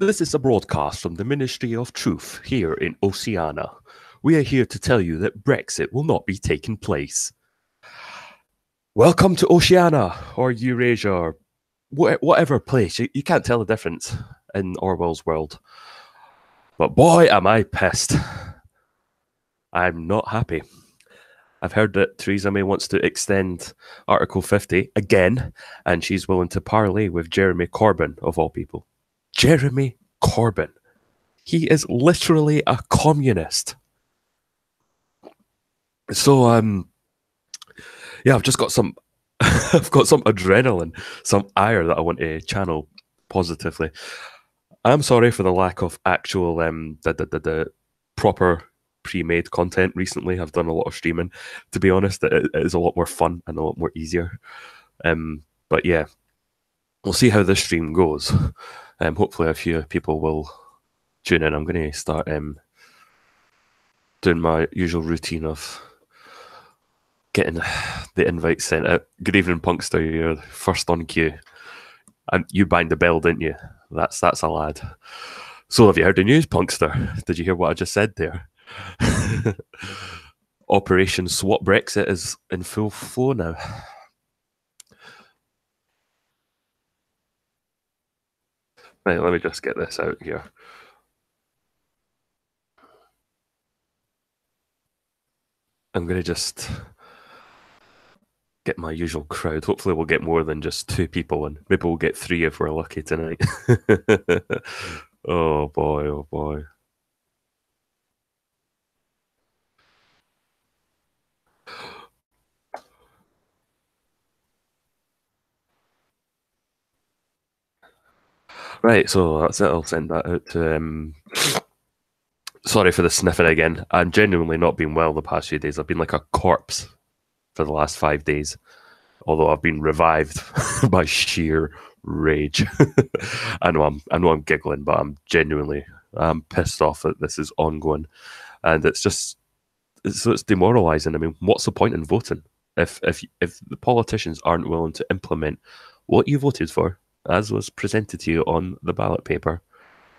This is a broadcast from the Ministry of Truth here in Oceania. We are here to tell you that Brexit will not be taking place. Welcome to Oceania or Eurasia or whatever place. You can't tell the difference in Orwell's world. But boy, am I pissed. I'm not happy. I've heard that Theresa May wants to extend Article 50 again, and she's willing to parley with Jeremy Corbyn, of all people. Jeremy Corbyn. He is literally a communist. So, yeah, I've just got some, I've got some adrenaline, some ire that I want to channel positively. I'm sorry for the lack of actual, the proper pre-made content recently. I've done a lot of streaming. To be honest, it is a lot more fun and a lot more easier. But yeah, we'll see how this stream goes. Hopefully a few people will tune in. I'm going to start doing my usual routine of getting the invite sent out. Good evening, Punkster. You're first on queue. And you banged the bell, didn't you? That's a lad. So have you heard the news, Punkster? Did you hear what I just said there? Operation Swap Brexit is in full flow now. Right, let me just get this out here. I'm going to just get my usual crowd. Hopefully we'll get more than just 2 people, and maybe we'll get 3 if we're lucky tonight. Oh boy, oh boy. Right, so that's it. I'll send that out to. Sorry for the sniffing again. I'm genuinely not been well the past few days. I've been like a corpse for the last 5 days, although I've been revived by sheer rage. I know I'm giggling, but I'm pissed off that this is ongoing, and it's demoralising. I mean, what's the point in voting if the politicians aren't willing to implement what you voted for, as was presented to you on the ballot paper?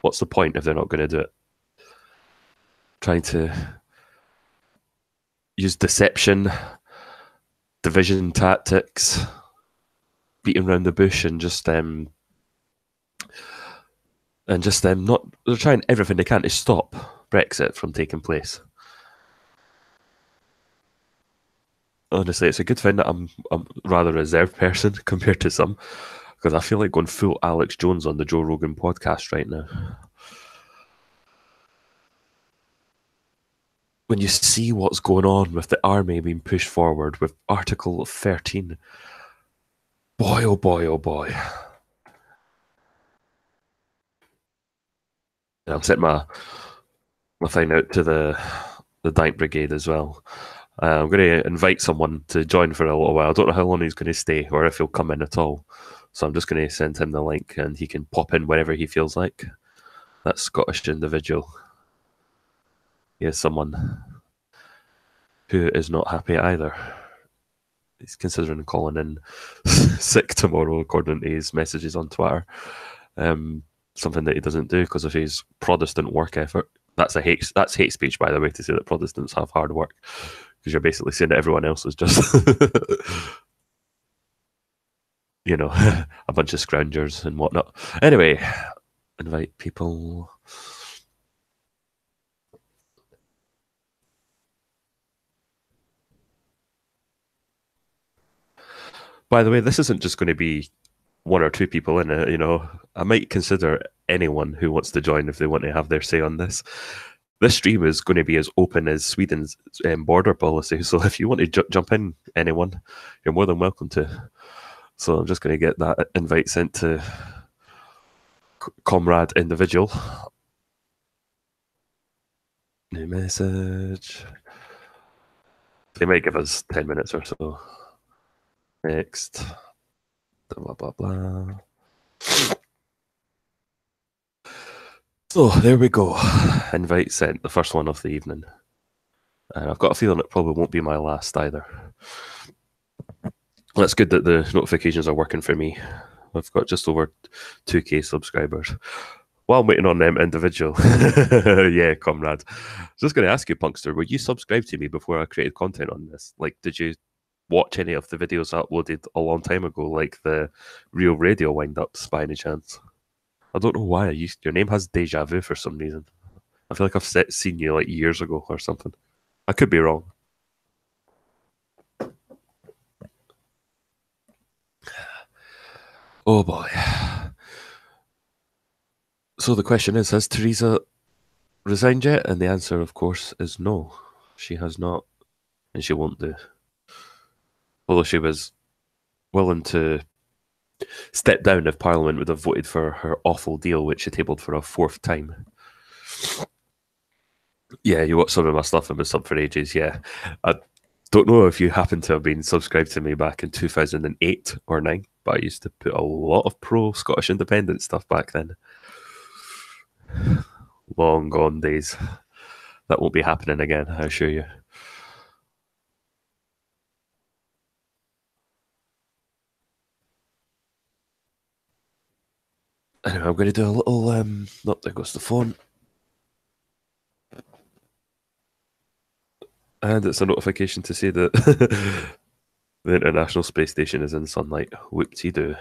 What's the point if they're not going to do it? Trying to use deception, division tactics, beating around the bush, and just not. They're trying everything they can to stop Brexit from taking place. Honestly, it's a good thing that I'm a rather reserved person compared to some, because I feel like going full Alex Jones on the Joe Rogan podcast right now. When you see what's going on with the army being pushed forward with Article 13, boy, oh boy, oh boy. I'm setting my thing out to the Ninth Brigade as well. I'm going to invite someone to join for a little while. I don't know how long he's going to stay or if he'll come in at all. So I'm just going to send him the link and he can pop in whenever he feels like. That Scottish individual. He is someone who is not happy either. He's considering calling in sick tomorrow, according to his messages on Twitter. Something that he doesn't do because of his Protestant work effort. That's hate speech, by the way, to say that Protestants have hard work, because you're basically saying that everyone else is just, you know, a bunch of scroungers and whatnot. Anyway, invite people. By the way, this isn't just going to be 1 or 2 people in it. You know, I might consider anyone who wants to join if they want to have their say on this. This stream is going to be as open as Sweden's border policy. So if you want to jump in, anyone, you're more than welcome to. So I'm just going to get that invite sent to comrade individual. New message. They might give us 10 minutes or so. Next. Blah, blah, blah. So there we go. Invite sent, the first one of the evening. And I've got a feeling it probably won't be my last either. That's good that the notifications are working for me. I've got just over 2K subscribers. while I'm waiting on them individual, yeah, comrade. Just going to ask you, Punkster, were you subscribed to me before I created content on this? Like, did you watch any of the videos I uploaded a long time ago, like the real radio wind-ups by any chance? I don't know why your name has deja vu for some reason. I feel like seen you like years ago or something. I could be wrong. Oh boy. So the question is, has Theresa resigned yet? And the answer, of course, is no. She has not, and she won't do. Although she was willing to step down if Parliament would have voted for her awful deal, which she tabled for a fourth time. Yeah, you watched some of my stuff and was sub for ages. Yeah, I don't know if you happen to have been subscribed to me back in 2008 or 9, but I used to put a lot of pro Scottish independence stuff back then. Long gone days. That won't be happening again, I assure you. Anyway, I'm going to do a little. Nope, there goes the phone. And it's a notification to say that the International Space Station is in sunlight. Whoop-de-doo.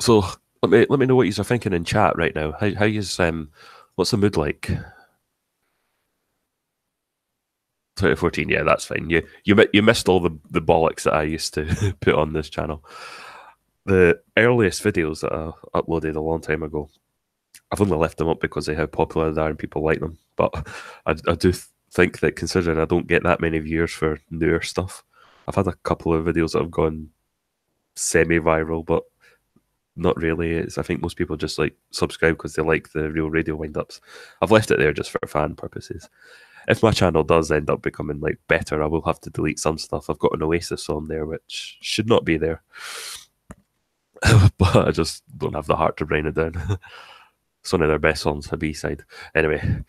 So let me know what you're thinking in chat right now. How you's what's the mood like? 2014, yeah, that's fine. You missed all the bollocks that I used to put on this channel. The earliest videos that I uploaded a long time ago, I've only left them up because of how popular they are and people like them. But I do think that considering I don't get that many viewers for newer stuff, I've had a couple of videos that have gone semi-viral, but not really. I think most people just like subscribe because they like the real radio wind-ups. I've left it there just for fan purposes. If my channel does end up becoming like better, I will have to delete some stuff. I've got an Oasis on there which should not be there. But I just don't have the heart to bring it down. It's one of their best songs, a B-side. Anyway,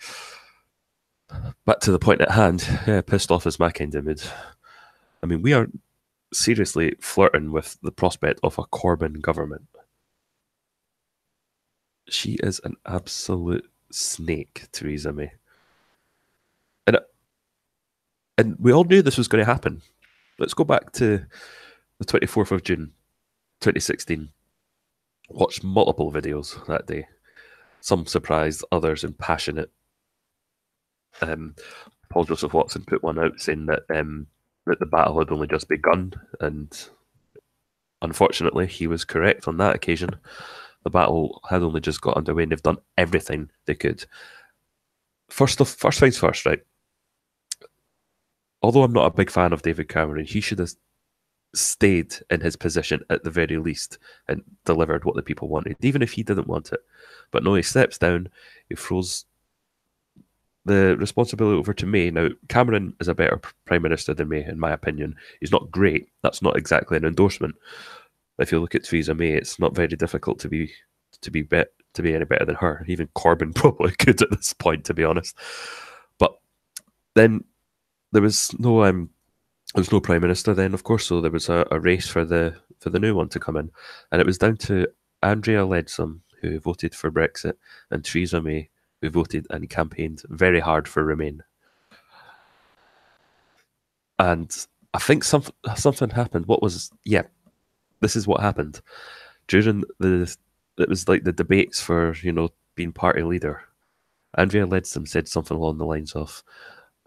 back to the point at hand. Yeah, pissed off is my kind of mood. I mean, we are seriously flirting with the prospect of a Corbyn government. She is an absolute snake, Theresa May. And we all knew this was going to happen. Let's go back to the 24th of June, 2016. Watched multiple videos that day. Some surprised, others impassionate. Paul Joseph Watson put one out saying that that the battle had only just begun, and unfortunately, he was correct on that occasion. The battle had only just got underway, and they've done everything they could. First things first, right? Although I'm not a big fan of David Cameron, he should have stayed in his position at the very least and delivered what the people wanted, even if he didn't want it. But no, he steps down, he throws the responsibility over to May. Now, Cameron is a better Prime Minister than May, in my opinion. He's not great. That's not exactly an endorsement. If you look at Theresa May, it's not very difficult to be any better than her. Even Corbyn probably could at this point, to be honest. But then there was no Prime Minister then, of course, so there was a race for the new one to come in, and it was down to Andrea Leadsom, who voted for Brexit, and Theresa May, who voted and campaigned very hard for Remain. And I think something happened. This is what happened during it was like the debates for being party leader. Andrea Leadsom said something along the lines of,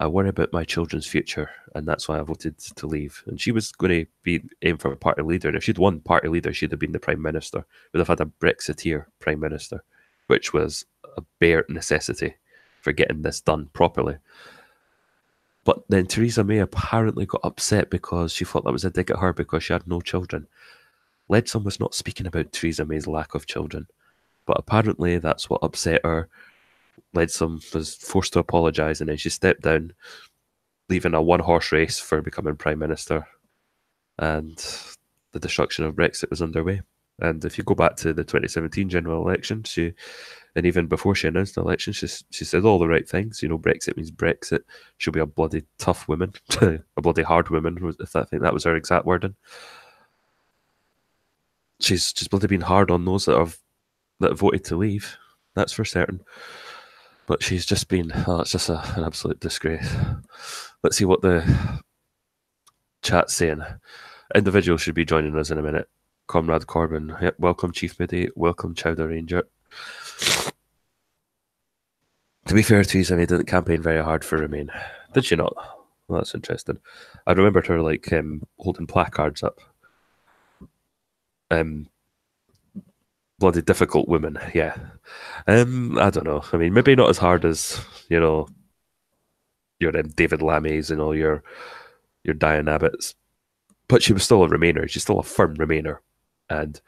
I worry about my children's future, and that's why I voted to leave. And she was going to be aimed for a party leader. And if she'd won party leader, she'd have been the Prime Minister. We'd have had a Brexiteer Prime Minister, which was a bare necessity for getting this done properly. But then Theresa May apparently got upset because she thought that was a dig at her because she had no children. Leadsom was not speaking about Theresa May's lack of children, but apparently that's what upset her. Leadsom was forced to apologise, and then she stepped down, leaving a one-horse race for becoming Prime Minister, and the destruction of Brexit was underway. And if you go back to the 2017 general election, and even before she announced the election, she said all the right things. Brexit means Brexit. She'll be a bloody tough woman, a bloody hard woman. I think that was her exact wording. she's bloody been hard on those that have voted to leave. That's for certain. But she's just been, it's just an absolute disgrace. Let's see what the chat's saying. Individuals should be joining us in a minute. Comrade Corbin, yep, welcome Chief Moody, welcome Chowder Ranger. To be fair, Theresa May didn't campaign very hard for Remain. Did she not? Well, that's interesting. I remembered her like holding placards up. Bloody difficult woman, yeah. I don't know. I mean, maybe not as hard as your David Lammy's and all your Diane Abbotts, but she was still a Remainer. She's still a firm Remainer, and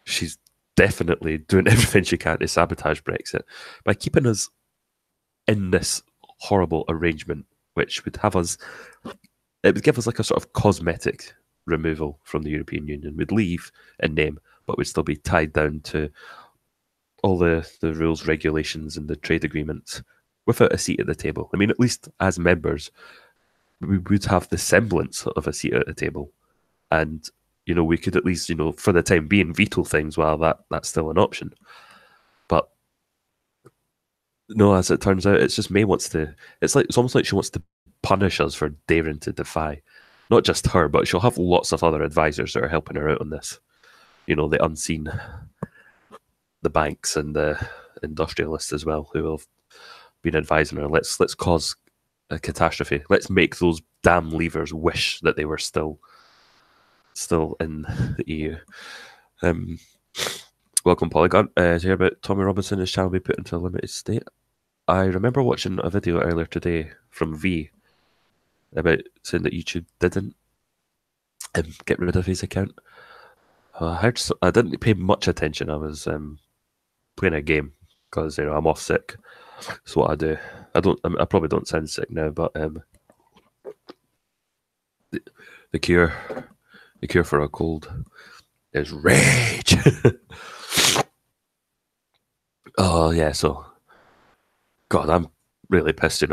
she's definitely doing everything she can to sabotage Brexit by keeping us in this horrible arrangement, which would have us. It would give us like a sort of cosmetic removal from the European Union. We'd leave in name, but we'd still be tied down to all the rules, regulations, and the trade agreements without a seat at the table. I mean, at least as members, we would have the semblance of a seat at the table. And, we could at least, for the time being, veto things while that's still an option. But no, as it turns out, it's just May wants to. It's almost like she wants to punish us for daring to defy. Not just her, but she'll have lots of other advisors that are helping her out on this. The unseen, the banks and the industrialists as well, who have been advising her. Let's cause a catastrophe. Let's make those damn leavers wish that they were still in the EU. Welcome, Polygon. To hear about Tommy Robinson, his channel be put into a limited state. I remember watching a video earlier today from V about saying that YouTube didn't get rid of his account. I didn't pay much attention. I was playing a game because I'm off sick. That's what I do. I probably don't sound sick now, but the cure for a cold is rage. Oh yeah, so God, I'm really pissed.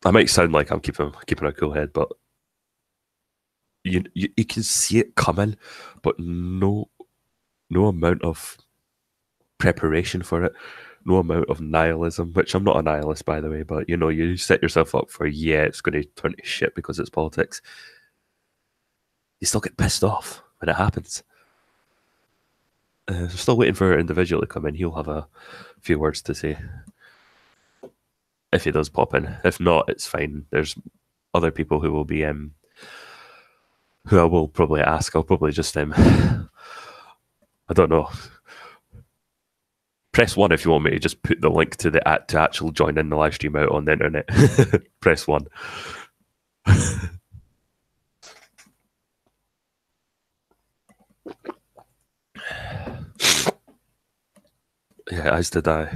I might sound like I'm keeping a cool head, but you can see it coming, but no amount of preparation for it, no amount of nihilism. Which I'm not a nihilist, by the way, but you set yourself up for it's going to turn to shit because it's politics. You still get pissed off when it happens. Still waiting for an individual to come in. He'll have a few words to say if he does pop in. If not, it's fine. There's other people who will be who I will probably ask. I'll probably just I don't know. Press 1 if you want me to just put the link to to actually join in the live stream out on the internet. Press 1. Yeah, as did I.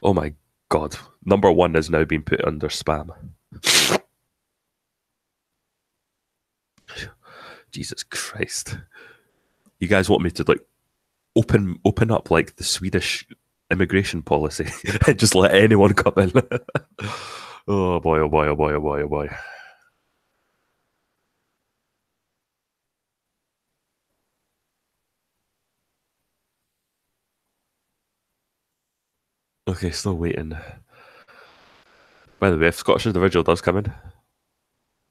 Oh my God. Number 1 has now been put under spam. Jesus Christ. You guys want me to open up like the Swedish immigration policy and just let anyone come in? Oh boy, oh boy, oh boy, oh boy, oh boy. Okay, still waiting. By the way, if Scottish individual does come in,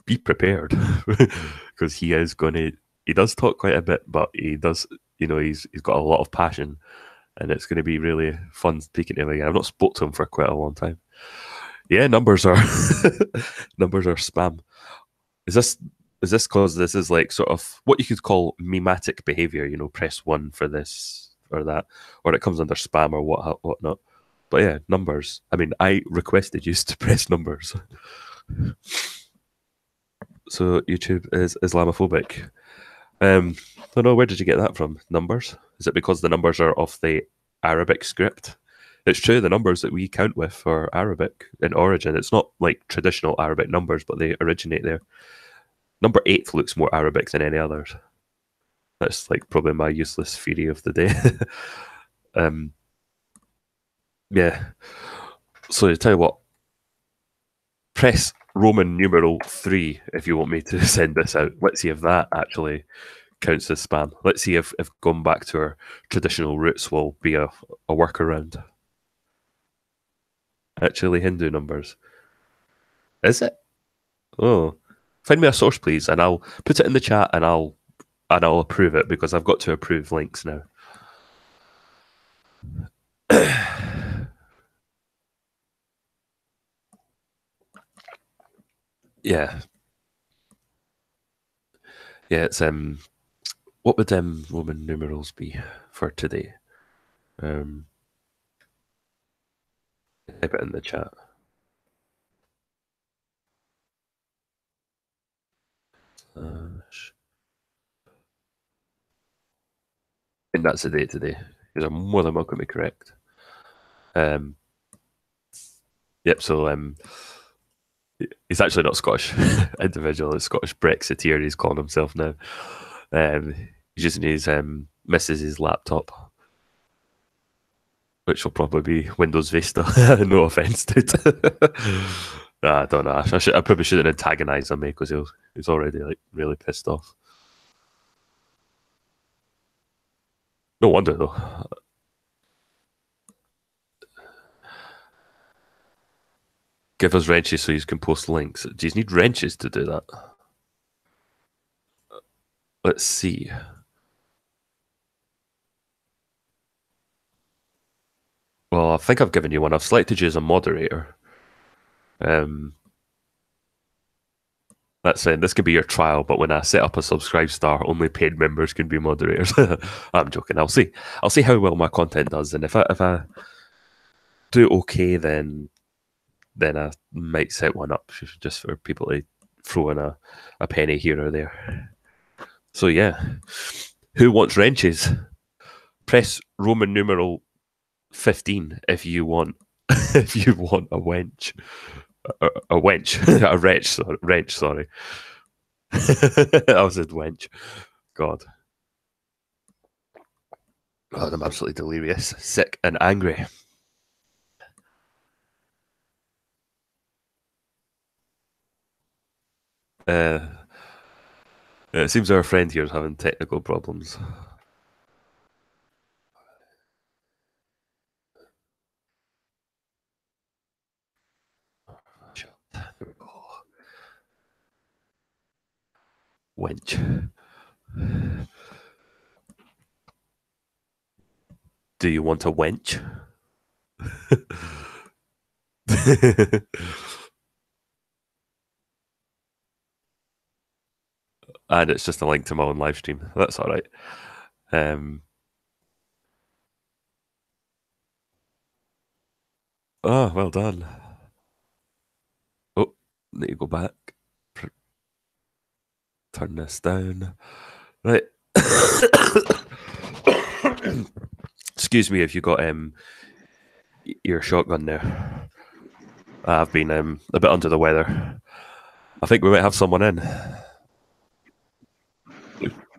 be prepared because he does talk quite a bit, but he does, he's got a lot of passion, and it's going to be really fun speaking to him again. I've not spoke to him for quite a long time. Yeah, numbers are spam. Is this because this is like sort of what you could call memetic behavior? Press 1 for this or that, or it comes under spam or whatnot. But yeah, numbers. I mean, I requested you to press numbers. So YouTube is Islamophobic. I don't know, where did you get that from? Numbers? Is it because the numbers are off the Arabic script? It's true, the numbers that we count with are Arabic in origin. It's not like traditional Arabic numbers, but they originate there. Number 8 looks more Arabic than any others. That's like probably my useless theory of the day. Yeah. So I tell you what, press Roman numeral 3 if you want me to send this out. Let's see if that actually counts as spam. Let's see if going back to our traditional roots will be a workaround. Actually, Hindu numbers. Is it? Oh, find me a source, please, and I'll put it in the chat, and I'll approve it because I've got to approve links now. Yeah, yeah. It's what would Roman numerals be for today? Type it in the chat. And that's the date today. Because I'm more than welcome to correct. Yep. So he's actually not Scottish individual. He's Scottish Brexiteer. He's calling himself now. He's using his missus's laptop, which will probably be Windows Vista. No offense, dude. I don't know. I probably shouldn't antagonize him because he's already like really pissed off. No wonder though. Give us wrenches so you can post links. Do you need wrenches to do that? Let's see. Well, I think I've given you one. I've selected you as a moderator. That's saying this could be your trial, but when I set up a subscribe star, only paid members can be moderators. I'm joking. I'll see. I'll see how well my content does, and if I do okay, then I might set one up just for people to throw in a penny here or there. So yeah, who wants wrenches? Press Roman numeral 15 if you want a wench. A wench. A wrench, sorry. I said wench. God. God, I'm absolutely delirious, sick, and angry. It seems our friend here is having technical problems. Wench. Do you want a wench? And it's just a link to my own live stream. That's all right. Oh, well done. Oh, need to go back. Turn this down. Right. Excuse me if you got your shotgun there. I've been a bit under the weather. I think we might have someone in.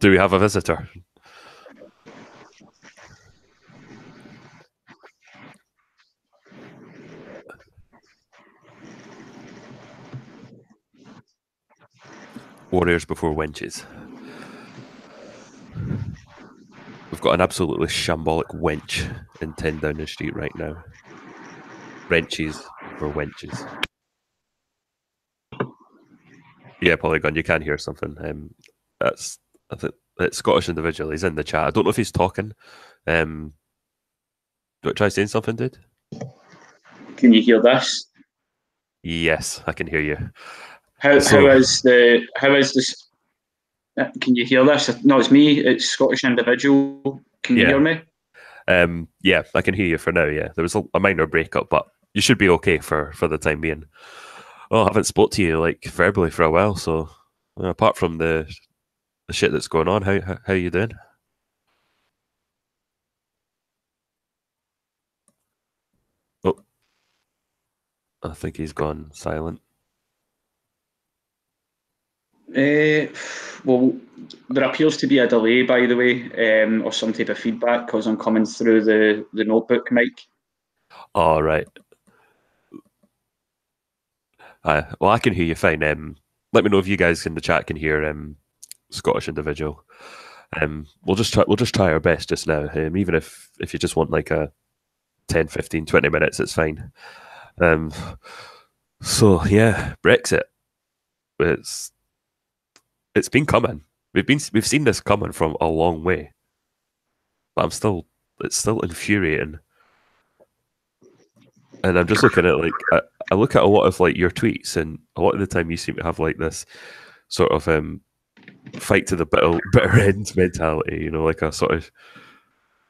Do we have a visitor? Warriors before wenches. We've got an absolutely shambolic wench in 10 Downing Street right now. Wrenches for wenches. Yeah, Polygon, you can hear something. That's I think it's Scottish individual. He's in the chat. I don't know if he's talking. Do I try saying something, dude? Can you hear this? Yes, I can hear you. How is this? Can you hear this? No, it's me. It's Scottish individual. Can you hear me? Yeah, I can hear you for now. Yeah, there was a minor breakup, but you should be okay for the time being. Oh, I haven't spoke to you like verbally for a while, so apart from the shit that's going on, how you doing? Oh, I think he's gone silent. Well, there appears to be a delay, by the way, or some type of feedback because I'm coming through the notebook mic. All right. Well, I can hear you fine. Let me know if you guys in the chat can hear Scottish individual. We'll just try our best just now. Even if you just want like a 10, 15, 20 minutes, it's fine. So yeah, Brexit. It's it's been coming. We've seen this coming from a long way, but it's still infuriating. And I'm just looking at like I look at a lot of like your tweets, and a lot of the time you seem to have like this sort of fight to the bitter end mentality. You know, like a sort of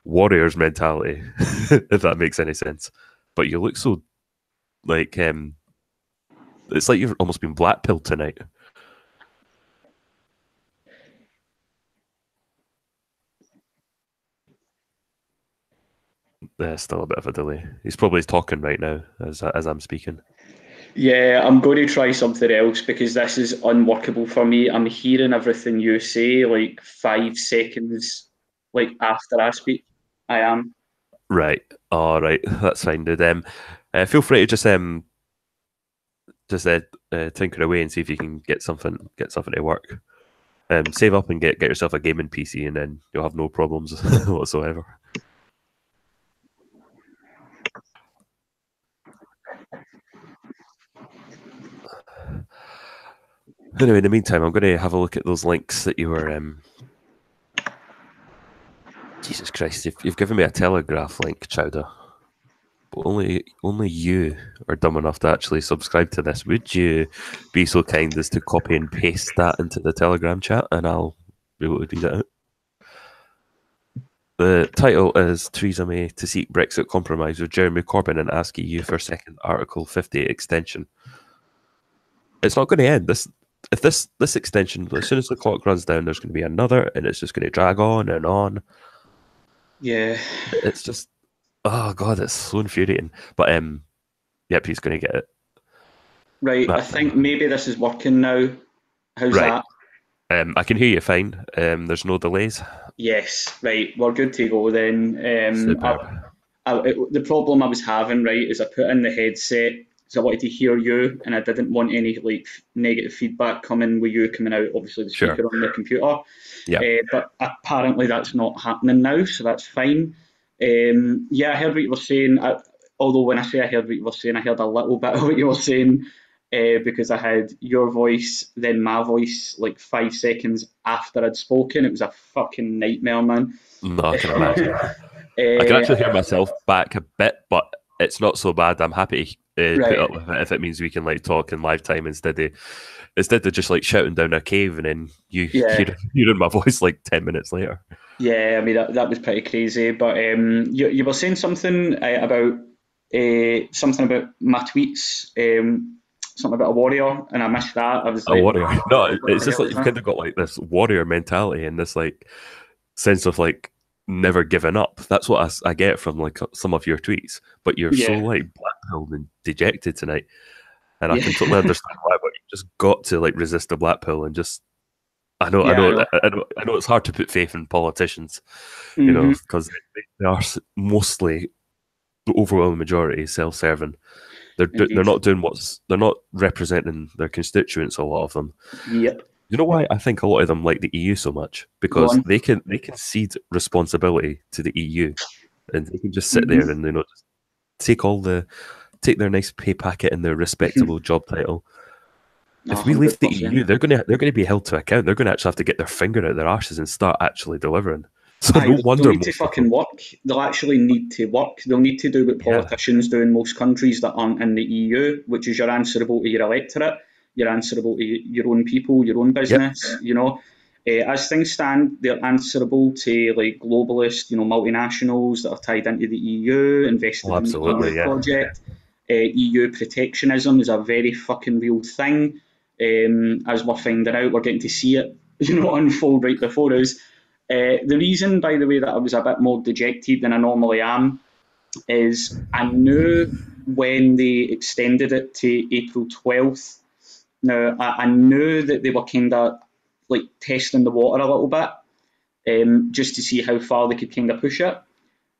warriors mentality, if that makes any sense. But you look so like it's like you've almost been blackpilled tonight. There's still a bit of a delay. He's probably talking right now as I'm speaking. Yeah, I'm going to try something else because this is unworkable for me. I'm hearing everything you say like 5 seconds like after I speak. I am. Right. All right. That's fine, dude. Feel free to just tinker away and see if you can get something to work. Save up and get yourself a gaming PC, and then you'll have no problems whatsoever. Anyway, in the meantime, I'm going to have a look at those links that you were. Jesus Christ, you've given me a Telegraph link, Chowder. But only you are dumb enough to actually subscribe to this. Would you be so kind as to copy and paste that into the Telegram chat, and I'll be able to read it out? The title is Theresa May to seek Brexit compromise with Jeremy Corbyn and ask EU for second Article 50 extension. It's not going to end. This extension, as soon as the clock runs down, there's going to be another, and it's just going to drag on and on. Yeah. It's just, oh god, it's so infuriating. But yep, he's going to get it. Right. I think maybe this is working now. How's right. that? I can hear you fine. There's no delays. Yes. Right. We're good to go then. Superb. The problem I was having, right, is I put in the headset because I wanted to hear you, and I didn't want any like negative feedback coming with you coming out, obviously the speaker on the computer. Yeah. But apparently that's not happening now, so that's fine. Yeah, I heard what you were saying. Although when I say I heard what you were saying, I heard a little bit of what you were saying because I had your voice, then my voice, like 5 seconds after I'd spoken. It was a fucking nightmare, man. No, I can imagine. I can actually hear myself back a bit, but it's not so bad. I'm happy to put up with it if it means we can like talk in live time instead of just like shouting down a cave and then you hearing my voice like 10 minutes later. Yeah, I mean that was pretty crazy. But you were saying something about my tweets, something about a warrior, and I missed that. I was A like, warrior. No, what it's the just hell like is you've that? kind of got like this warrior mentality and this like sense of like never giving up. That's what I get from like some of your tweets. But you're so Yeah, like blackpilled and dejected tonight, and I yeah, can totally understand why. But you just got to like resist the black pill and just. yeah. I know. I know it's hard to put faith in politicians, you know, Hmm. because they are mostly the overwhelming majority self-serving. They're Indeed. not doing they're not representing their constituents. A lot of them. Yep. You know why I think a lot of them like the EU so much? Go Because on. they can cede responsibility to the EU, and they can just sit there Hmm. and just take their nice pay packet and their respectable job title. No, If we leave the 100%. EU, they're gonna be held to account. They're gonna actually have to get their finger out their arses and start actually delivering. So Aye, no they'll wonder need to most of fucking them. work. They'll actually need to work. They'll need to do what Yeah, politicians do in most countries that aren't in the EU, which is you're answerable to your electorate, you're answerable to your own people, your own yep, business. As things stand, they're answerable to like globalist, multinationals that are tied into the EU, well, invested in the EU absolutely, yeah. project. EU protectionism is a very fucking real thing. As we're finding out, we're getting to see it, unfold right before us. The reason, by the way, that I was a bit more dejected than I normally am is I knew when they extended it to April 12th. Now, I knew that they were kind of like testing the water a little bit just to see how far they could kind of push it.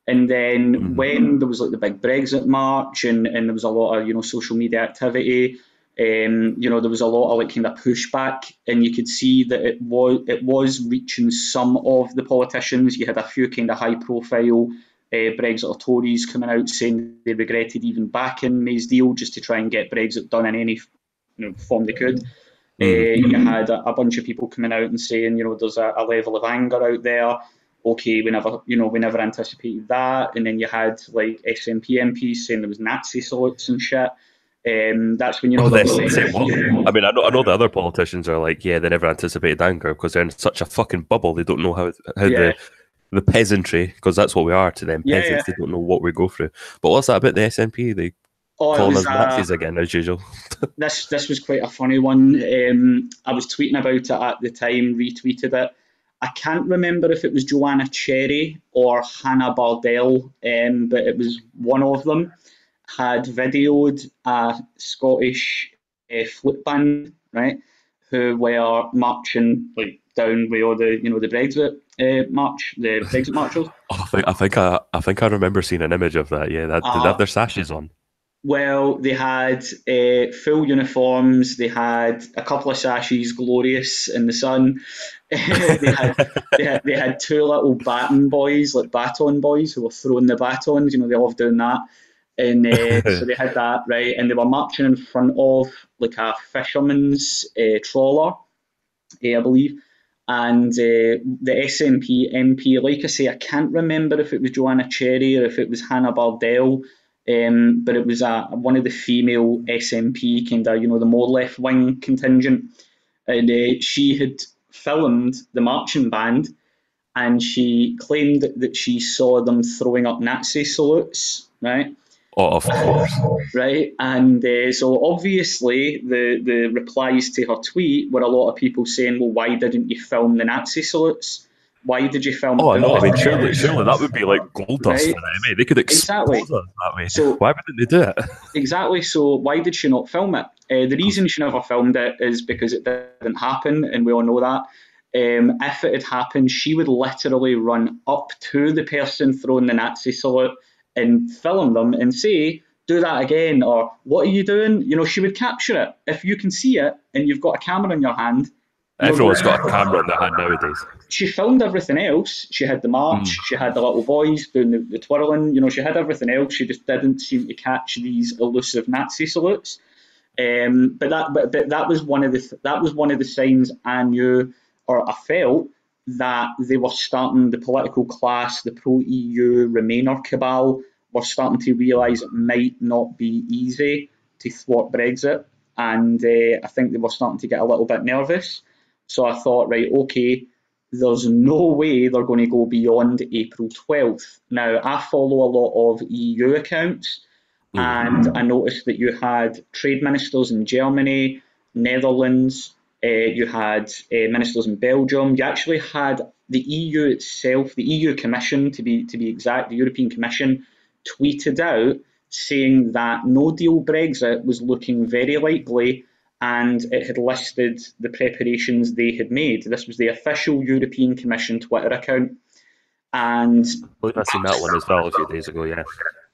And then Mhm. when there was like the big Brexit march and there was a lot of social media activity, There was a lot of like kind of pushback, and you could see that it was reaching some of the politicians. You had a few kind of high profile Brexit or Tories coming out saying they regretted even backing May's deal just to try and get Brexit done in any form they could. You had a bunch of people coming out and saying, there's a level of anger out there. Okay, we never anticipated that. And then you had like SNP MPs saying there was Nazi salutes and shit. That's when Oh, there this was say what? I mean, I know the other politicians are like, yeah, they never anticipated anger because they're in such a fucking bubble. They don't know how yeah, the peasantry, because that's what we are to them, yeah, yeah. peasants. They don't know what we go through. But what's that about the SNP? They Oh, it calling was us Nazis again as usual. this was quite a funny one. I was tweeting about it at the time, retweeted it. I can't remember if it was Joanna Cherry or Hannah Bardell, but it was one of them. Had videoed a Scottish flip band, right, who were marching like down with all the Brexit march, the Brexit marchers. Oh, I think I remember seeing an image of that. Yeah, that did they have Uh, their sashes on? Well, they had full uniforms. They had a couple of sashes, glorious in the sun. they had two little baton boys who were throwing the batons. They love doing that. And so they had that, right, and they were marching in front of like a fisherman's trawler, I believe. And the SNP MP, like I say, I can't remember if it was Joanna Cherry or if it was Hannah Bardell, but it was one of the female SNP kind of, the more left wing contingent. And she had filmed the marching band, and she claimed that she saw them throwing up Nazi salutes, right? Oh, of course. Right? And so obviously the replies to her tweet were a lot of people saying, well, why didn't you film the Nazi salutes? Why did you film it Oh no, I mean surely that publicly? would be like gold dust Right? for them. Eh? They could Exactly. expose us that way. So Why wouldn't they do it? exactly. So why did she not film it? The reason she never filmed it is because it didn't happen, and we all know that. If it had happened, she would literally run up to the person throwing the Nazi salute and film them and say, "Do that again," or "What are you doing?" She would capture it. If you can see it and you've got a camera in your hand, you're going. Everyone's got a camera in their hand nowadays. She filmed everything else. She had the march, Mm. she had the little boys doing the twirling, she had everything else. She just didn't seem to catch these elusive Nazi salutes. But that was one of the signs I knew, or I felt, that they were starting, the political class, the pro EU Remainer cabal, were starting to realise it might not be easy to thwart Brexit, and I think they were starting to get a little bit nervous. So I thought, right, okay, there's no way they're going to go beyond April 12th. Now, I follow a lot of EU accounts, Mm. and I noticed that you had trade ministers in Germany, Netherlands, you had ministers in Belgium. You actually had the EU itself, the EU Commission, to be exact, the European Commission, tweeted out saying that no deal Brexit was looking very likely, and it had listed the preparations they had made. This was the official European Commission Twitter account. And I believe I seen that one as well a few days ago. Yeah.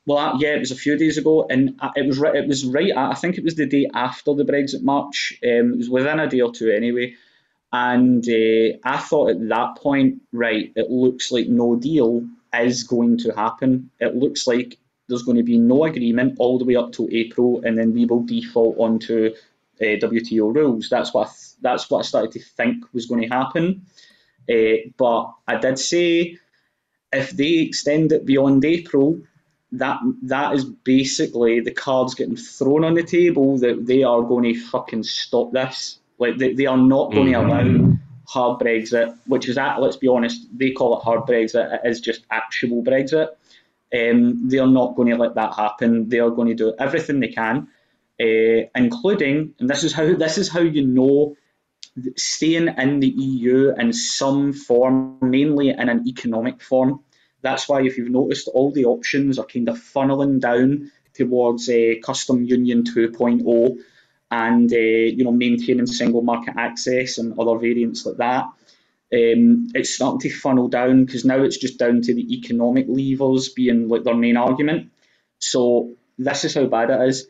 well, yeah, it was a few days ago, and it was right. I think it was the day after the Brexit march. It was within a day or two anyway, and I thought at that point, right, it looks like no deal is going to happen. It looks like there's going to be no agreement all the way up to April, and then we will default onto WTO rules. That's what I started to think was going to happen. But I did say, if they extend it beyond April, that is basically the cards getting thrown on the table that they are going to fucking stop this. Like they are not going to Mm. allow hard Brexit, which is, let's be honest, they call it hard Brexit. It is just actual Brexit. They are not going to let that happen. They are going to do everything they can, including, and this is how you know, staying in the EU in some form, mainly in an economic form. That's why, if you've noticed, all the options are kind of funneling down towards Custom Union 2.0, and maintaining single market access and other variants like that. It's starting to funnel down because now it's just down to the economic levers being like their main argument. So this is how bad it is.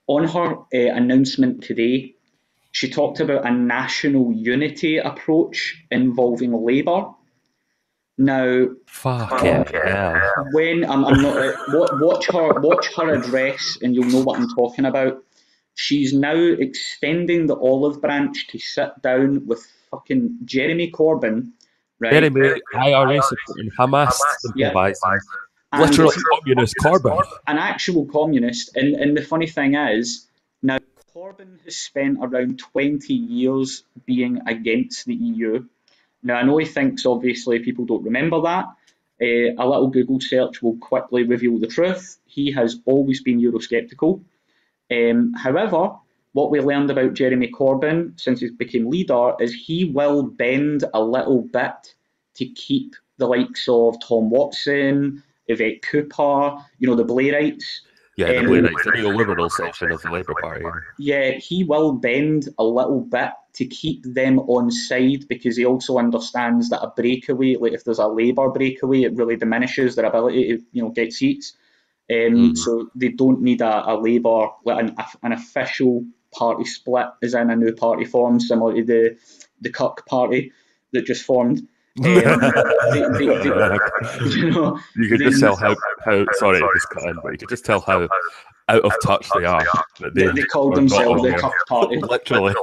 on her announcement today, she talked about a national unity approach involving Labour. Now, Fucking hell. when I'm not watch her address, and you'll know what I'm talking about. She's now extending the olive branch to sit down with fucking Jeremy Corbyn, right? Jeremy, IRA supporting Hamas Yeah, sympathizing, and literal communist Corbyn. an actual communist. And the funny thing is, now Corbyn has spent around 20 years being against the EU. Now, I know he thinks obviously people don't remember that. A little Google search will quickly reveal the truth. He has always been Eurosceptical. However, what we learned about Jeremy Corbyn since he became leader is he will bend a little bit to keep the likes of Tom Watson, Yvette Cooper, the Blairites. Yeah, the Blairites, the neoliberal section of the Labour Party. Yeah, he will bend a little bit to keep them on side because he also understands that a breakaway, like if there's a Labour breakaway, it really diminishes their ability to get seats. So they don't need a Labour, like an official party split, as in a new party formed, similar to the Kirk party that just formed. You could just tell how sorry to just cut in, but you could just tell how out of touch they are. They called themselves the Kirk party. Literally.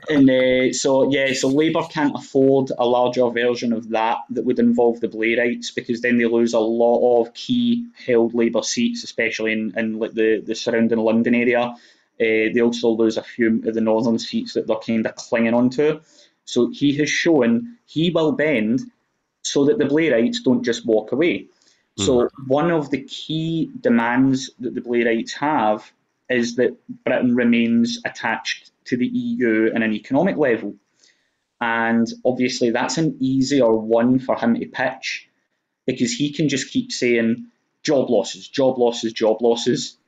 And so Labour can't afford a larger version of that would involve the Blairites, because then they lose a lot of key held Labour seats, especially in like the surrounding London area. They also lose a few of the northern seats that they're kind of clinging onto. So he has shown he will bend so that the Blairites don't just walk away. So one of the key demands that the Blairites have is that Britain remains attached to the EU on an economic level. And obviously that's an easier one for him to pitch, because he can just keep saying job losses, job losses, job losses.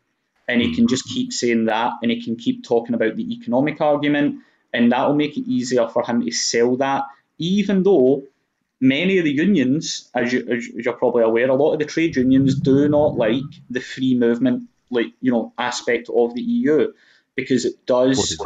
And he can just keep saying that, and he can keep talking about the economic argument, and that will make it easier for him to sell that, even though many of the unions, as you're probably aware, a lot of the trade unions do not like the free movement, aspect of the EU, because it does.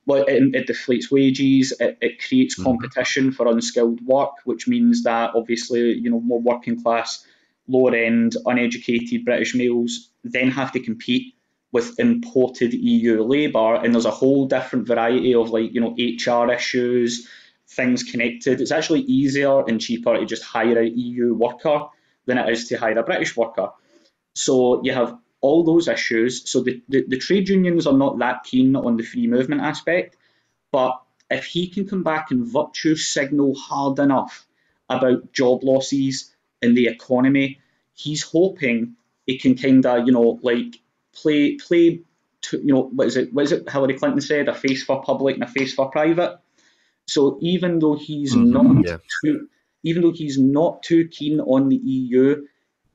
Well, it deflates wages. It creates competition for unskilled work, which means that obviously more working class, lower end, uneducated British males then have to compete with imported EU labour, and there's a whole different variety of HR issues, things connected. It's actually easier and cheaper to just hire an EU worker than it is to hire a British worker. So you have all those issues. So the trade unions are not that keen on the free movement aspect, but if he can come back and virtue signal hard enough about job losses in the economy, he's hoping he can kind of play to, what is it Hillary Clinton said, a face for public and a face for private. So even though he's not too keen on the EU,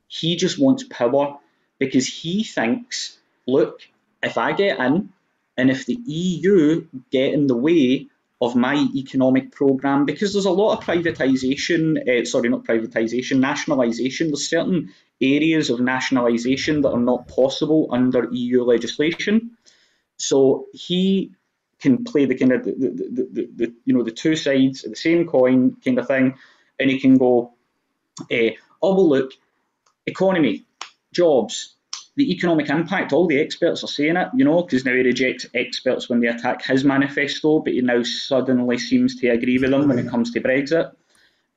he just wants power, because he thinks, look, if I get in, and if the EU get in the way of my economic programme, because there's a lot of nationalisation. There's certain areas of nationalisation that are not possible under EU legislation. So he can play the kind of the two sides of the same coin kind of thing, and he can go, oh well, look, economy, jobs, the economic impact, all the experts are saying it, because now he rejects experts when they attack his manifesto, but he now suddenly seems to agree with them when it comes to Brexit.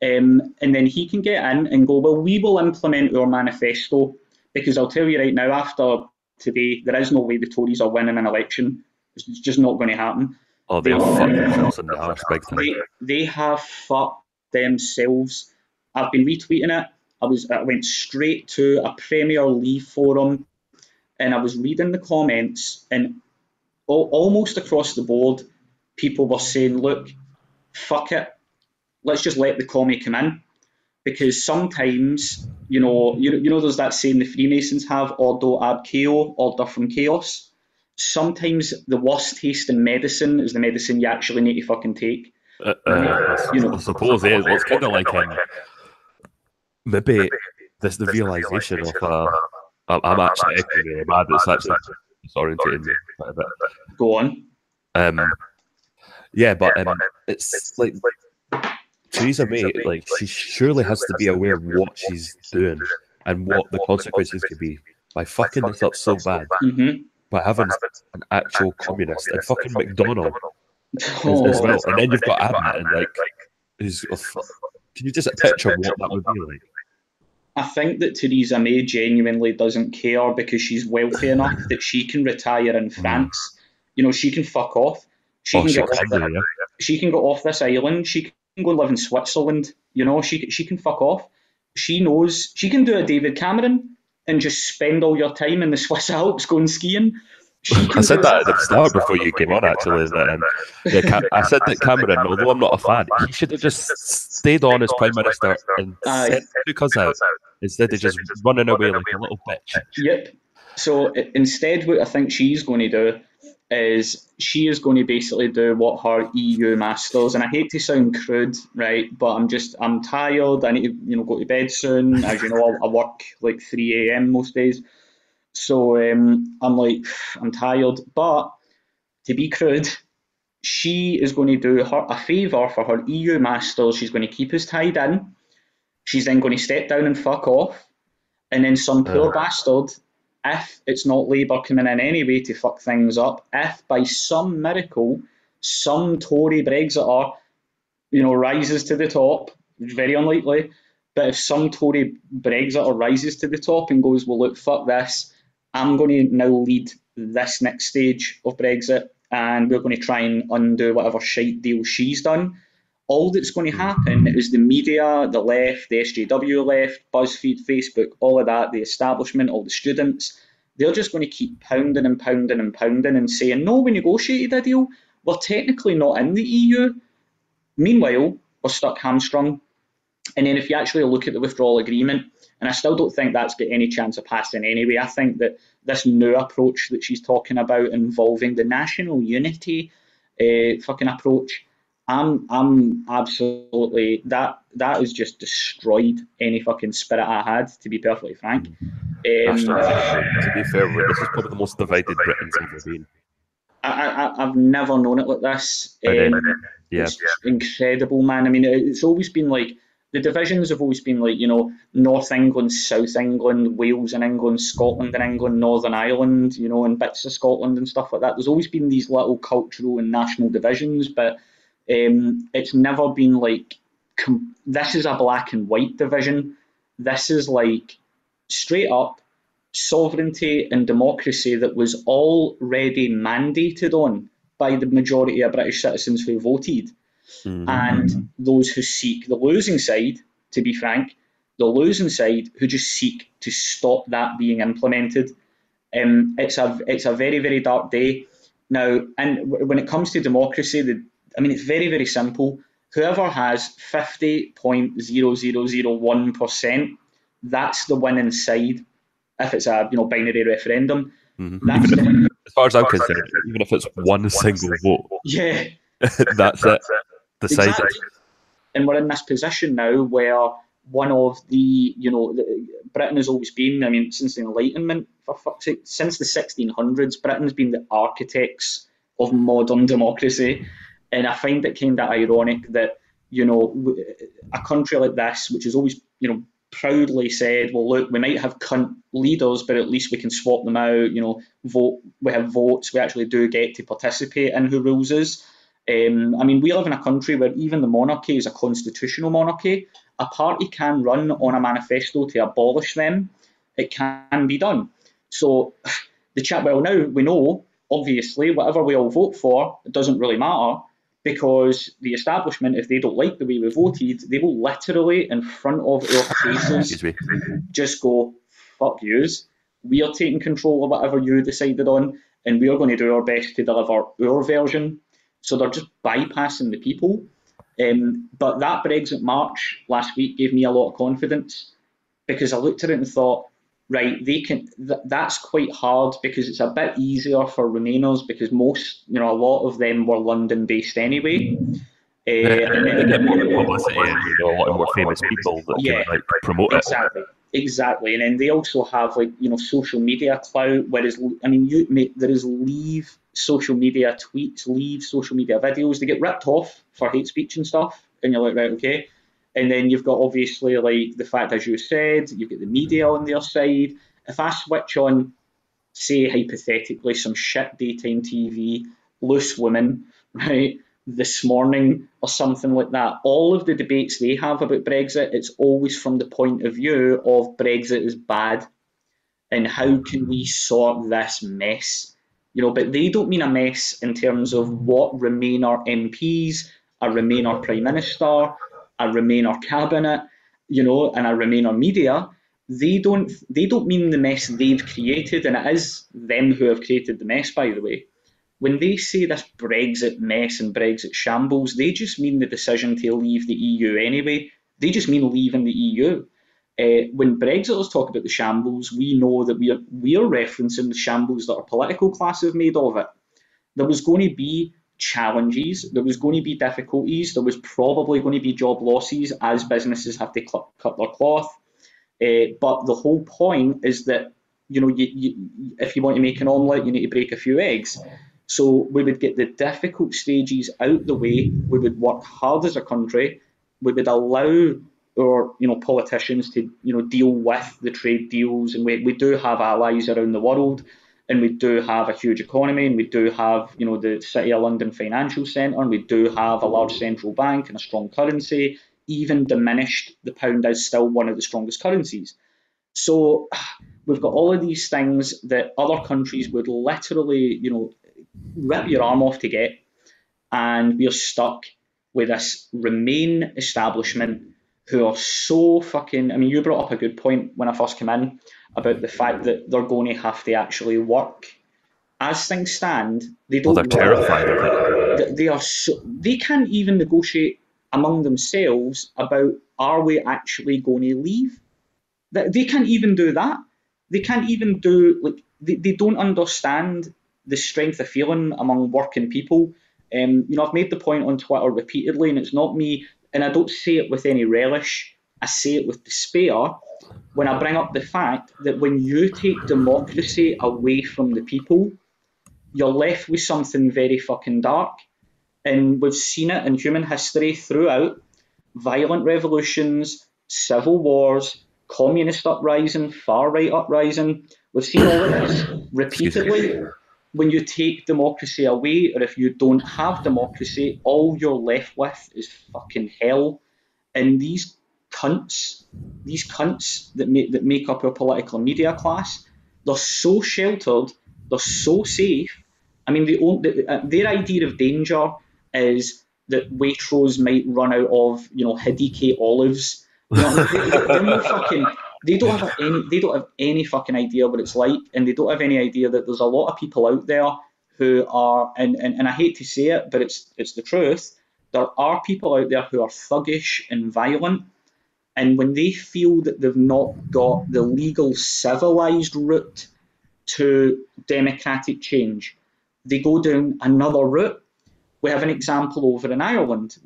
And then he can get in and go, well, we will implement our manifesto, because I'll tell you right now, after today, there is no way the Tories are winning an election. It's just not going to happen. Oh, they've fucked themselves in the arse big time. They have fucked themselves. I've been retweeting it. I went straight to a Premier League forum, and I was reading the comments, and almost across the board, people were saying, look, fuck it, let's just let the commie come in, because sometimes, there's that saying the Freemasons have, ordo ab chao, order from chaos. Sometimes the worst taste in medicine is the medicine you actually need to fucking take. I suppose it is. Well, it's kind of like maybe there's the realisation of I'm actually really mad. It's actually disorientated me quite a bit. Go on. Yeah, but it's like Theresa May, like she surely has to be aware of what she's doing and what the consequences could be by fucking this up so bad, by having an actual communist and fucking McDonald as well, and then you've got Abbott and like, who's can you just picture what that would be like? I think that Theresa May genuinely doesn't care because she's wealthy enough that she can retire in France. You know, she can fuck off. She can she can go off this island. She can go and live in Switzerland. You know, she can fuck off. She knows she can do a David Cameron and just spend all your time in the Swiss Alps going skiing. I said that at the start before you came on, actually. That, I said that Cameron, although I'm not a fan, he should have just stayed on as Prime Minister and sent because out instead of just running away like a little bitch. Yep. So instead, what I think she's going to do is she is going to basically do what her EU masters, and I hate to sound crude, right? But I'm tired. I need to go to bed soon. As you know, I work like 3 a.m. most days. So I'm tired. But to be crude, she is going to do her a favour for her EU masters. She's going to keep us tied in. She's then going to step down and fuck off. And then some poor bastard, if it's not Labour coming in anyway to fuck things up, if by some miracle some Tory Brexiter, rises to the top, very unlikely, but if some Tory Brexiter rises to the top and goes, well, look, fuck this, I'm going to now lead this next stage of Brexit and we're going to try and undo whatever shite deal she's done. All that's going to happen is the media, the left, the SJW left, BuzzFeed, Facebook, all of that, the establishment, all the students, they're just going to keep pounding and pounding and pounding and saying, no, we negotiated a deal. We're technically not in the EU. Meanwhile, we're stuck hamstrung. And then if you actually look at the withdrawal agreement, and I still don't think that's got any chance of passing anyway, I think that this new approach that she's talking about involving the national unity fucking approach, I'm absolutely that has just destroyed any fucking spirit I had, to be perfectly frank. To be fair, this is probably the most divided Britain's ever been. I've never known it like this. It's incredible, man. I mean, it's always been like the divisions have always been like, North England, South England, Wales and England, Scotland and England, Northern Ireland, and bits of Scotland and stuff like that. There's always been these little cultural and national divisions, but it's never been like, this is a black and white division. This is like straight up sovereignty and democracy that was already mandated on by the majority of British citizens who voted. And those who seek the losing side, to be frank, the losing side who just seek to stop that being implemented. It's a very, very dark day. Now, and when it comes to democracy, it's very, very simple. Whoever has 50.0001%, that's the winning side. If it's a binary referendum, as far as I'm concerned, even if it's one single vote, that's it. Decided. Exactly. And we're in this position now where one of the Britain has always been, since the Enlightenment, for fuck's sake, since the 1600s, Britain's been the architects of modern democracy, and I find it kind of ironic that a country like this, which has always proudly said, well, look, we might have cunt leaders, but at least we can swap them out, vote. We have votes. We actually do get to participate in who rules us. We live in a country where even the monarchy is a constitutional monarchy. A party can run on a manifesto to abolish them. It can be done. So now we know, obviously, whatever we all vote for, it doesn't really matter, because the establishment, if they don't like the way we voted, they will literally, in front of our faces, just go, fuck yous. We are taking control of whatever you decided on, and we are going to do our best to deliver our version. So they're just bypassing the people. But that Brexit March last week gave me a lot of confidence, because I looked at it and thought, right, they can. That's quite hard, because it's a bit easier for Remainers, because most, a lot of them were London-based anyway. They get more publicity and a lot of more famous people that can promote exactly. it. Exactly, and then they also have like social media clout. Whereas I mean, there is leave social media tweets, leave social media videos. They get ripped off for hate speech and stuff, and you're like, right, okay. And then you've got obviously like the fact, as you said, you get the media on their side. If I switch on, say hypothetically, some shit daytime TV, loose women, right, this morning or something like that. All of the debates they have about Brexit, it's always from the point of view of Brexit is bad and how can we sort this mess? But they don't mean a mess in terms of what Remainer MPs, a Remainer Prime Minister, a Remainer cabinet, and a Remainer media. They don't mean the mess they've created, and it is them who have created the mess, by the way. When they say this Brexit mess and Brexit shambles, they just mean the decision to leave the EU anyway. They just mean leaving the EU. When Brexiters talk about the shambles, we know that we are referencing the shambles that our political class have made of it. There was going to be challenges, there was going to be difficulties, there was probably going to be job losses as businesses have to cut their cloth. But the whole point is that if you want to make an omelette, you need to break a few eggs. So we would get the difficult stages out the way. We would work hard as a country. We would allow our politicians to deal with the trade deals, and we do have allies around the world, and we do have a huge economy, and we do have the City of London financial centre, and we do have a large central bank and a strong currency. Even diminished, the pound is still one of the strongest currencies. So we've got all of these things that other countries would literally, rip your arm off to get, and we're stuck with this Remain establishment who are so fucking. I mean, you brought up a good point when I first came in about the fact that they're going to have to actually work. As things stand, they Well, don't they're work. terrified of it. They can't even negotiate among themselves about, are we actually going to leave? They can't even do that. They can't even do, like, they don't understand the strength of feeling among working people. I've made the point on Twitter repeatedly, and it's not me, and I don't say it with any relish. I say it with despair when I bring up the fact that when you take democracy away from the people, you're left with something very fucking dark. And we've seen it in human history throughout: violent revolutions, civil wars, communist uprising, far right uprising. We've seen all of this repeatedly. When you take democracy away, or if you don't have democracy, all you're left with is fucking hell. And cunts, these cunts that make up our political media class, they're so sheltered, they're so safe. I mean, their idea of danger is that Waitrose might run out of Hidiki olives. They're no fucking. They don't have any fucking idea what it's like, and they don't have any idea that there's a lot of people out there who are, and I hate to say it, but it's the truth. There are people out there who are thuggish and violent, and when they feel that they've not got the legal civilized route to democratic change, they go down another route. We have an example over in Ireland.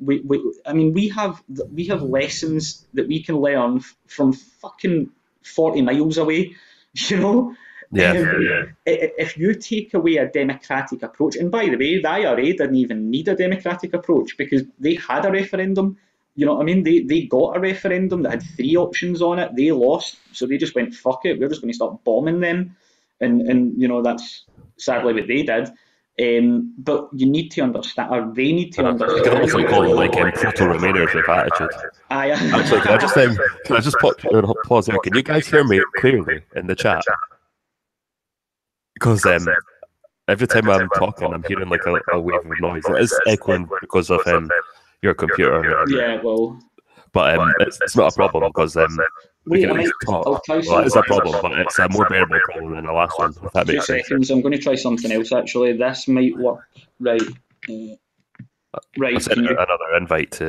I mean, we have lessons that we can learn from fucking 40 miles away. You know, Yeah. if you take away a democratic approach, and by the way, the IRA didn't even need a democratic approach because they had a referendum. You know what I mean? They got a referendum that had three options on it. They lost, so they just went, fuck it, we're just going to start bombing them. And that's sadly what they did. But you need to understand, or they need to You can almost understand. call them like proto-remainers with attitude. Actually, can I just pause there? Can you guys hear me clearly in the chat? Because every time I'm talking, I'm hearing like a wave of noise. It is echoing because of your computer. Yeah, well, But it's not a problem because we can at least talk. Well, it is a problem, but it's a more bearable problem than the last one. If that Two makes sense. seconds. I'm going to try something else. Actually, this might work. Right. I Right. sent out another invite to.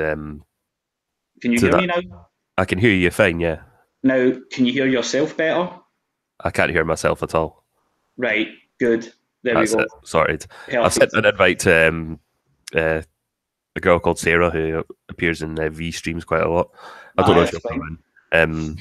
Can you to hear that. me now? I can hear you fine. Yeah. Now, can you hear yourself better? I can't hear myself at all. Right. Good. There That's we go. it. Sorted. I Perfect. sent an invite to a girl called Sarah who appears in V streams quite a lot. I don't know if she'll come in.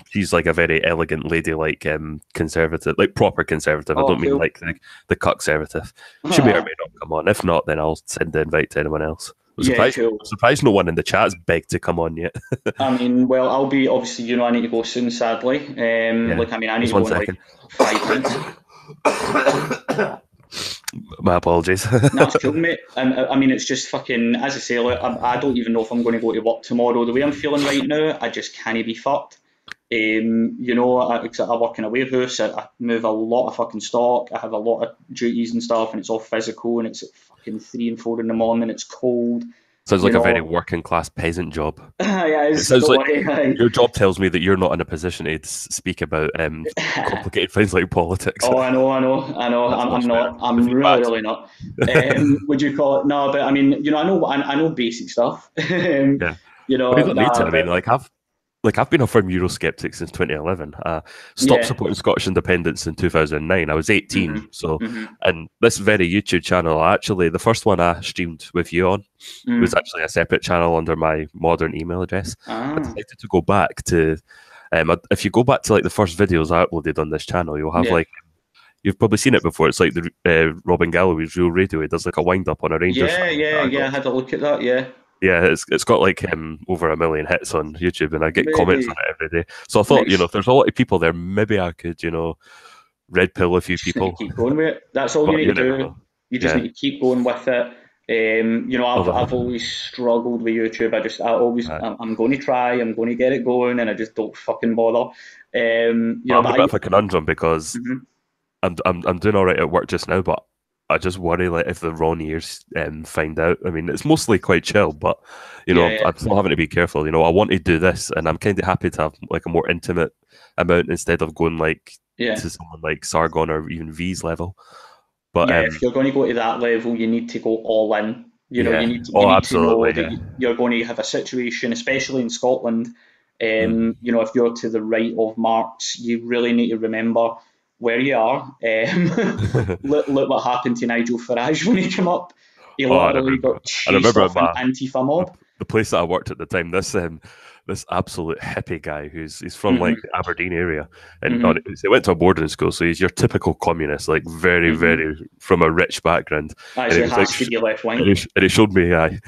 She's like a very elegant lady, like conservative, like proper conservative. I Oh, don't mean cool. like the cuck-servative. She may or may not come on. If not, then I'll send the invite to anyone else. Yeah, cool. I'm surprised no one in the chat's begged to come on yet. I mean, well, I'll be obviously, I need to go soon, sadly. Yeah, Like, I mean, I need just to one go in like second. 5 minutes. My apologies. That's cool, mate. I mean, it's just fucking, as I say, like, I don't even know if I'm going to go to work tomorrow. The way I'm feeling right now, I just can't be fucked. 'Cause I work in a warehouse, I move a lot of fucking stock, I have a lot of duties and stuff, and it's all physical, and it's at fucking 3 and 4 in the morning, it's cold, Sounds you like a very know. working class peasant job. Yeah, It it's, sounds don't like worry. your job tells me that you're not in a position to speak about complicated things like politics. Oh, I know. That's I'm much better. not. The I'm really, feedback's really not. Would you call it? No, but I mean, I know basic stuff. yeah. But you don't need to. Nah, I mean, but I've been a firm Eurosceptic since 2011. Stopped yeah. supporting Scottish independence in 2009. I was 18. Hmm. So, Hmm. and this very YouTube channel, actually, the first one I streamed with you on was Mm. actually a separate channel under my modern email address. I Ah, decided to go back to, if you go back to like the first videos I uploaded on this channel, you'll have yeah. like, you've probably seen it before. It's like the Robin Galloway's Real Radio. He does like a wind up on a Rangers Yeah, fan that yeah, I yeah. I got. had a look at that. Yeah. Yeah, it's got like over a million hits on YouTube, and I get comments on Maybe. it every day. So I thought, Nice. if there's a lot of people there, maybe I could, red pill a few Just need to people. keep going with it. That's all you But need you to never do. know. You just need Yeah. to keep going with it. I've Although, always struggled with YouTube. I'm going to try. I'm going to get it going, and I just don't fucking bother. I'm in But a bit of a conundrum because mhm. I'm doing all right at work just now, but I just worry like if the wrong ears find out. I mean, it's mostly quite chill, but Yeah, yeah, I'm still having to be careful. I want to do this, and I'm kind of happy to have like a more intimate amount instead of going like yeah. to someone like Sargon or even V's level. But Yeah, if you're going to go to that level, you need to go all in. yeah, You oh, need to know absolutely, that yeah. you're going to have a situation, especially in Scotland. Mm. If you're to the right of marks, you really need to remember where you are. Look what happened to Nigel Farage when he came up. He Oh, literally got I chased remember off at an my Antifa the, mob. the place that I worked at the time. This absolute hippie guy he's from like Hmm. the Aberdeen area, and Hmm. he went to a boarding school, so he's your typical communist, like very Hmm. very from a rich background, and Actually, it it was like. has to be left wing. And he showed me, aye,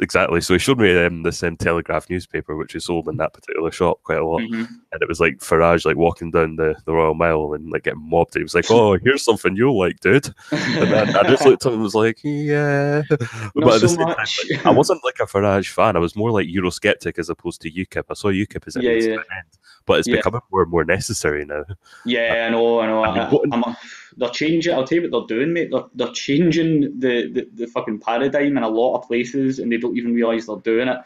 exactly. So he showed me this Telegraph newspaper, which is sold in that particular shop quite a lot. Hmm. And it was like Farage, like walking down the Royal Mile and like getting mobbed. And he was like, "Oh, here's something you'll like, dude." And then I just looked at him and was like, "Yeah," Not but at the so same time, much. like I wasn't like a Farage fan. I was more like Eurosceptic as opposed to UKIP. I saw UKIP as a Yeah, means to yeah, an end, but it's yeah. becoming more and more necessary now. Yeah, I know, I know. I mean, voting. They're changing. I'll tell you what they're doing, mate. They're changing the fucking paradigm in a lot of places, and they don't even realise they're doing it.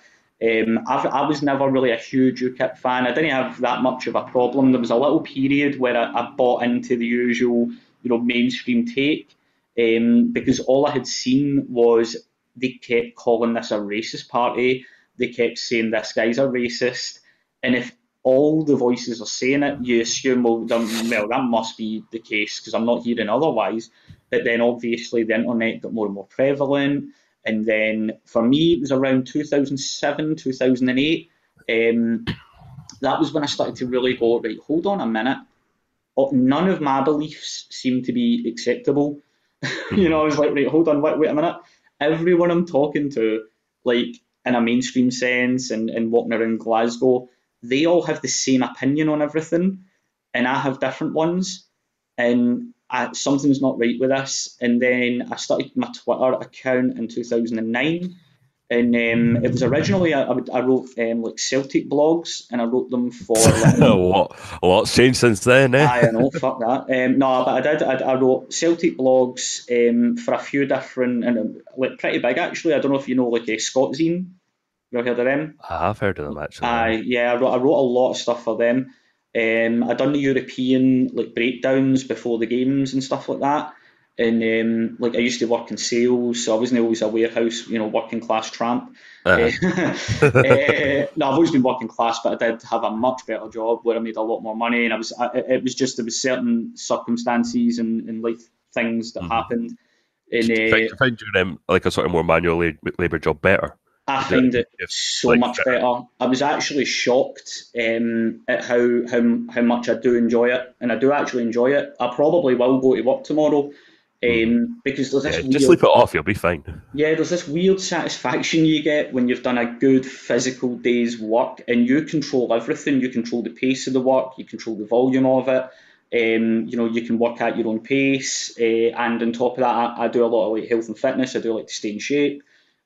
I was never really a huge UKIP fan. I didn't have that much of a problem. There was a little period where I bought into the usual, mainstream take, because all I had seen was they kept calling this a racist party. They kept saying this guy's a racist, and if all the voices are saying it, you assume, well, that must be the case because I'm not hearing otherwise. But then obviously the internet got more and more prevalent. And then for me, it was around 2007, 2008. That was when I started to really go, right, hold on a minute. Oh, none of my beliefs seem to be acceptable. I Mhm. was like, right, hold on, wait a minute. Everyone I'm talking to, like in a mainstream sense and walking around Glasgow, they all have the same opinion on everything, and I have different ones. And something's not right with this. And then I started my Twitter account in 2009, and it was originally I wrote like Celtic blogs, and I wrote them for like A lot's changed since then, eh? I know, fuck that. No, but I did. I wrote Celtic blogs for a few different and like pretty big actually. I don't know if you know like a Scotzine. You ever heard of them? I have heard of them actually. I Yeah. Yeah, I wrote a lot of stuff for them. I done the European like breakdowns before the games and stuff like that. And like I used to work in sales, so I wasn't always a warehouse, working class tramp. Uh-huh. No, I've always been working class, but I did have a much better job where I made a lot more money, and it was just there was certain circumstances and life things that Mhm. happened, and You find your like a sort of more manual labor job better. I Do find it it if so like much better. I was actually shocked at how much I do enjoy it, and I do actually enjoy it. I probably will go to work tomorrow because there's yeah, this just weird sleep it off. You'll be fine. yeah, there's this weird satisfaction you get when you've done a good physical day's work and you control everything. You control the pace of the work, you control the volume of it. You can work at your own pace, and on top of that, I do a lot of like health and fitness. I do like to stay in shape,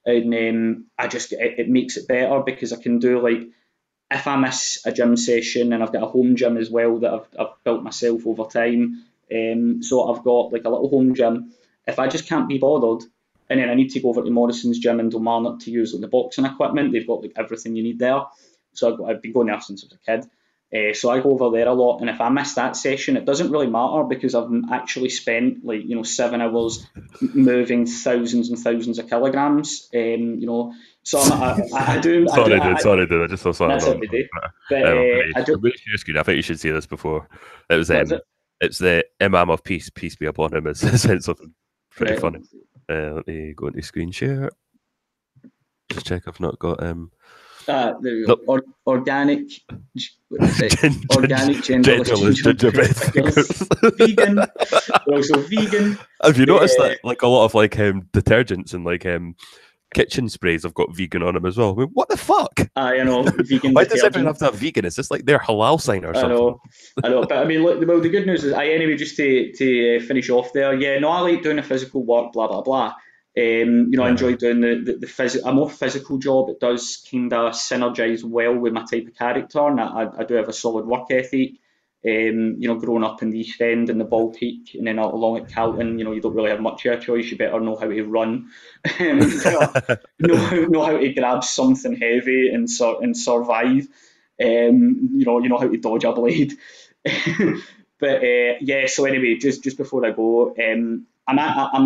and it makes it better because I can do like if I miss a gym session, and I've got a home gym as well that I've built myself over time. So I've got like a little home gym. If I just can't be bothered, and then I need to go over to Morrison's gym in Kilmarnock to use like the boxing equipment, they've got like everything you need there. So I've been going there since I was a kid. So I go over there a lot, and if I miss that session, it doesn't really matter because I've actually spent like 7 hours moving thousands and thousands of kilograms. So Sorry, dude. Sorry, dude. I just saw something that's on. every day. But I I'm do. gonna share screen. I think you should see this before. It was What is it? it's the Imam of Peace, peace be upon him. It's said something pretty Right. funny. Let me go into screen share. Just check I've not got There we nope. go. Organic. What did you say? Organic genderless Genderless ginger bread gingerbread fingers. fingers. Vegan. They're also vegan. Have you noticed Uh, that like a lot of like detergents and like kitchen sprays have got vegan on them as well? I mean, what the fuck? I know vegan Why does everyone have detergent. to have vegan? Is this like their halal sign or I something? know, I know. But I mean, look. Well, the good news is, anyway, just to finish off there. Yeah, no, I like doing the physical work. Blah blah blah. I Yeah. enjoy doing a more physical job. It does kind of synergize well with my type of character, and I do have a solid work ethic. Growing up in the East End and the Baltic, and then along at Calton, you don't really have much of a choice. You better know how to run, know how to grab something heavy and survive. You know how to dodge a blade. But yeah, so anyway, just before I go, I'm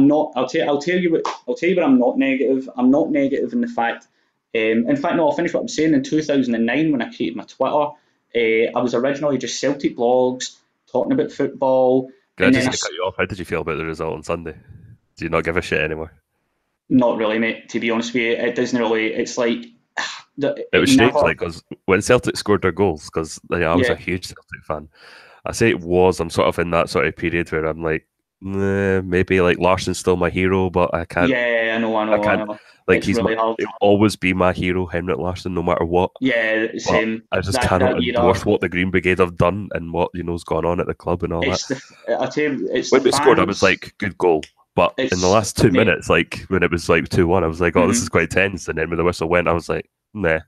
not. I'll tell you where I'm not negative. I'm not negative in the fact. In fact, no. I'll finish what I'm saying. In 2009, when I created my Twitter, I was originally just Celtic blogs talking about football, Can I and then just cut you off? How did you feel about the result on Sunday? Do you not give a shit anymore? not really, mate. To be honest with you, it doesn't really. It's like It it was strange, never. like, because when Celtic scored their goals, because I was a Yeah, huge Celtic fan. I say it was. I'm sort of in that sort of period where I'm like, nah, maybe like Larson's still my hero, but yeah. I can't. I know. Like It's really hard. he'll always be my hero, Henrik Larsson, no matter what. Yeah, But same. I just That cannot era. endorse what the Green Brigade have done and what has gone on at the club and all that. It's the. I tell you, it's the When we scored, I was fans. like, good goal. But in the It's last two mate. minutes, like when it was like 2-1, I was like, oh, this is Mhm. quite tense. And then when the whistle went, I was like, nah.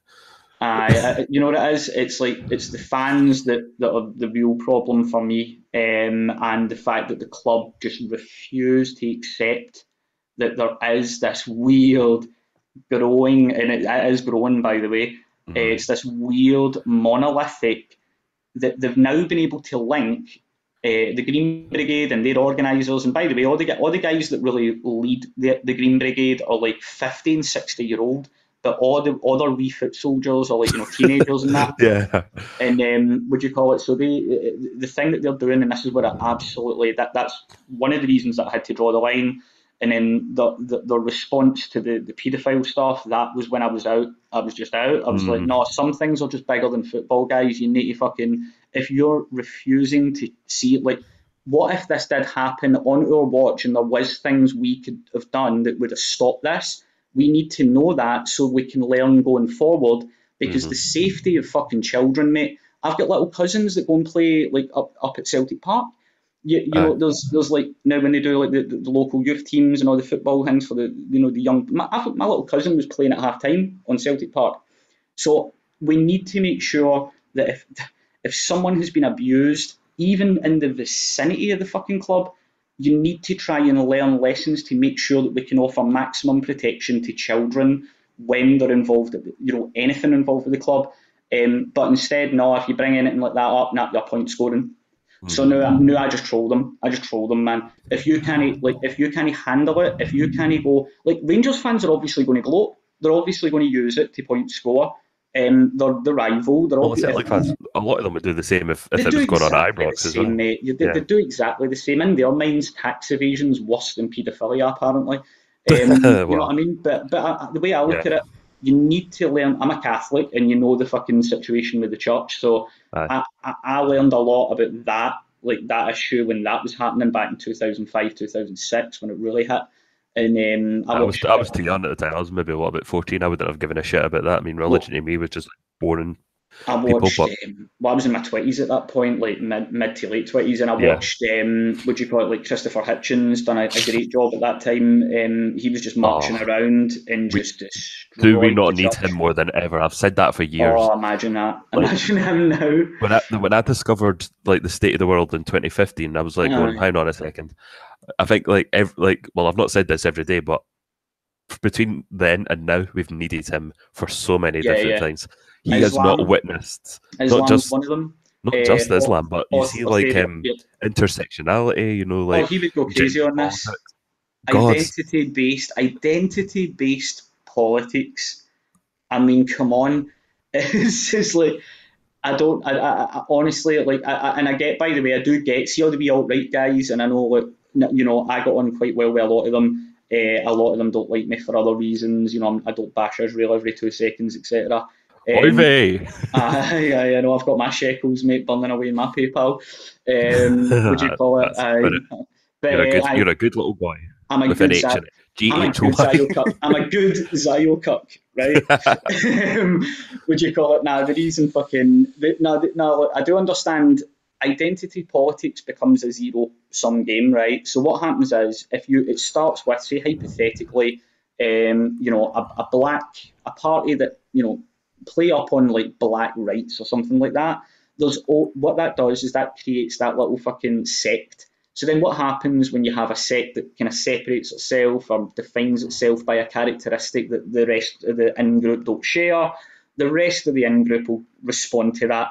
You know what it is? It's like it's the fans that are the real problem for me, and the fact that the club just refuse to accept that there is this weird growing, and it is growing, by the way. Mm. It's this weird monolithic that they've now been able to link the Green Brigade and their organisers. And by the way, all the guys that really lead the Green Brigade are like 50 and 60-year old, but all the other wee foot soldiers are like teenagers and that. Yeah. And would you call it? So the thing that they're doing, and this is where I absolutely that's one of the reasons that I had to draw the line. And then the response to the paedophile stuff, that was when I was out. I was just out. I was like, Mm. no, some things are just bigger than football, guys. You need to fucking, if you're refusing to see it, like, what if this did happen on our watch and there was things we could have done that would have stopped this? We need to know that so we can learn going forward because the Mm-hmm. safety of fucking children, mate. I've got little cousins that go and play like up at Celtic Park. Aye. There's like now when they do like the local youth teams and all the football things for the young. My little cousin was playing at half time on Celtic Park. So we need to make sure that if someone has been abused, even in the vicinity of the fucking club, you need to try and learn lessons to make sure that we can offer maximum protection to children when they're involved, anything involved with the club. But instead, no, if you bring anything like that up, nah, you're point scoring. So Mm-hmm. now I just troll them. I just troll them, man. If you can't handle it, if you can't go like Rangers fans are obviously going to gloat. They're obviously going to use it to point score. They're the rival. Well, the Celtic fans, a lot of them would do the same They if it do was going on at exactly the Ibrox as same, well. mate. They Yeah. do exactly the same. In their minds, tax evasion's worse than paedophilia, apparently. You know what Well, I mean? But the way I look yeah. at it, you need to learn. I'm a Catholic, and you know the fucking situation with the church. So Aye. I learned a lot about that, like that issue when that was happening back in 2005, 2006, when it really hit. And I watched I was too young at the time. I was maybe what, about 14. I wouldn't have given a shit about that. I mean, well, religion to me was just like, boring I people. watched. But Well, I was in my twenties at that point, like mid to late twenties, and I yeah, watched. Would you call it, like Christopher Hitchens done a great job at that time. He was just marching oh, around and we just do we destroyed the not need him church. more than ever? I've said that for years. Oh, imagine that! Like Imagine him now. when I discovered like the state of the world in 2015, I was like going, Uh, hang on a second. I think like well, I've not said this every day, but between then and now, we've needed him for so many yeah, different yeah. things. He has not Islam, witnessed not Islam's just one of them. not just Islam, but you see like Australia. Yeah. intersectionality. You know, Oh, like he would go crazy gender on this. politics. God, Identity based politics. I mean, come on. It's just like I don't. I honestly like. And I get. By the way, I do get. See all the wee alt right guys, and I know like I got on quite well with a lot of them. A lot of them don't like me for other reasons. I don't bash Israel every 2 seconds, etc. oy Um, vey. I know I've got my shekels, mate, burning away in my PayPal. Would you call it? That's but But you're a good little boy I'm a with an good H in it. I'm a G H O good Y. Zio Cuck. I'm a good Zio Cuck, right? Would you call it? Now the reason fucking no, I do understand. Identity politics becomes a zero sum game, right? So what happens is if you it starts with, say, hypothetically, a party that play up on like black rights or something like that. What that does is that creates that little fucking sect. So then what happens when you have a sect that kind of separates itself or defines itself by a characteristic that the rest of the in-group don't share? The rest of the in-group will respond to that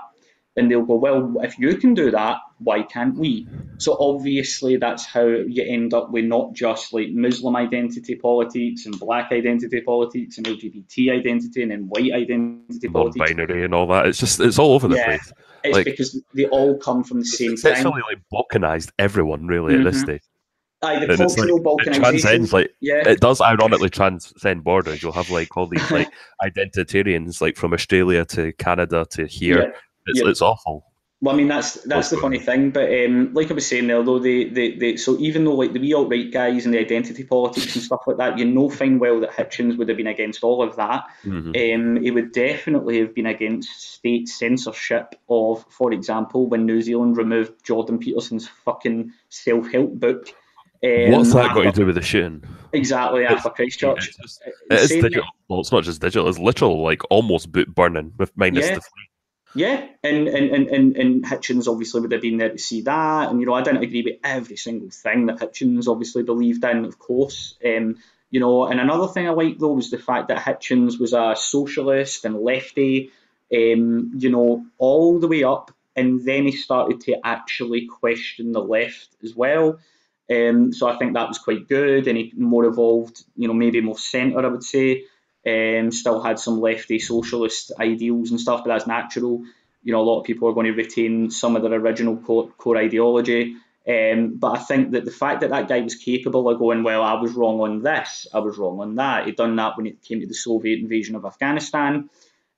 and they'll go, well, if you can do that, why can't we? So obviously that's how you end up with not just like Muslim identity politics and black identity politics and LGBT identity and then white identity politics. Non-binary and all that. It's all over the Yeah, place. it's Like because they all come from the it's same thing. successfully like balkanized everyone really at this Mm-hmm. stage. The And it's like cultural it balkanization. transcends like Yeah. it does ironically transcend borders. You'll have like all these like identitarians like from Australia to Canada to here. Yeah. It's Yeah. it's awful Well, I mean that's what's the going funny on. thing, but like I was saying there, though so even though like the wee alt right guys and the identity politics and stuff like that, you know fine well that Hitchens would have been against all of that. Mm-hmm. He would definitely have been against state censorship of, for example, when New Zealand removed Jordan Peterson's fucking self-help book What's that got after to do with the shooting? exactly It's after Christchurch, it is saying that digital. Well, it's not just digital. It's literal, like almost boot burning with minus yeah. the flame. Yeah, and Hitchens obviously would have been there to see that, and I didn't agree with every single thing that Hitchens obviously believed in, of course. And another thing I liked though was the fact that Hitchens was a socialist and lefty, all the way up, and then he started to actually question the left as well. So I think that was quite good, and he more evolved, maybe more centre, I would say. Still had some lefty socialist ideals and stuff, but that's natural. A lot of people are going to retain some of their original core ideology. But I think that the fact that that guy was capable of going, well, I was wrong on this, I was wrong on that. He'd done that when it came to the Soviet invasion of Afghanistan.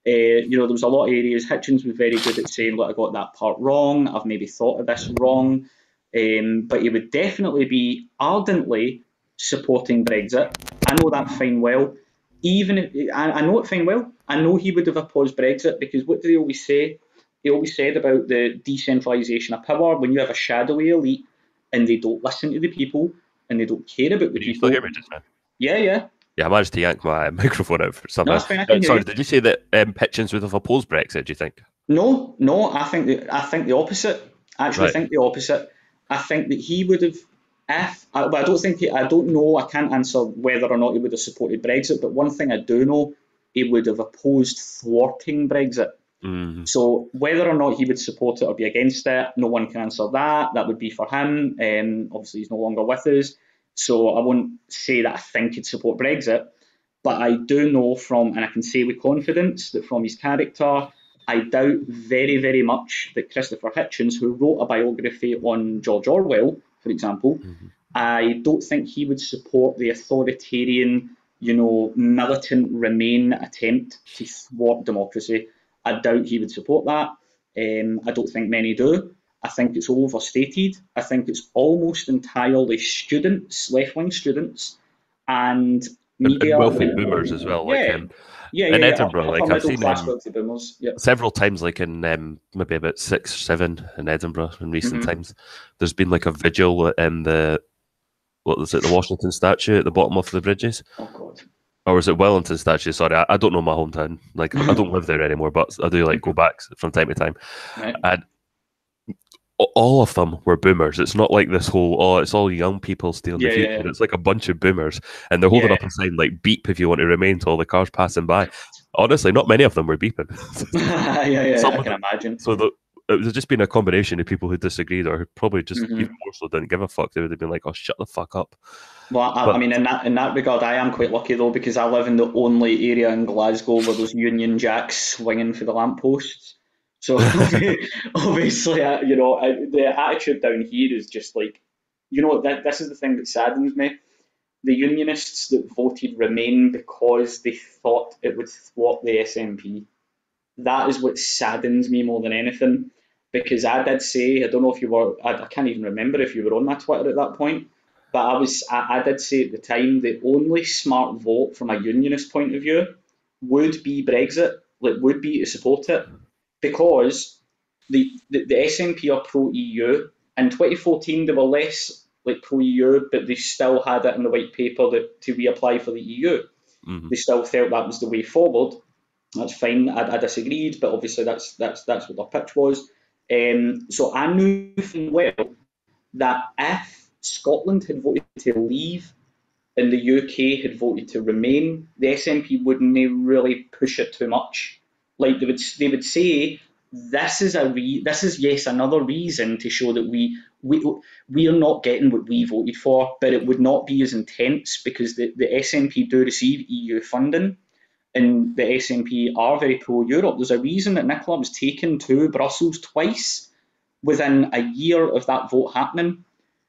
There was a lot of areas. Hitchens was very good at saying, look, I got that part wrong. I've maybe thought of this wrong. But he would definitely be ardently supporting Brexit. I know that fine well. Even if, I know it fine well. I know he would have opposed Brexit because what do they always say? He always said about the decentralisation of power. When you have a shadowy elite and they don't listen to the people and they don't care about the Can you still people. hear me just now? Yeah, yeah. Yeah, I managed to yank my microphone out for No, somehow. that's fine. I can hear Sorry, you. did you say that Hitchens would have opposed Brexit? Do you think? No, no. I think the opposite. I actually Right. think the opposite. I think that he would have, but I don't think I don't know. I can't answer whether or not he would have supported Brexit. But one thing I do know, he would have opposed thwarting Brexit. Mm. So whether or not he would support it or be against it, no one can answer that. That would be for him. Obviously, he's no longer with us, so I won't say that I think he'd support Brexit. But I do know from, and I can say with confidence that from his character, I doubt very, very much that Christopher Hitchens, who wrote a biography on George Orwell, for example, Mm-hmm. I don't think he would support the authoritarian, militant Remain attempt to thwart democracy. I doubt he would support that. I don't think many do. I think it's overstated. I think it's almost entirely students, left wing students, and And media. wealthy boomers as well. Like Yeah, yeah, in yeah, yeah. Edinburgh, Upper like I've middle seen class wealthy boomers. Yeah. several times, like in maybe about 6, 7 in Edinburgh in recent Hmm. times. There's been like a vigil in the what was it, the Washington statue at the bottom of the bridges, Oh God. or was it Wellington statue? Sorry, I don't know my hometown. Like I don't live there anymore, but I do like go back from time to time. Right. And all of them were boomers. It's not like this whole it's all young people stealing the Yeah, yeah, future. yeah. It's like a bunch of boomers, and they're holding Yeah. up a sign like "beep" if you want to remain to all the cars passing by. Honestly, not many of them were beeping. Yeah, yeah. Some I of can them. imagine. So it was just been a combination of people who disagreed or who probably just even Hmm. more so didn't give a fuck. They would have been like, "Oh, shut the fuck up." Well, I But mean, in that regard, I am quite lucky though because I live in the only area in Glasgow where there's Union Jacks swinging for the lampposts. So obviously, the attitude down here is just like, this is the thing that saddens me. The Unionists that voted Remain because they thought it would thwart the SNP. That is what saddens me more than anything. Because I did say, I don't know if you were, I can't even remember if you were on my Twitter at that point, but I did say at the time the only smart vote from a unionist point of view would be Brexit, like would be to support it, because the SNP are pro EU. In 2014, they were less like pro EU, but they still had it in the white paper that to reapply for the EU. mhm. They still felt that was the way forward. That's fine. I disagreed, but obviously that's what their pitch was. So I knew full well that if Scotland had voted to leave and the UK had voted to remain, the SNP wouldn't really push it too much. Like they would say this is yes another reason to show that we are not getting what we voted for, but it would not be as intense because the SNP do receive EU funding and the SNP are very pro Europe. There's a reason that Nicola was taken to Brussels twice within a year of that vote happening.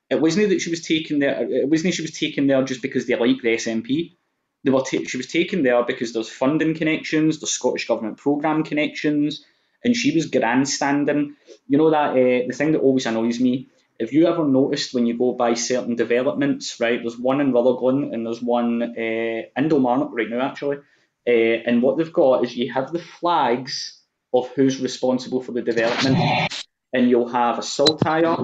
It wasn't that she was taken there. It wasn't she was taken there just because they like the SNP. She was taken there because there's funding connections, there's Scottish Government programme connections, and she was grandstanding. You know that the thing that always annoys me. If you ever noticed when you go by certain developments, right? There's one in Rutherglen and there's one in Kilmarnock right now actually. And what they've got is you have the flags of who's responsible for the development, and you'll have a saltire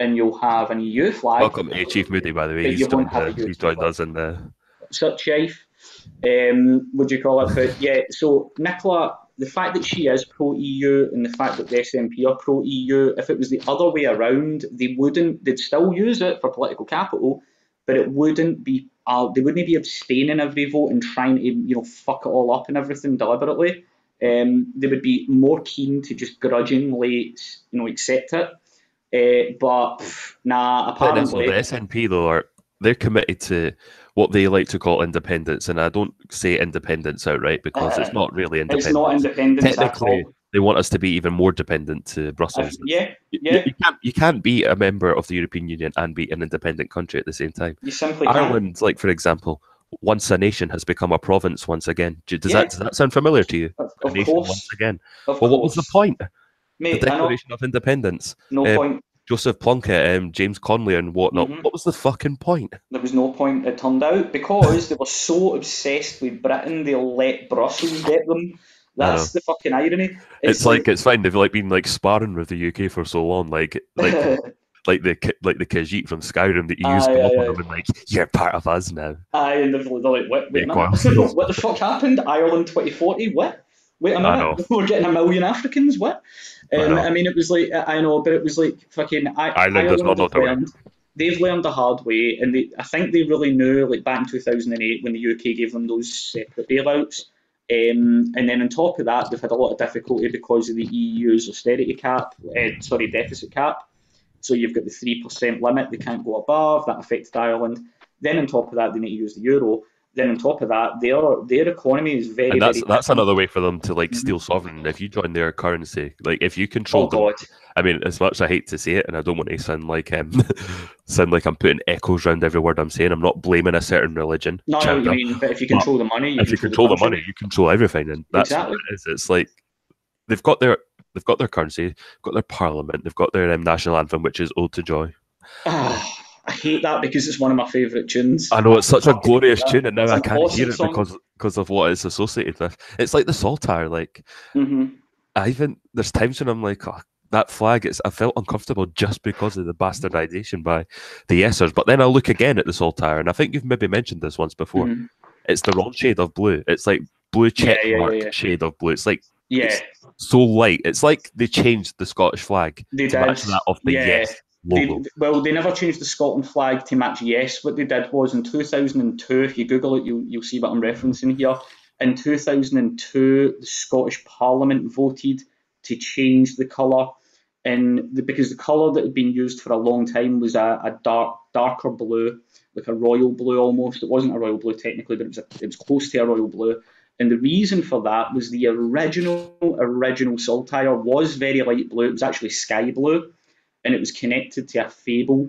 and you'll have an EU flag, Welcome to Chief Moody, by the way. but you won't have a He's UK joined flag. us in the. Such life, would you call it? But yeah, so Nicola, the fact that she is pro EU and the fact that the SNP are pro EU, if it was the other way around, they wouldn't. They'd still use it for political capital, but it wouldn't be. They wouldn't be abstaining every vote and trying to fuck it all up and everything deliberately. They would be more keen to just grudgingly accept it. But nah, Thing is, though, the apparently. SNP though they're committed to what they like to call independence, and I don't say independence outright because it's uh, not really it's not independence. independence at Technically, all. they want us to be even more dependent to Brussels. Yeah, You, yeah, you can't be a member of the European Union and be an independent country at the same time. you simply can't. Ireland, like for example, once a nation has become a province once again. Yeah, Does that sound familiar to you? A of nation once course, again. of Well, what was the course, point? The mate. I know, Declaration of Independence. no Um, point. Joseph Plunkett, James Conley, and whatnot. Hmm. What was the fucking point? There was no point. It turned out because they were so obsessed with Britain, they let Brussels get them. I That's know. the fucking irony. It's It's like like it's fine. They've like been like sparring with the UK for so long, like the Khajiit from Skyrim that you use aye, come up aye, on aye. them and like you're part of us now. Aye, and they're like, wait a minute, Recoil. what the fuck happened? Ireland 2040? What? Wait a I minute, know. we're getting a million Africans? What? I I know. mean, it was like I know, but it was like fucking Ireland does not Ireland know have the way. learned. They've learned the hard way, and I think they really knew, like back in 2008 when the UK gave them those separate bailouts. And then on top of that, they've had a lot of difficulty because of the EU's austerity cap, deficit cap. So you've got the 3% limit they can't go above. That affected Ireland. Then on top of that, they need to use the euro. then on top of that, their economy is very, And very that's different. another way for them to like Mhm. steal sovereign. If you join their currency, like if you Oh control them, God. I mean, as much as I hate to say it, and I don't want to sound like sound like I'm putting echoes around every word I'm saying. I'm not blaming a certain religion, No, I know what you chowder, mean, but if you but control the money, you if you control the control the country. money, you control everything, and that's what Exactly. it is. It's like they've got their currency, got their parliament, they've got their national anthem, which is "Ode to Joy." Oh, I hate that because it's one of my favourite tunes. I know I it's such a fucking hate glorious that. tune, and now It's I an can't hear awesome it song. because of what it's associated with. It's like the Saltire. Like Hmm. I even there's times when I'm like, oh, that flag. I felt uncomfortable just because of the bastardization by the Yesers. But then I look again at the Saltire, and I think you've maybe mentioned this once before. Hmm. It's the wrong shade of blue. It's like blue Yeah, check yeah, yeah, mark yeah. shade of blue. It's like Yeah, it's so light. It's like they changed the Scottish flag they to did. match that of the Yeah. Yes logo. They never changed the Scotland flag to match Yes. What they did was in 2002, if you Google it, you'll see what I'm referencing here. In 2002, the Scottish Parliament voted to change the colour, because the colour that had been used for a long time was a darker blue, like a royal blue almost. It wasn't a royal blue technically, but it was close to a royal blue. And the reason for that was the original saltire was very light blue. It was actually sky blue, and it was connected to a fable.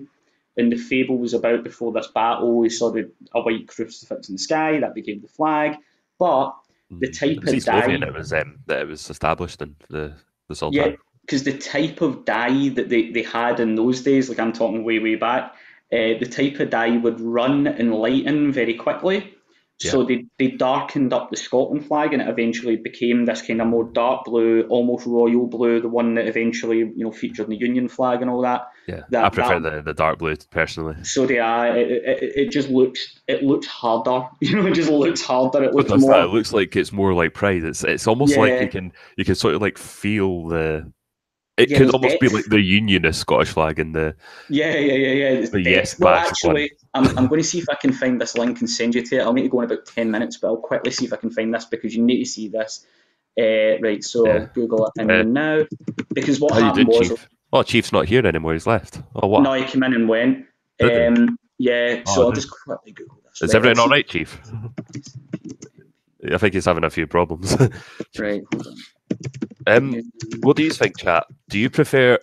And the fable was about before this battle, we saw a white crucifix in the sky, that became the flag. But the It type was of East Lothian. dye, It was that it was established in the yeah, Saltire. because the type of dye that they had in those days, like I'm talking way, way back, the type of dye would run and lighten very quickly. Yeah. So they darkened up the Scotland flag, and it eventually became this kind of more dark blue, almost royal blue, the one that eventually featured in the Union flag and all that. Yeah, I That prefer the dark blue personally. so they are. It just looks harder. It just looks harder. It What looks does that? It more. looks like it's more like pride. It's almost like Yeah, you can sort of like feel the. It yeah. could There's almost be like depth. the Unionist Scottish flag and Yeah, yeah, yeah, yeah. There's the Yes depth. Well, badge one. actually, I'm going to see if I can find this link and send you to it. I'll need to go in about 10 minutes, but I'll quickly see if I can find this because you need to see this. Right, so I'll Yeah. Google it Uh, in now because what how you happened doing, was Chief? Oh, Chief's not here anymore. He's left. Oh, no, what? he came in and went. Did he? Yeah, Oh, so I'll no. just quickly Google this. Is Right, everything let's all see. right, Chief? I think he's having a few problems. Right, hold on. um, what do you think, chat? Do you prefer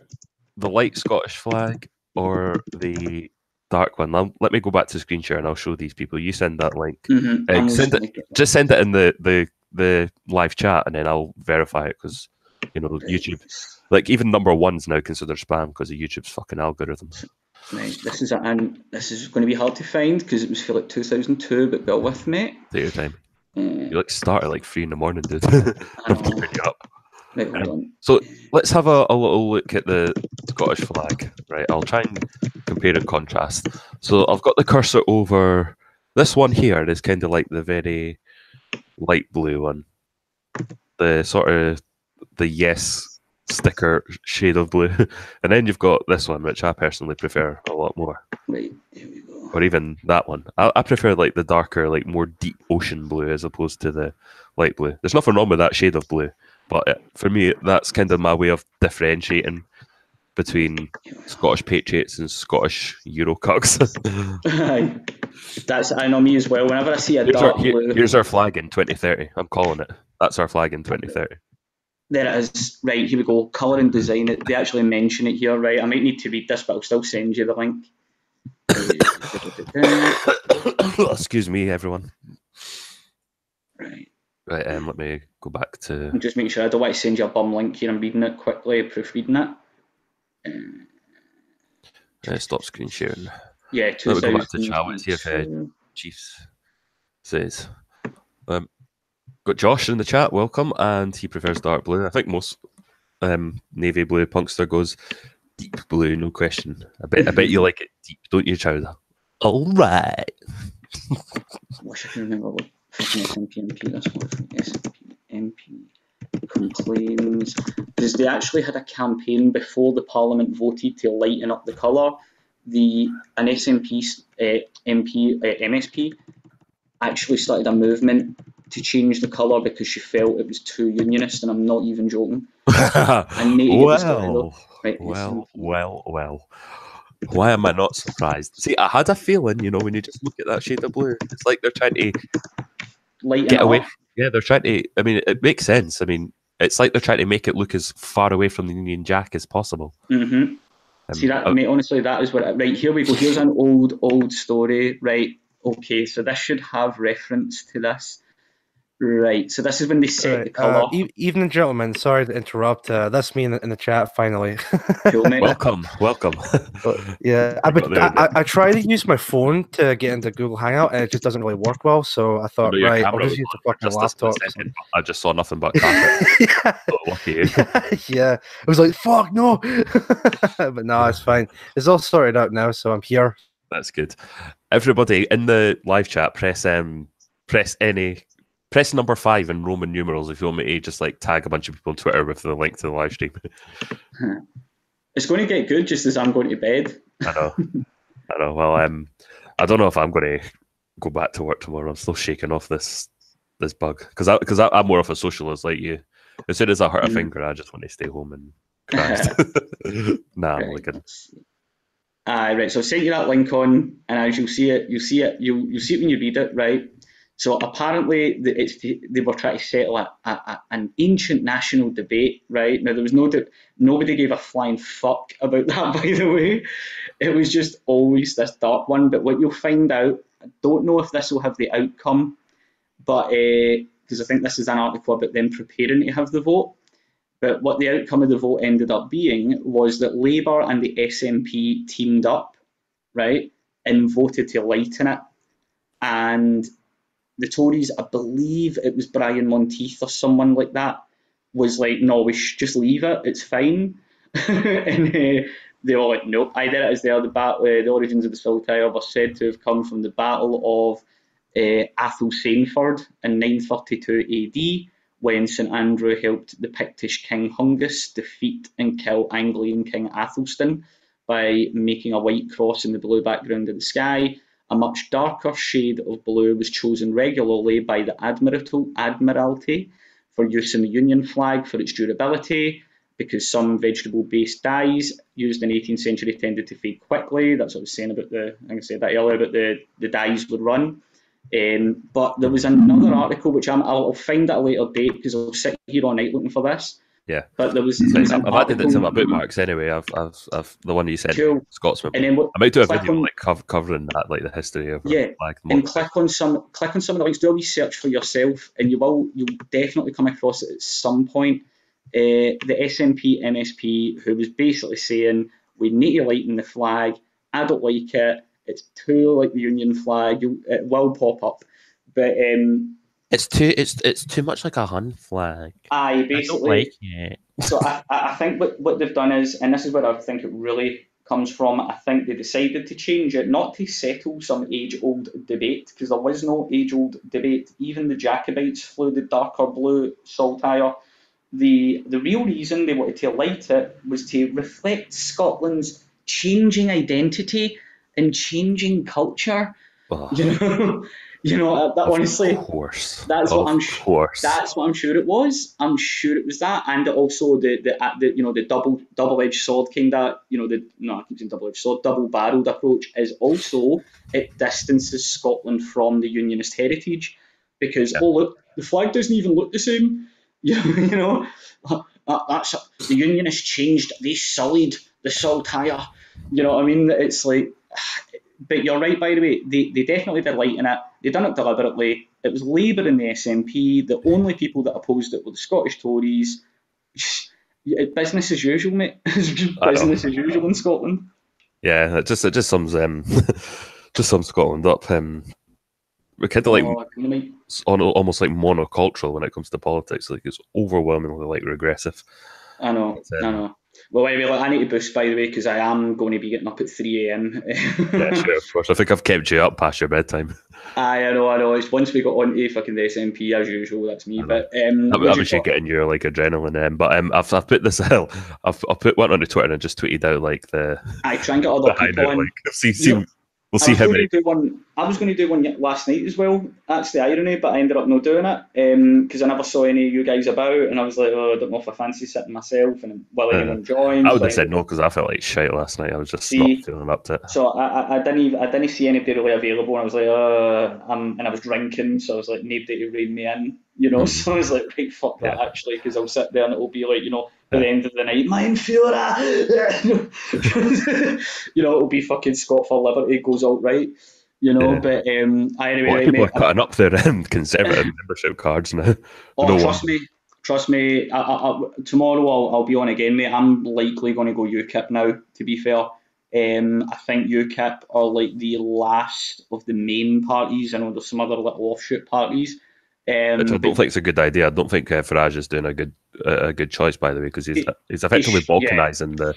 the light Scottish flag or the dark one? Now, let me go back to screen share and I'll show these people. You send that link. I'm just Send it. going to get that. Just send it in the live chat, and then I'll verify it because Right, YouTube, like even number one's now considered spam because of YouTube's fucking algorithms. right. This is going to be hard to find because it was for like 2002, but bear with me. Take your time. Uh, You like start at like 3 in the morning, dude. I I'm know. keeping you up. Right, hold on. So let's have a little look at the Scottish flag, right? I'll try and compare and contrast. So I've got the cursor over this one here is kind of like the very light blue one, the sort of the yes sticker shade of blue, and then you've got this one, which I personally prefer a lot more, Right, here we go. or even that one. I prefer like the darker, like more deep ocean blue as opposed to the light blue. There's nothing wrong with that shade of blue, but for me, that's kind of my way of differentiating between Scottish Patriots and Scottish Eurocucks. That's I know me as well. Whenever I see a dark blue, Here's our flag in 2030. I'm calling it. That's our flag in 2030. there it is. Right, here we go. Colour and design. They actually mention it here. Right, I might need to read this, but I'll still send you the link. Excuse me, everyone. Right. Right, let me go back to. I'm just making sure I don't want to send you a bum link here. I'm reading it quickly, proofreading it. Stop screen sharing. Yeah, Let me go back to chat. Let's see if 2002. Chiefs says. Got Josh in the chat. Welcome, and he prefers dark blue. I think most navy blue punkster goes deep blue, no question. I bet you like it deep, don't you, Chowder? All right. I wish I could remember what fucking SMP this was. SMP complains because they actually had a campaign before the Parliament voted to lighten up the colour. An SNP MSP actually started a movement to change the colour because she felt it was too unionist, and I'm not even joking. I need to get the story though. Right, well. Why am I not surprised? See, I had a feeling, when you just look at that shade of blue, it's like they're trying to Lighten it get away. up. Yeah, they're trying to. I mean, it makes sense. I mean, it's like they're trying to make it look as far away from the Union Jack as possible. Mm-hmm. See that, mate? Honestly, that is what. Right, here we go. Here's an old story. Right. Okay, so this should have reference to this. Right. So this is when they set Right. the colour. Evening, gentlemen. Sorry to interrupt. That's me in the chat finally. Cool, mate. Welcome. Yeah, I try to use my phone to get into Google Hangout, and it just doesn't really work well. So I thought, Your right, I'll camera just was use the on for fucking just a split laptop. second. I just saw nothing but carpet. Yeah. So lucky you. Yeah, it was like, fuck no. But no, it's fine. It's all sorted out now, so I'm here. That's good. Everybody in the live chat, press number 5 in Roman numerals if you want me to just like tag a bunch of people on Twitter with the link to the live stream. It's going to get good just as I'm going to bed. I know. Well, I don't know if I'm going to go back to work tomorrow. I'm still shaking off this bug because I'm more of a socialist like you. As soon as I hurt a finger, I just want to stay home and cry. Nah, I'm only kidding. Right. So I've sent you that link on, and as you'll see it when you read it, right? So apparently, they were trying to settle an ancient national debate, right? Now there was nobody gave a flying fuck about that, by the way. It was just always this dark one. But what you'll find out, I don't know if this will have the outcome, but because I think this is an article about them preparing to have the vote. But what the outcome of the vote ended up being was that Labour and the SNP teamed up, right, and voted to lighten it. And the Tories, I believe it was Brian Monteith or someone like that, was like, no, we should just leave it, it's fine. And they were like, nope, I did it as the origins of the Saltire were said to have come from the Battle of Athelseinford in 932 AD, when St Andrew helped the Pictish king Hungus defeat and kill Anglian king Athelstan by making a white cross in the blue background of the sky. A much darker shade of blue was chosen regularly by the Admiralty for use in the Union flag for its durability, because some vegetable-based dyes used in the 18th century tended to fade quickly. That's what I was saying about I think I said that earlier, about the dyes would run. But there was another article, which I'll find at a later date because I'll sit here all night looking for this. Yeah, but there was I've added it to my bookmarks anyway. I've the one you sent, cool. Scotsman. And then I might do a video like covering that, like the history of flag. And click on some of the links. Do a research for yourself, and you'll definitely come across it at some point. The SNP MSP, who was basically saying we need to lighten the flag. I don't like it. It's too like the Union flag. It will pop up, but it's too much like a Hun flag. Basically, I don't like it. So I think what they've done is, and this is where I think it really comes from, I think they decided to change it, not to settle some age-old debate, because there was no age-old debate. Even the Jacobites flew the darker blue saltire. The real reason they wanted to light it was to reflect Scotland's changing identity and changing culture. Oh. That honestly, that's what I'm sure it was. I'm sure it was that, and also the double-edged sword kind of I keep saying double-edged sword, double-barreled approach is also it distances Scotland from the Unionist heritage, because oh look, the flag doesn't even look the same. That's the Unionists changed. They sullied the saltire. You know what I mean? It's like. But you're right, by the way, they definitely did lighten it. They done it deliberately. It was Labour and the SNP. The only people that opposed it were the Scottish Tories. Business as usual, mate. Business as usual in Scotland. Yeah, it just sums just sums Scotland up. We're kind of like almost like monocultural when it comes to politics. Like it's overwhelmingly like regressive. I know. Well, anyway, I need to boost, by the way, because I am going to be getting up at 3 a.m. Yeah, sure, of course. I think I've kept you up past your bedtime. I know. It's once we got on to fucking the SNP, as usual, that's me. But that was you getting your like adrenaline. But I've put this out. I've put one on Twitter and just tweeted out like the. I try and get other people on. Like, see We'll see how many. I was going to do one last night as well. That's the irony, but I ended up not doing it because I never saw any of you guys about, and I was like, oh, I don't know if I fancy sitting myself, and will anyone join? I would So have said no because I felt like shite last night. I was just not see, feeling up to it. so I didn't see anybody really available, and I was like, and I was drinking, so I was like, nobody to rein me in, you know. So I was like, right, fuck that, actually, because I'll sit there and it'll be like, you know, by the end of the night, mein Führer, you know, it'll be fucking Scott for Liberty goes out right, you know. But anyway, right, people mate. are cutting up their conservative membership cards now. Oh, trust me. Tomorrow I'll be on again, mate. I'm likely going to go UKIP now. To be fair, I think UKIP are like the last of the main parties. I know there's some other little offshoot parties. Which I don't think is a good idea. I don't think Farage is doing a good choice, by the way, because he's effectively balkanising the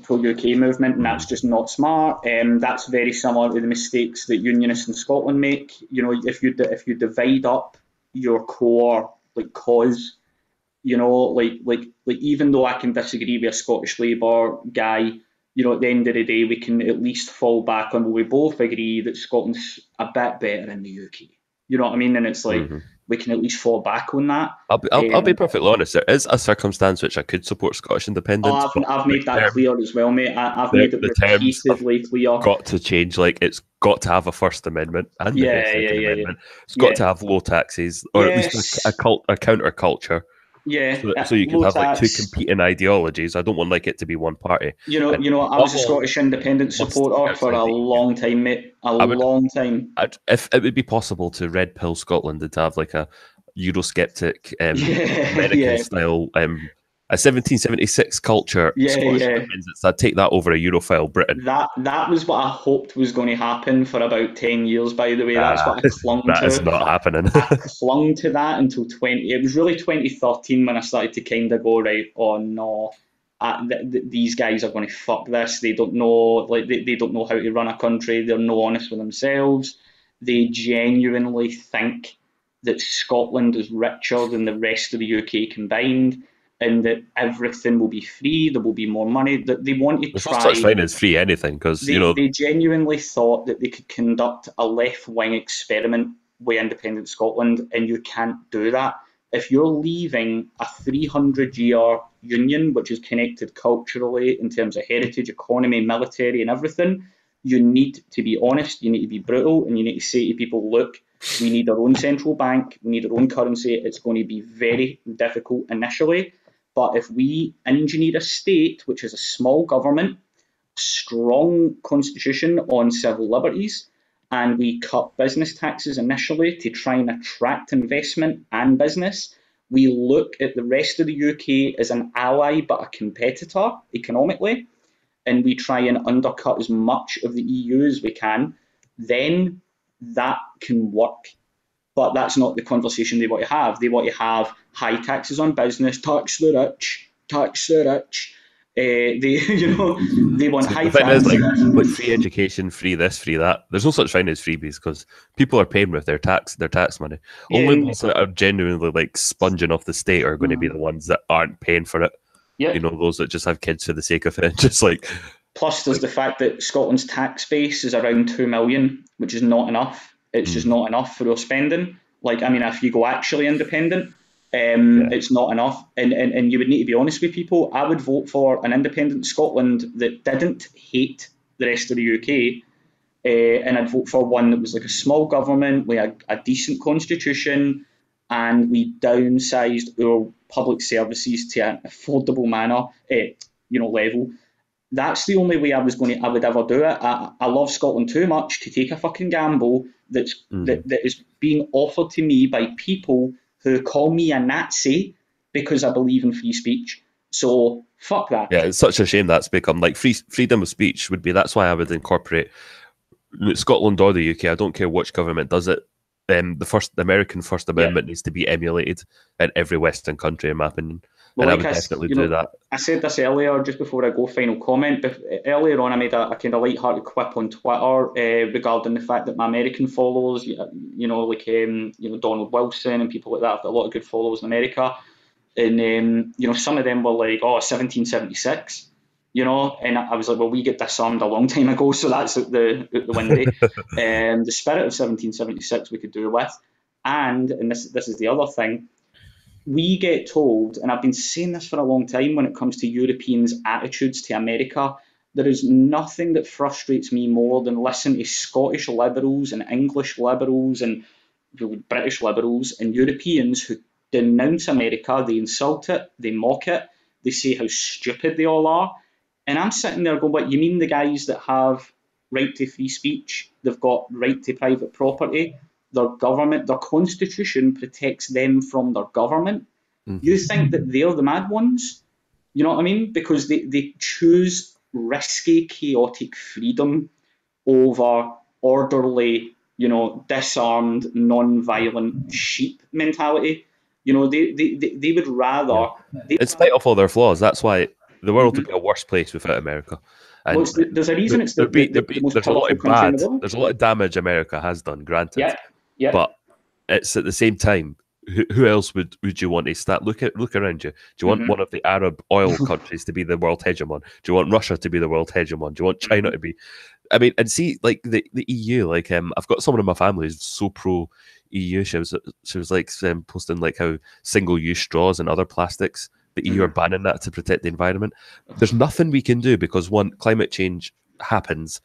pro-UK movement, and that's just not smart. That's very similar to the mistakes that unionists in Scotland make. You know, if you divide up your core like cause, you know, like even though I can disagree with a Scottish Labour guy, you know, at the end of the day, we can at least fall back on, we both agree that Scotland's a bit better in the UK. You know what I mean? And it's like we can at least fall back on that. I'll be perfectly honest. There is a circumstance which I could support Scottish independence. I've made that clear as well, mate. I've made it repeatedly clear. Got to change. Like, it's got to have a First Amendment and Second Amendment. It's got to have low taxes, or at least a counterculture. Yeah, so you can have like two competing ideologies. I don't want like it to be one party. You know, I was a Scottish independent supporter for a long time, mate. Long time. If it would be possible to red pill Scotland and to have like a Eurosceptic American style a 1776 culture. I'd take that over a Europhile Britain. That was what I hoped was going to happen for about 10 years, by the way. That's what I clung to. That is not happening. I clung to that until it was really 2013 when I started to kind of go, right, oh no, these guys are going to fuck this. They don't know, like they don't know how to run a country. They're no honest with themselves. They genuinely think that Scotland is richer than the rest of the UK combined, and that everything will be free, there will be more money. That they want to try. There's no such thing as free anything, because they genuinely thought that they could conduct a left-wing experiment with independent Scotland, and you can't do that. If you're leaving a 300-year union, which is connected culturally in terms of heritage, economy, military, and everything, you need to be honest, you need to be brutal, and you need to say to people, look, we need our own central bank, we need our own currency. It's going to be very difficult initially. But if we engineer a state which is a small government, strong constitution on civil liberties, and we cut business taxes initially to try and attract investment and business, we look at the rest of the UK as an ally but a competitor economically, and we try and undercut as much of the EU as we can, then that can work. But that's not the conversation they want to have. They want to have high taxes on business, tax the rich, tax the rich. They want high taxes. Like free education, free this, free that. There's no such thing as freebies because people are paying with their tax money. Only ones that are genuinely like sponging off the state are going to be the ones that aren't paying for it. You know, those that just have kids for the sake of it. Just like. Plus, there's the fact that Scotland's tax base is around 2 million, which is not enough. It's just not enough for our spending. Like, I mean, if you go actually independent, it's not enough. And you would need to be honest with people. I would vote for an independent Scotland that didn't hate the rest of the UK. And I'd vote for one that was like a small government with a decent constitution, and we downsized our public services to an affordable level. That's the only way I would ever do it. I love Scotland too much to take a fucking gamble that is being offered to me by people who call me a Nazi because I believe in free speech. So fuck that. Yeah, it's such a shame that's become like freedom of speech would be. That's why I would incorporate Scotland or the UK. I don't care which government does it. The American First Amendment needs to be emulated in every Western country, in my opinion. Well, and I would definitely do that. I said this earlier, just before I go final comment, but earlier on I made a kind of light-hearted quip on Twitter regarding the fact that my American followers, Donald Wilson and people like that, I've got a lot of good followers in America, and some of them were like, 1776. you know, and I was like, well, we get disarmed a long time ago, so that's out the window. The spirit of 1776 we could do with, and this is the other thing, we get told, and I've been saying this for a long time when it comes to Europeans' attitudes to America, there is nothing that frustrates me more than listening to Scottish liberals and English liberals and British liberals and Europeans who denounce America, they insult it, they mock it, they say how stupid they all are. And I'm sitting there going, what, you mean the guys that have right to free speech, they've got right to private property, their government, their constitution protects them from their government. You think that they're the mad ones? You know what I mean? Because they choose risky, chaotic freedom over orderly, disarmed, non-violent sheep mentality. They would Yeah. rather. In spite of all their flaws, that's why the world would Mhm. be a worse place without America. Well, And there's a reason it's the most there's a lot powerful of country in bad, the world. there's a lot of damage America has done, granted, Yeah, yeah. but it's at the same time. Who else would you want to start? Look around you. Do you want one Hmm. of the Arab oil countries to be the world hegemon? Do you want Russia to be the world hegemon? Do you want China to be? I mean, and see, like the EU, like I've got someone in my family who's so pro EU. She was like posting like how single use straws and other plastics, the EU are banning that to protect the environment. There's nothing we can do because one, climate change happens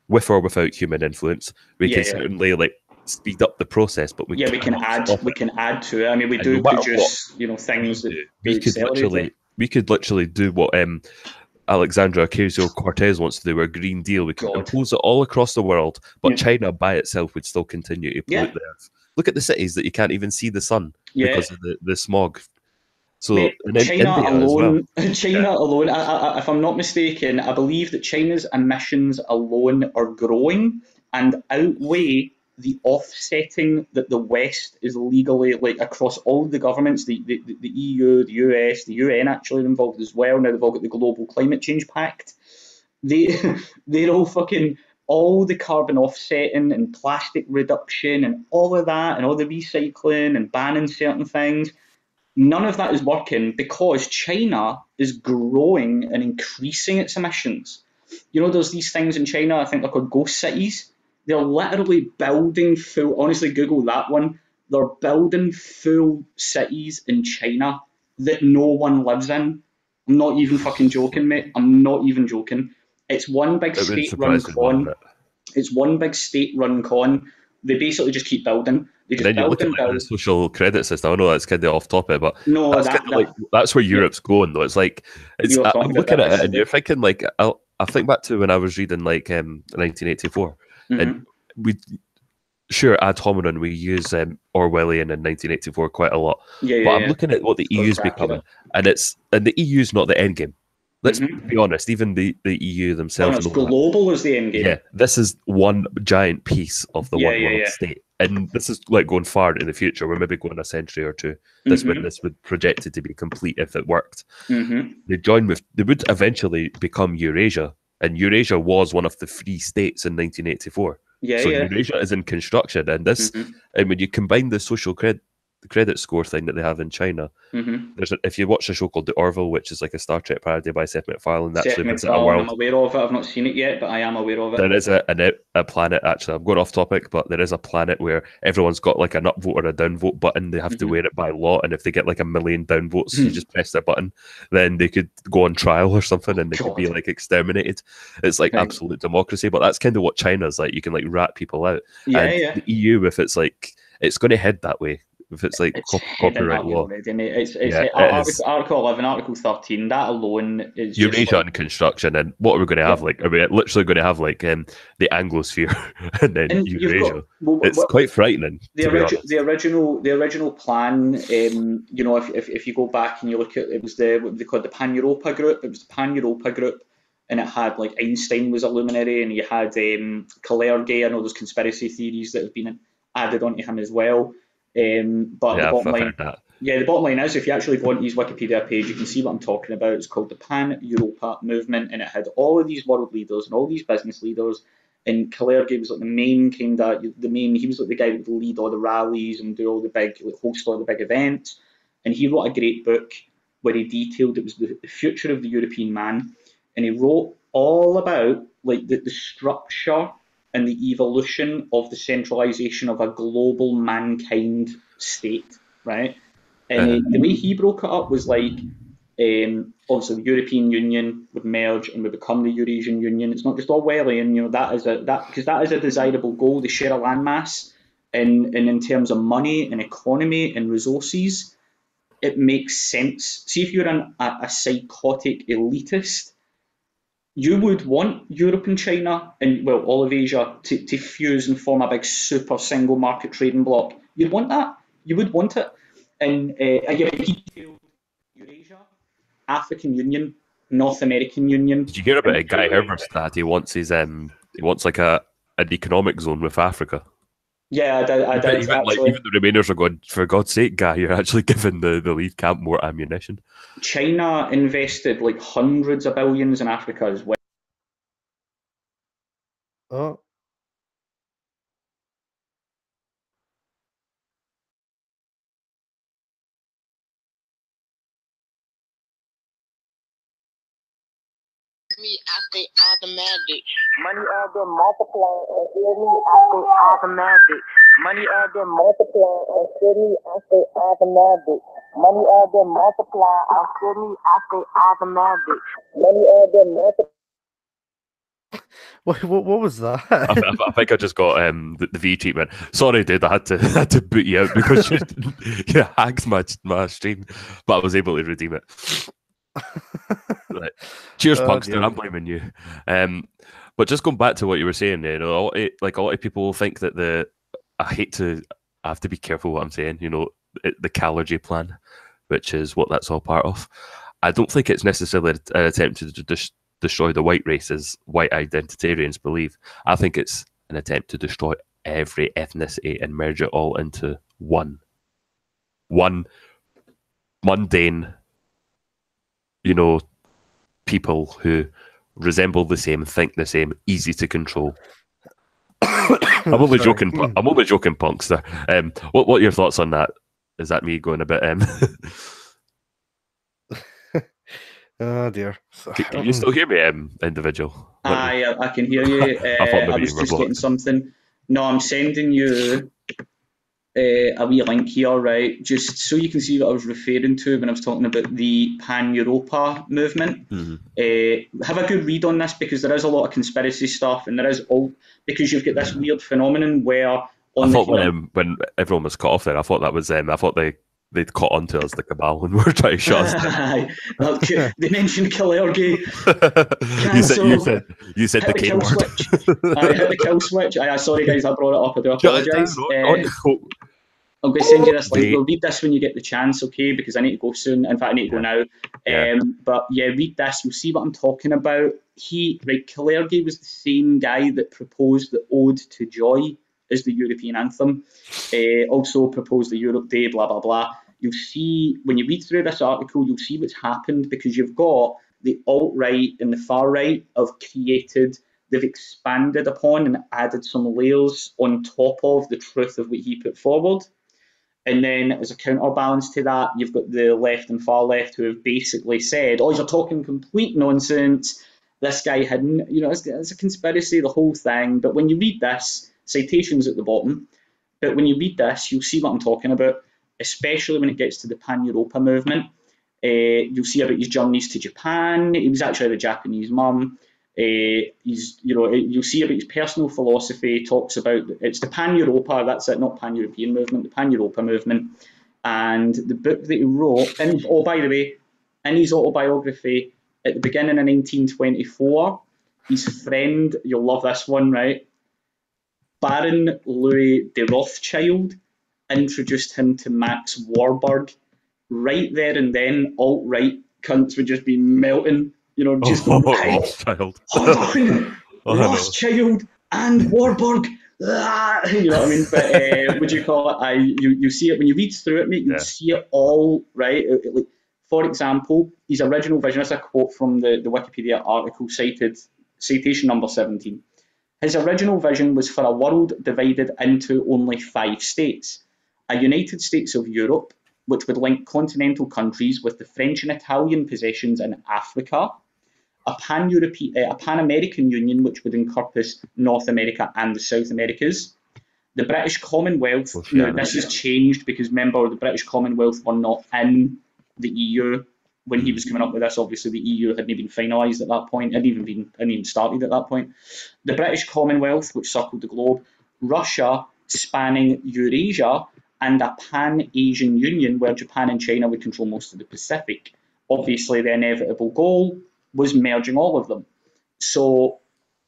with or without human influence. We Yeah, can yeah. certainly like speed up the process, but we Yeah, we can cannot add stop we it. can add to it. I mean, we And no do matter what produce, things we that do, do accelerate it. we could literally do what Alexandra Ocasio-Cortez wants to do, a Green Deal. We could God. impose it all across the world, but Yeah. China by itself would still continue to pollute Yeah. the earth. Look at the cities that you can't even see the sun Yeah. because of the smog. So, Mate, and in China India as well. alone, China alone, if I'm not mistaken, I believe that China's emissions alone are growing and outweigh the offsetting that the West is legally, like across all the governments, the EU, the US, the UN actually are involved as well. Now they've all got the Global Climate Change Pact. They, they're all fucking, all the carbon offsetting and plastic reduction and all of that and all the recycling and banning certain things. None of that is working because China is growing and increasing its emissions. There's these things in China, I think they're called ghost cities. They're literally building full, honestly, Google that one. They're building full cities in China that no one lives in. I'm not even fucking joking, mate. I'm not even joking. It's one big It would state run surprise me, wouldn't con. it? It's one big state run con. They basically just keep building. They And just then you build look at and like the build. social credit system. I know that's kind of off topic, but No, that's kind of like that that's where yeah, Europe's going, though. It's like we were I'm talking about looking that at it, and yesterday. you're thinking like I think back to when I was reading like 1984, and Hmm. we sure ad hominem we use Orwellian in 1984 quite a lot, Yeah, but yeah, I'm yeah. looking at what the Because EU's it's accurate. becoming, and the EU's not the end game. Let's Hmm. be honest. Even the EU Oh, no, themselves it's know that. global is the end Yeah, game. this is one giant piece of the Yeah, one yeah, world yeah. state, and this is like going far into the future. We're maybe going a century or two. Hmm. This would projected to be complete if it worked. Hmm. They would eventually become Eurasia, and Eurasia was one of the free states in 1984. Yeah, So yeah. Eurasia is in construction, Hmm. and when you combine the credit score thing that they have in China, Hmm. if you watch a show called The Orville, which is like a Star Trek parody by Seth MacFarlane, they Seth actually visit a MacFarlane, I'm world. aware of it. I've not seen it yet, but I am aware of it. There is a planet, actually. I'm going off topic, but there is a planet where everyone's got like an upvote or a downvote button. They have to wear Hmm. it by law, and if they get like 1 million downvotes, you just press their button. Then they could go on trial or something, and they could be God. like exterminated. It's like Right. absolute democracy, but that's kind of what China's like. You can like rat people out, Yeah, and yeah. the EU, if it's like it's going to head that way, if it's like It's heading copyright that way law, already, mate. yeah, it is. Article 11, Article 13, that alone is just Eurasia like, and construction, and what are we going to have? yeah. Like, are we literally going to have like the Anglosphere and then And you've got, Eurasia? It's well, quite frightening, the to be original honest. the original plan, if you go back and you look at, it was what they called the Pan Europa group. It was the Pan Europa group, and it had like Einstein was a luminary, and you had Kalergi. I know there's conspiracy theories that have been added onto him as well. But the Yeah, bottom I've line, heard that. yeah, the bottom line is if you actually go onto his Wikipedia page, you can see what I'm talking about. It's called the Pan Europa movement, and it had all of these world leaders and all these business leaders, and Kalergi was like the main kind of he was like the guy that would lead all the rallies and do all the big, like, host all the big events. And he wrote a great book where he detailed it was the future of the European man. and he wrote all about like the structure and the evolution of the centralization of a global mankind state, right? And the way he broke it up was like, obviously the European Union would merge and would become the Eurasian Union. It's not just Orwellian, because that is a desirable goal. They share a landmass, and in terms of money and economy and resources, it makes sense. See, if you're a psychotic elitist, you would want Europe and China and, well, all of Asia to fuse and form a big super single market trading bloc. You'd want that. You would want it. And again, Eurasia, African Union, North American Union. Did you hear about Guy Herbert's that he wants like an economic zone with Africa? Yeah, I did even, like, even the Remainers are going, for God's sake, Guy, you're actually giving the Leave camp more ammunition. China invested like hundreds of billions in Africa as well. Oh. Me, I say automatic. Money add them multiply and feel me, I say automatic. Money add them multiply and feel me, I say automatic. Money add them multiply and feel me, I say automatic. Money add them multiply. What was that? I think I just got the V treatment. Sorry, dude, I had to boot you out because you hacked my stream, but I was able to redeem it. Right. Cheers, Punkster. I'm blaming you. But just going back to what you were saying, a lot of people think that I have to be careful what I'm saying. The Calergy plan, which is what that's all part of. I don't think it's necessarily an attempt to destroy the white race as white identitarians believe. I think it's an attempt to destroy every ethnicity and merge it all into one mundane, people who resemble the same, think the same, easy to control. I'm only joking, Punkster. What are your thoughts on that? Is that me going a bit Oh dear. Can you still hear me, individual? I can hear you. I was just getting something. No, I'm sending you a wee link here, right? Just so you can see what I was referring to when I was talking about the Pan-Europa movement. Have a good read on this, because there is a lot of conspiracy stuff, and there is because you've got this weird phenomenon where when everyone was cut off there, I thought that was I thought they'd caught onto us, the cabal, and we're trying to shut us down. They mentioned Kalergi. you said the K word. I hit the kill switch. Sorry guys, I brought it up. I do apologise. I'm going to send you this link. We'll read this when you get the chance, okay? Because I need to go soon. In fact, I need to go now. But yeah, read this. You'll see what I'm talking about. Kalergi was the same guy that proposed the Ode to Joy as the European anthem. Also proposed the Europe Day, blah, blah, blah. You'll see, when you read through this article, you'll see what's happened, because you've got the alt-right and the far-right they've expanded upon and added some layers on top of the truth of what he put forward. And then as a counterbalance to that, you've got the left and far left who have basically said, oh, you're talking complete nonsense. This guy hadn't, it's a conspiracy, the whole thing. But when you read this, citations at the bottom, but when you read this, you'll see what I'm talking about, especially when it gets to the Pan-Europa movement. You'll see about his journeys to Japan. He was actually a Japanese mum. You'll see about his personal philosophy. Talks about, it's the Pan-Europa, that's it, not Pan-European movement, the Pan-Europa movement. And the book that he wrote, and by the way, in his autobiography, at the beginning of 1924, his friend, you'll love this one, right? Baron Louis de Rothschild introduced him to Max Warburg. Right there and then, alt-right cunts would just be melting. Just Rothschild. Hold on, Rothschild and Warburg. You know what I mean? But would you call it? You see it when you read through it, mate. You see it all, right? For example, his original vision. That's a quote from the Wikipedia article citation number 17. His original vision was for a world divided into only 5 states: a United States of Europe, which would link continental countries with the French and Italian possessions in Africa, a Pan-American Union, which would encompass North America and the South Americas. The British Commonwealth, now this has changed because remember the British Commonwealth were not in the EU when he was coming up with this. Obviously the EU hadn't even finalised at that point, hadn't even started at that point. The British Commonwealth, which circled the globe, Russia spanning Eurasia, and a Pan-Asian Union where Japan and China would control most of the Pacific. Obviously the inevitable goal was merging all of them. So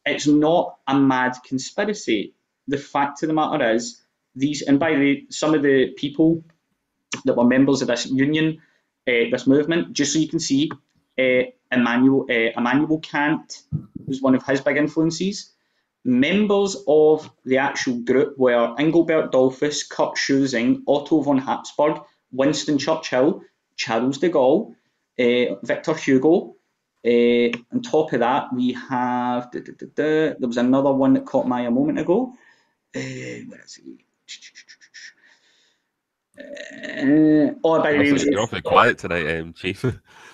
it's not a mad conspiracy. The fact of the matter is, these, and by the way, some of the people that were members of this union, this movement, just so you can see, Immanuel Kant was one of his big influences. Members of the actual group were Engelbert Dollfuss, Kurt Schusing, Otto von Habsburg, Winston Churchill, Charles de Gaulle, Victor Hugo. On top of that, we have, there was another one that caught my eye a moment ago. Where is he? Oh, by the way, you're awfully quiet tonight, Chief.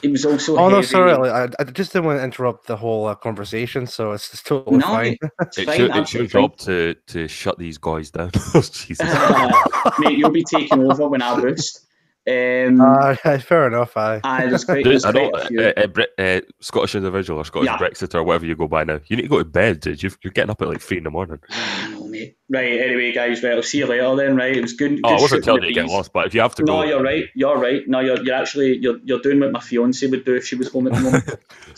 It was also. Oh heavy. no, sorry. I just didn't want to interrupt the whole conversation, so it's totally fine. It's your job to shut these guys down. Jesus. Mate, you'll be taking over when I boost. Fair enough. There's quite a few. Scottish individual or Scottish Brexit or whatever you go by now. You need to go to bed, dude. You're getting up at like 3 a.m. I know, mate. Right, anyway, guys, right, I'll see you later then, right? It was good. I wasn't telling you to get lost, but if you have to go. No, you're right. You're right. No, you're actually doing what my fiance would do if she was home at the moment.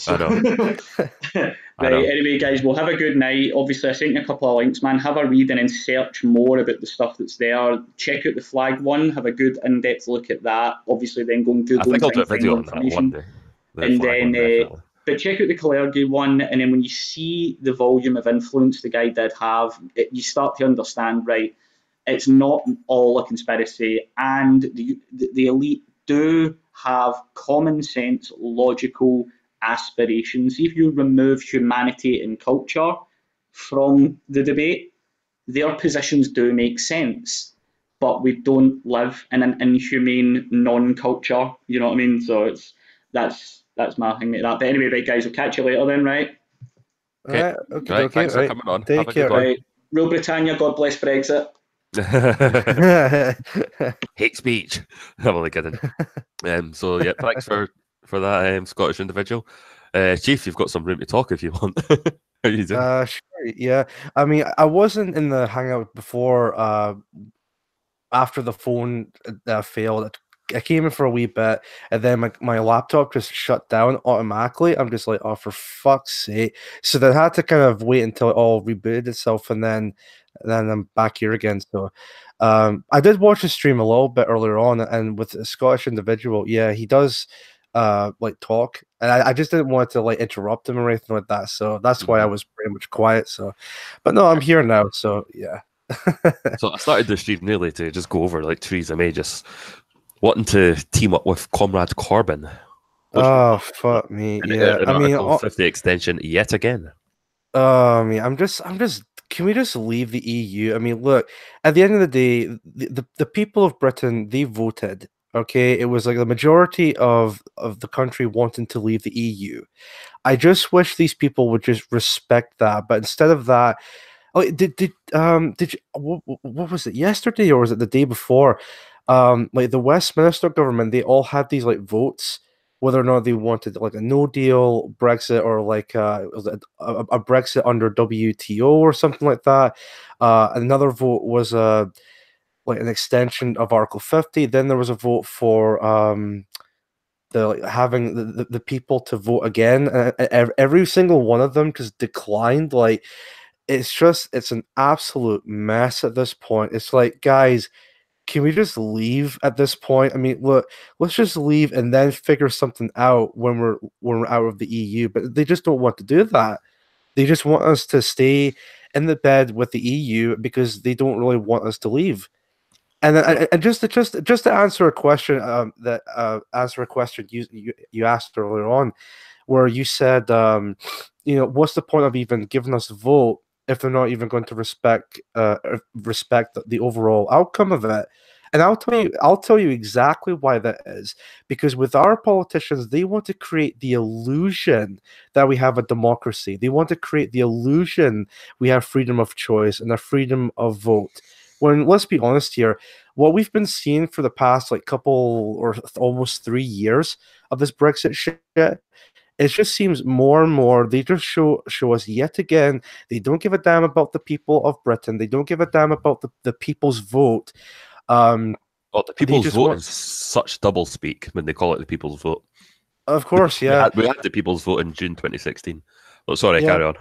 I know. Right, anyway, guys, we'll have a good night. Obviously, I sent you a couple of links, man. Have a read and then search more about the stuff that's there. Check out the flag one. Have a good in-depth look at that. Obviously, then go and Google. I think I'll do a video on that one day. And then, but check out the Kalergi one, and then when you see the volume of influence the guy did have, you start to understand, right, it's not all a conspiracy, and the elite do have common sense, logical aspirations. If you remove humanity and culture from the debate, their positions do make sense, but we don't live in an inhumane non-culture, you know what I mean? So that's my thing like that. But anyway, right, guys, we'll catch you later then, right? Okay. Right, thanks for coming on. Take care. Right. Rule Britannia, God bless Brexit. Hate speech. I'm only kidding. So yeah, thanks for that, Scottish individual. Chief, you've got some room to talk if you want. How are you doing? Sure. Yeah. I mean, I wasn't in the hangout before. After the phone failed, I came in for a wee bit, and then my laptop just shut down automatically. I'm just like, oh, for fuck's sake! So then I had to kind of wait until it all rebooted itself, and then I'm back here again. So I did watch the stream a little bit earlier on, and with a Scottish individual, yeah, he does like talk, and I just didn't want to like interrupt him or anything like that. So that's why I was pretty much quiet. So, but no, I'm here now. So yeah. So I started the stream nearly to just go over like Theresa May just wanting to team up with Comrade Corbyn. Oh fuck me! Yeah, I mean, 50 extension yet again. I mean, I'm just. Can we just leave the EU? I mean, look. At the end of the day, the people of Britain, they voted. Okay, it was like the majority of the country wanting to leave the EU. I just wish these people would just respect that, but instead of that. Oh, did you, what was it, yesterday or was it the day before? Like the Westminster government, they all had these like votes whether or not they wanted like a no deal Brexit or like was it a Brexit under WTO or something like that. Another vote was like an extension of Article 50. Then there was a vote for having the people to vote again. And every single one of them just declined. Like. It's an absolute mess at this point. It's like, guys, can we just leave at this point? I mean, look, let's just leave and then figure something out when we're out of the EU. But they just don't want to do that. They just want us to stay in the bed with the EU because they don't really want us to leave. And then, and just to answer a question you asked earlier on, where you said, what's the point of even giving us a vote if they're not even going to respect the overall outcome of it? And I'll tell you exactly why that is. Because with our politicians, they want to create the illusion that we have a democracy. They want to create the illusion we have freedom of choice and a freedom of vote. When, let's be honest here, what we've been seeing for the past like couple or almost 3 years of this Brexit shit, it just seems more and more they just show us yet again they don't give a damn about the people of Britain. They don't give a damn about the people's vote. Um, Well, the they people's just vote want, is such double speak when they call it the people's vote. of course, We yeah, had, we had the people's vote in June 2016. Oh, sorry, yeah. carry on.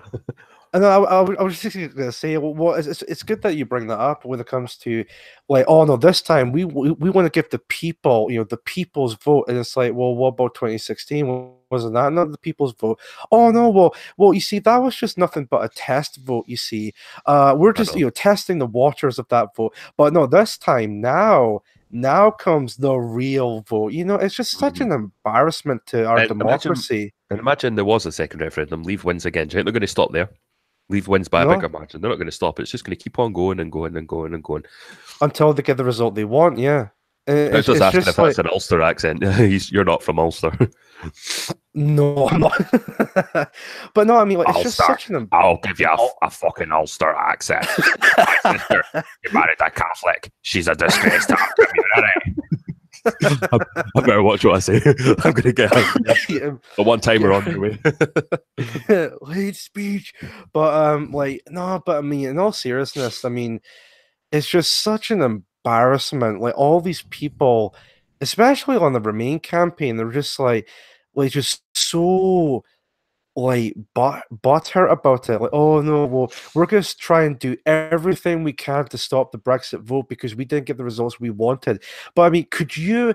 And I was just going to say, well, it's good that you bring that up when it comes to, like, oh no, this time we want to give the people, the people's vote, and it's like, well, what about 2016? Wasn't that not the people's vote? Oh no, well, you see, that was just nothing but a test vote. You see, we're I just know. testing the waters of that vote, but no, this time now comes the real vote. It's just such an embarrassment to our And democracy. imagine there was a second referendum. Leave wins again. Do you think they're going to stop there? Leave wins by a No, bigger margin. They're not going to stop. It's just going to keep on going and going and going and going. until they get the result they want. Yeah. I was just It's asking just if like, that's an Ulster accent. You're not from Ulster. no, I'm not. But no, I mean, like, it's just Ulster. such an I'll give you a fucking Ulster accent. My sister, you married a Catholic. She's a disgrace to our community. I better watch what I say. I'm going to get the one timer on your way. hate speech. But like, no, but I mean, in all seriousness, I mean, it's just such an embarrassment. Like, all these people, especially on the Remain campaign, they're just like just so like butthurt about it. Like, oh no, well, we're going to try and do everything we can to stop the Brexit vote because we didn't get the results we wanted. But I mean, could you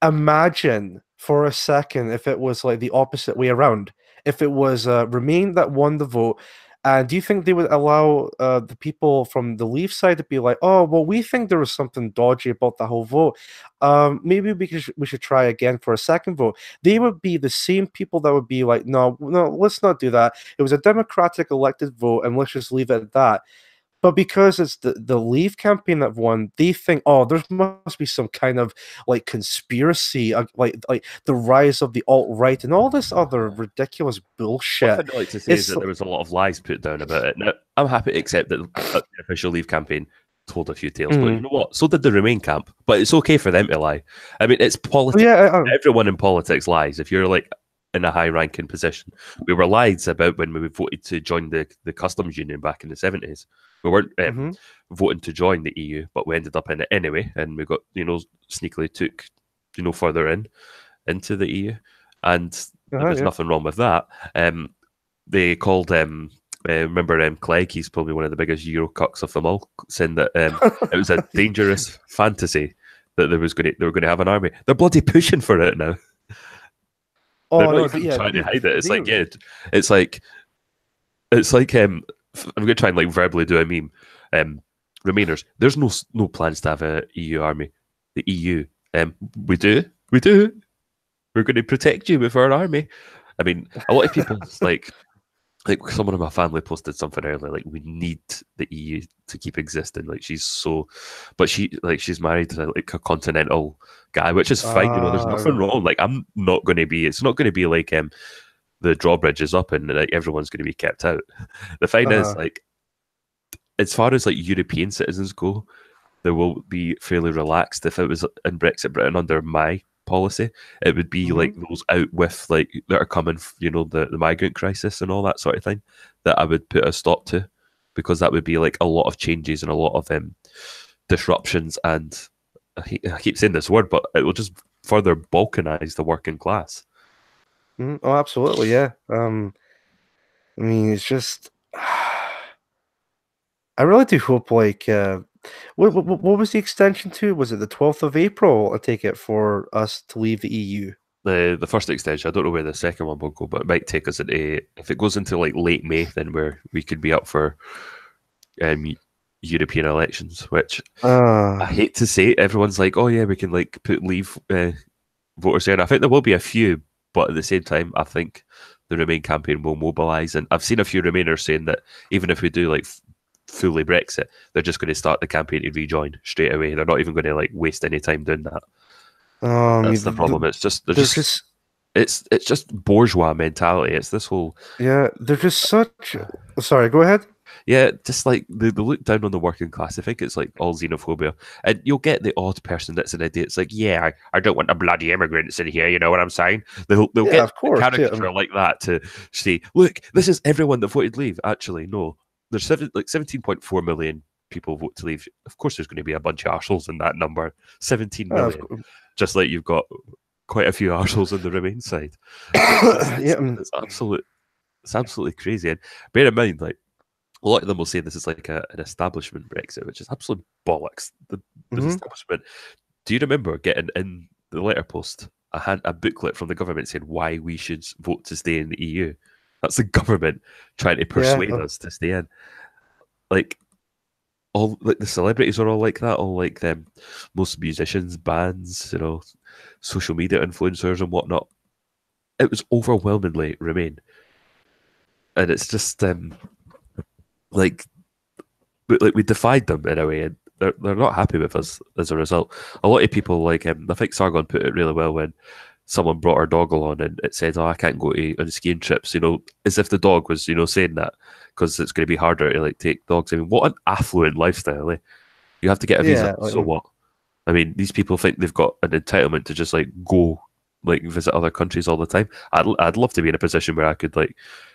imagine for a second if it was like the opposite way around? If it was Remain that won the vote, and do you think they would allow the people from the Leave side to be like, "Oh, well, we think there was something dodgy about the whole vote. Maybe we should try again for a second vote." They would be the same people that would be like, "No, no, let's not do that. It was a democratic elected vote, and let's just leave it at that." But because it's the Leave campaign that won, they think, oh, there must be some kind of like conspiracy, like the rise of the alt-right and all this other ridiculous One bullshit. thing I like to say is It's that there was a lot of lies put down about it. Now, I'm happy to accept that the official Leave campaign told a few tales, but you know what? So did the Remain camp. But it's okay for them to lie. I mean, it's politics. yeah, Everyone in politics lies. If you're like in a high-ranking position, we were lied about when we voted to join the customs union back in the 70s. We weren't voting to join the EU, but we ended up in it anyway, and we got sneakily took further into the EU, and there was nothing wrong with that. They called remember Clegg? He's probably one of the biggest Eurocucks of them all, saying that it was a dangerous fantasy that they were going to have an army. They're bloody pushing for it now. Oh They're no, not even trying to hide it. It's they- like I'm going to try and like verbally do a meme. Remainers, there's no plans to have a EU army. The EU, we do. We're going to protect you with our army. I mean, a lot of people like someone in my family posted something earlier, like we need the EU to keep existing. Like she's married to like a continental guy, which is fine. There's nothing wrong. Like I'm not going to be. It's not going to be like the drawbridge is up and like everyone's going to be kept out. The thing is, like, as far as like European citizens go, they will be fairly relaxed. If it was in Brexit Britain under my policy, it would be like those out with like that are coming, the migrant crisis and all that sort of thing, that I would put a stop to, because that would be like a lot of changes and a lot of disruptions, and I keep saying this word, but it will just further balkanize the working class. Oh, absolutely, yeah. I mean, it's just, I really do hope, like, what was the extension to? Was it the 12th of April, I take it, for us to leave the EU? The first extension, I don't know where the second one will go, but it might take us into, if it goes into like late May, then we could be up for European elections, which I hate to say. Everyone's like, oh yeah, we can like put Leave voters in. I think there will be a few, but at the same time, I think the Remain campaign will mobilise. And I've seen a few Remainers saying that even if we do like fully Brexit. They're just going to start the campaign to rejoin straight away. They're not even going to like waste any time doing that. That's the problem. It's just it's just bourgeois mentality. It's this whole they're just such. Sorry, go ahead. Yeah, just like they look down on the working class. I think it's like all xenophobia. And you'll get the odd person that's an idiot. It's like, yeah, I don't want the bloody immigrants in here, you know what I'm saying? They'll get of course, a caricature like that to say, look, this is everyone that voted leave. Actually, no. There's 17.4 million people vote to leave. Of course there's going to be a bunch of arseholes in that number. 17 million. Just like you've got quite a few arseholes on the Remain side. It's absolutely crazy. And bear in mind, like, a lot of them will say this is like an establishment Brexit, which is absolute bollocks. The establishment. Do you remember getting in the letterpost a booklet from the government saying why we should vote to stay in the EU? That's the government trying to persuade us to stay in. Like all like the celebrities are all like that. All like them, most musicians, bands, you know, social media influencers and whatnot. It was overwhelmingly Remain, and it's just like we defied them in a way, and they're not happy with us as a result. A lot of people like I think Sargon put it really well when someone brought our dog along and it said, "Oh, I can't go on skiing trips," you know, as if the dog was, you know, saying that because it's going to be harder to like take dogs. I mean, what an affluent lifestyle, eh? You have to get a visa, so what? I mean, these people think they've got an entitlement to just like go like visit other countries all the time. I'd love to be in a position where I could like,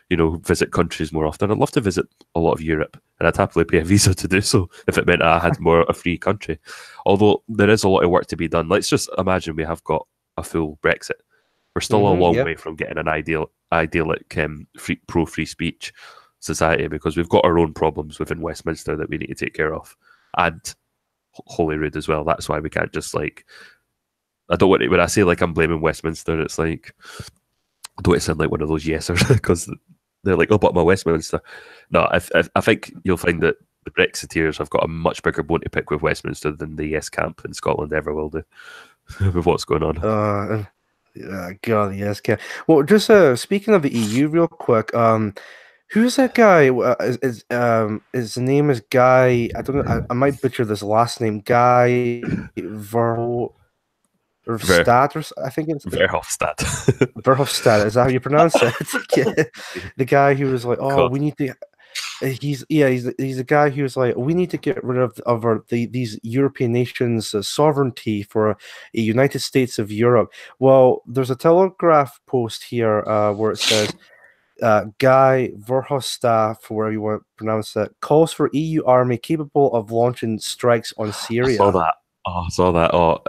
you know, visit countries more often. I'd love to visit a lot of Europe, and I'd happily pay a visa to do so if it meant I had more a free country. Although there is a lot of work to be done. Let's just imagine we have got a full Brexit. We're still a long way from getting an idyllic pro-free speech society because we've got our own problems within Westminster that we need to take care of, and Holyrood as well. That's why we can't just like. I don't want it when I say like I'm blaming Westminster. It's like I don't want to sound like one of those yesers because they're like, oh, but my Westminster. No, I think you'll find that the Brexiteers have got a much bigger bone to pick with Westminster than the Yes camp in Scotland ever will do with what's going on. God, yes, camp. Well, just speaking of the EU, real quick, who's that guy? His name is Guy. I don't know. I might butcher this last name. Guy Verhofstadt, I think it's Verhofstadt. Verhofstadt. Is that how you pronounce it? The guy who was like, "Oh, we need to." He's the guy who was like, we need to get rid of these European nations' sovereignty for a United States of Europe. Well, there's a Telegraph post here where it says Guy Verhofstadt, wherever you want to pronounce it, calls for EU army capable of launching strikes on Syria. I saw that.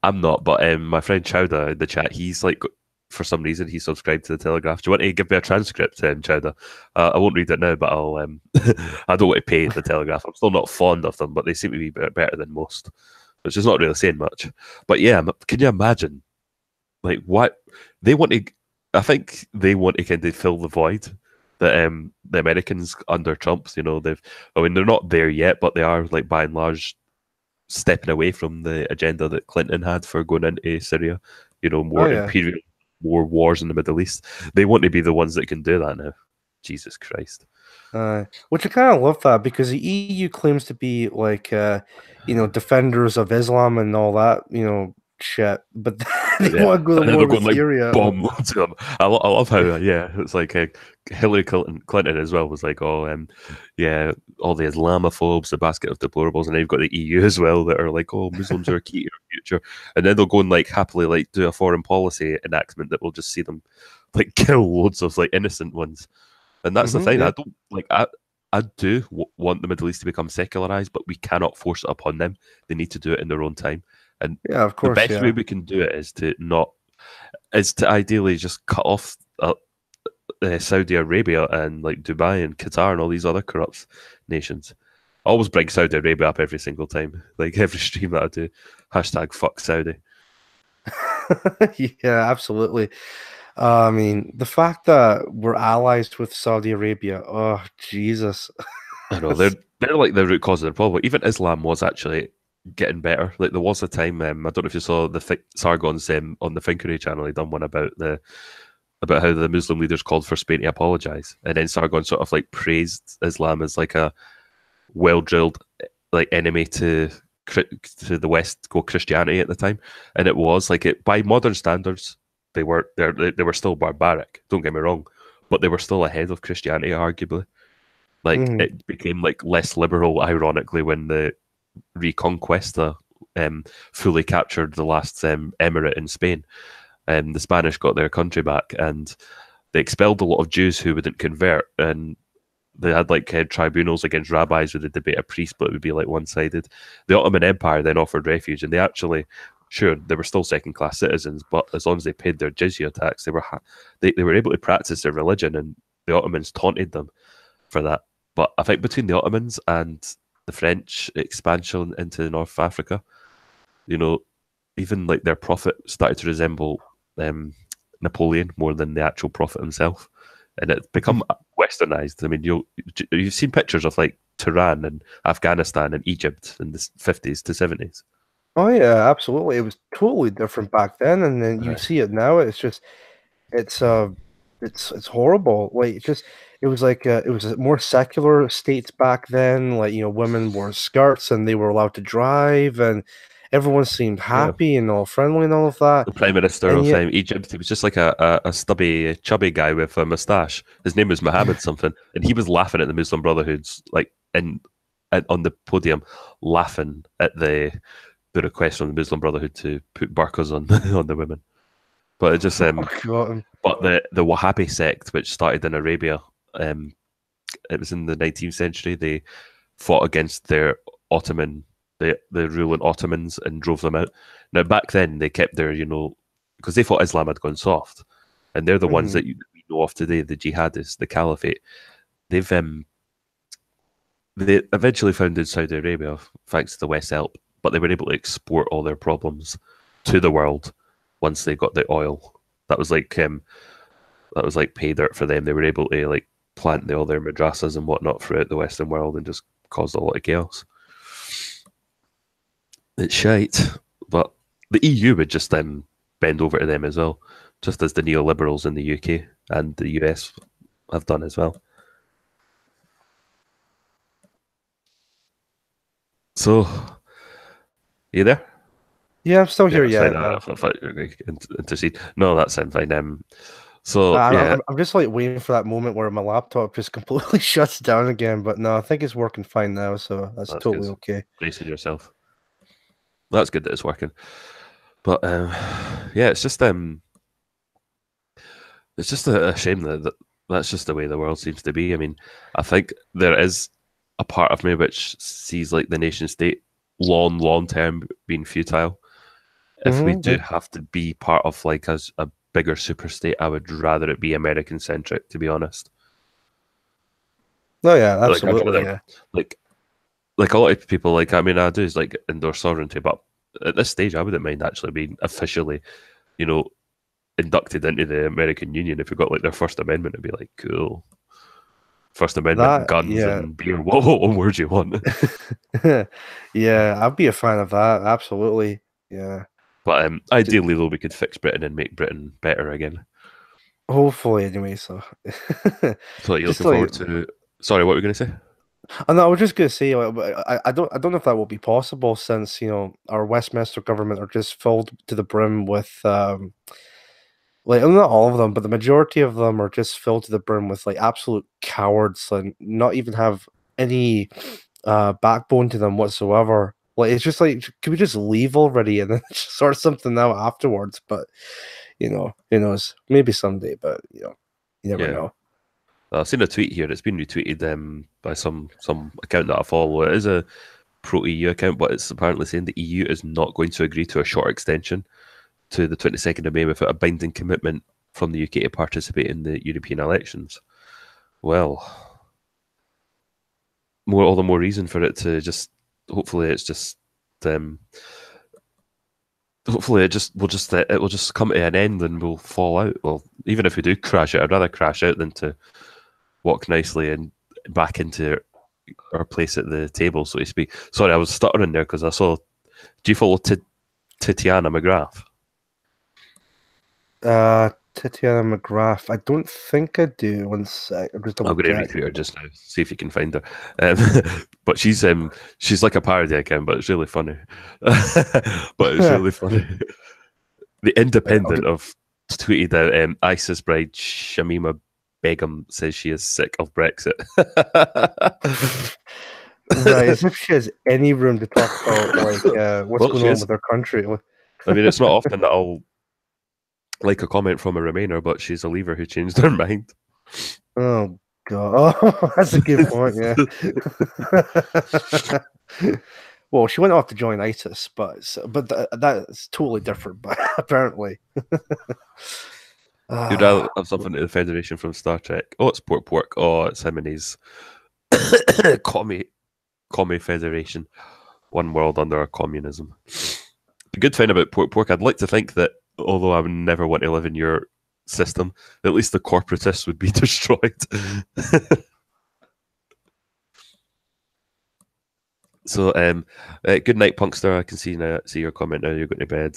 I'm not, but my friend Chowder in the chat, he's like, for some reason, he subscribed to the Telegraph. Do you want to give me a transcript, Chowder? I won't read it now, but I'll. I don't want to pay the Telegraph. I'm still not fond of them, but they seem to be better than most, which is not really saying much. But yeah, can you imagine? Like what they want to? I think they want to kind of fill the void that the Americans under Trump. You know, I mean, they're not there yet, but they are like by and large stepping away from the agenda that Clinton had for going into Syria. You know, more imperial. More wars in the Middle East. They want to be the ones that can do that now. Jesus Christ. Which I kind of love that because the EU claims to be like, defenders of Islam and all that, shit. But they want to go to war with Syria. Bomb loads of them. I love how, it's like Hillary Clinton as well was like, all the Islamophobes, the basket of deplorables, and then you've got the EU as well that are like, oh, Muslims are key to our future, and then they'll go and like happily like do a foreign policy enactment that will just see them like kill loads of like innocent ones, and that's the thing. I don't like. I do want the Middle East to become secularized, but we cannot force it upon them. They need to do it in their own time. And of course, the best way we can do it is to ideally just cut off Saudi Arabia and like Dubai and Qatar and all these other corrupt nations. I always bring Saudi Arabia up every single time, like every stream that I do. #fuck Saudi. Yeah, absolutely. I mean, the fact that we're allies with Saudi Arabia, oh Jesus! I know they're like the root cause of the problem. Even Islam was actually getting better. Like there was a time, I don't know if you saw the Sargon's on the Finkery channel. He done one about how the Muslim leaders called for Spain to apologize, and then Sargon sort of like praised Islam as like a well drilled like enemy to the West go Christianity at the time, and it was like it by modern standards they were still barbaric. Don't get me wrong, but they were still ahead of Christianity arguably. Like it became like less liberal, ironically, when the Reconquista fully captured the last emirate in Spain. The Spanish got their country back, and they expelled a lot of Jews who wouldn't convert, and they had like tribunals against rabbis where they debate a priest, but it would be like one-sided. The Ottoman Empire then offered refuge, and they actually, sure, they were still second-class citizens, but as long as they paid their jizya tax, they were able to practice their religion, and the Ottomans taunted them for that. But I think between the Ottomans and the French expansion into North Africa, you know, even like their prophet started to resemble Napoleon more than the actual prophet himself, and it's become westernized. I mean, you've seen pictures of like Tehran and Afghanistan and Egypt in the 50s to 70s. Oh yeah, absolutely. It was totally different back then, and then you see it now. It's just, it's horrible. Like it was like it was more secular states back then. Like women wore skirts and they were allowed to drive, and everyone seemed happy and all friendly and all of that. The Prime Minister And of yet, Egypt, he was just like a stubby, chubby guy with a moustache. His name was Mohammed something, and he was laughing at the Muslim Brotherhoods, like on the podium, laughing at the request from the Muslim Brotherhood to put burqas on on the women. But it just but the Wahhabi sect, which started in Arabia, it was in the 19th century. They fought against their Ottoman, the ruling Ottomans, and drove them out. Now back then they kept their, because they thought Islam had gone soft, and they're the ones that we know of today, the jihadists, the caliphate. They eventually founded Saudi Arabia thanks to the West help, but they were able to export all their problems to the world once they got the oil. That was like pay dirt for them. They were able to like plant all their madrasas and whatnot throughout the Western world and just caused a lot of chaos. It's shite, but the EU would just bend over to them as well, just as the neoliberals in the UK and the US have done as well. So, you there? Yeah, I'm still here. Yeah, intercede. No, that sounds fine. So yeah, I'm just like waiting for that moment where my laptop just completely shuts down again. But no, I think it's working fine now, so that's totally good. Okay. Bracing yourself. That's good that it's working. But yeah, it's just a shame that that's just the way the world seems to be. I mean, I think there is a part of me which sees like the nation state long term being futile. If we do have to be part of like a bigger super state, I would rather it be American centric, to be honest. Oh yeah, absolutely. Like a lot of people, like I mean, I do is like endorse sovereignty, but at this stage, I wouldn't mind actually being officially, inducted into the American Union. If we got like their First Amendment, it'd be like cool. First Amendment, guns and beer. What more do you want? Yeah, I'd be a fan of that. Absolutely. Yeah. But ideally, though, we could fix Britain and make Britain better again. Hopefully, anyway. So, so you're looking forward to? Sorry, what were you going to say? Oh, no, I was just going to say, I don't know if that will be possible since our Westminster government are just filled to the brim with like not all of them, but the majority of them are just filled to the brim with like absolute cowards and not even have any backbone to them whatsoever. Like it's just like, can we just leave already and then sort something out afterwards? But who knows? Maybe someday, but you never know. I've seen a tweet here. It's been retweeted by some account that I follow. It is a pro-EU account, but it's apparently saying the EU is not going to agree to a short extension to the 22nd of May without a binding commitment from the UK to participate in the European elections. Well, all the more reason for it to just. Hopefully, it's just. Hopefully, it will just come to an end and we'll fall out. Well, even if we do crash out, I'd rather crash out than to walk nicely and back into our place at the table, so to speak. Sorry, I was stuttering there because I saw. Do you follow Tatiana McGrath? Tatiana McGrath. I don't think I do. One sec. I'm just I'm double going to check. recreate her just now, see if you can find her. But she's like a parody account, but it's really funny. But it's really funny. The Independent of tweeted out ISIS bride Shamima Begum says she is sick of Brexit. Right, as if she has any room to talk about like what's Well, going she on is. with her country. I mean, it's not often that I'll like a comment from a Remainer, but she's a Leaver who changed her mind. Oh god, oh, that's a good point. Yeah. Well, she went off to join ISIS, but that's totally different. But apparently, You'd rather have something to the Federation from Star Trek. Oh, it's Pork. Oh, it's him and his commie Federation. One world under communism. The good thing about Pork, I'd like to think that, although I would never want to live in your system, at least the corporatists would be destroyed. So, good night, Punkster. I can see your comment now. You're going to bed.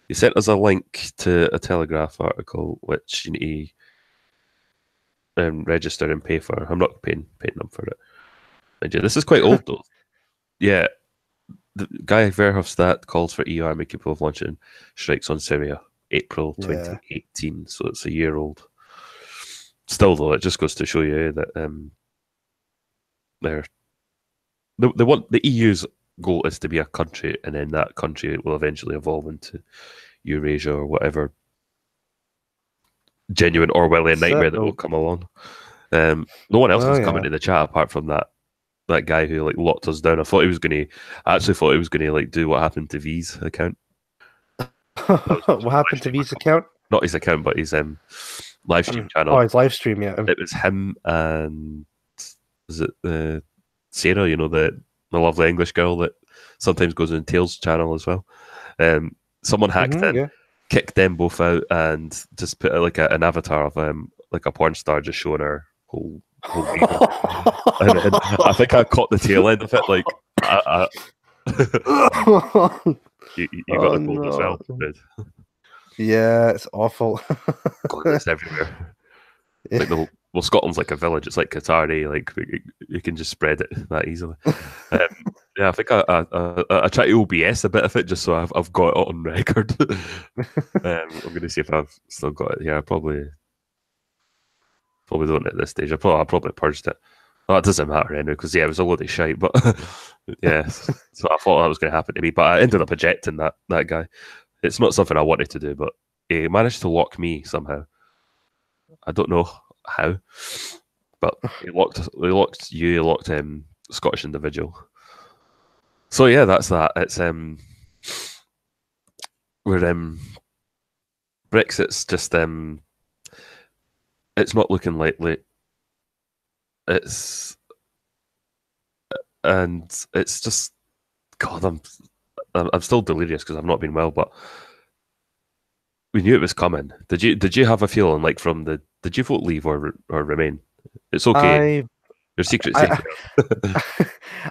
You sent us a link to a Telegraph article, which you need to register and pay for. I'm not paying them for it. And yeah, this is quite old, though. Yeah. The Guy Verhofstadt calls for EU army capable of launching strikes on Syria, April 2018. Yeah. So it's a year old. Still, though, it just goes to show you that the EU's goal is to be a country, and then that country will eventually evolve into Eurasia or whatever genuine Orwellian nightmare that will come along. No one else has come into the chat apart from that guy who like locked us down. I actually thought he was gonna like do what happened to V's account. What happened to V's account? Not his account, but his live stream channel. Oh, his live stream, yeah. It was him and was it Sarah, you know, the lovely English girl that sometimes goes on Tails channel as well. Someone hacked in, kicked them both out, and just put like an avatar of like a porn star just showing her whole and I think I caught the tail end of it. Like, you got the cold as well, dude. Yeah, it's awful. God, it's everywhere. Like Scotland's like a village. It's like Qatari. Like you can just spread it that easily. Yeah, I think I try to OBS a bit of it just so I've got it on record. I'm going to see if I've still got it. Yeah, I probably don't at this stage. I probably purged it. Well, it doesn't matter anyway because it was a load of shite. But yeah, so I thought that was going to happen to me, but I ended up ejecting that guy. It's not something I wanted to do, but he managed to lock me somehow. I don't know how, but he locked you. He locked Scottish individual. So yeah, that's that. It's Brexit's just it's not looking likely. It's just God. I'm still delirious because I've not been well, but we knew it was coming. Did you have a feeling like did you vote Leave or Remain? It's okay. Your secret safe.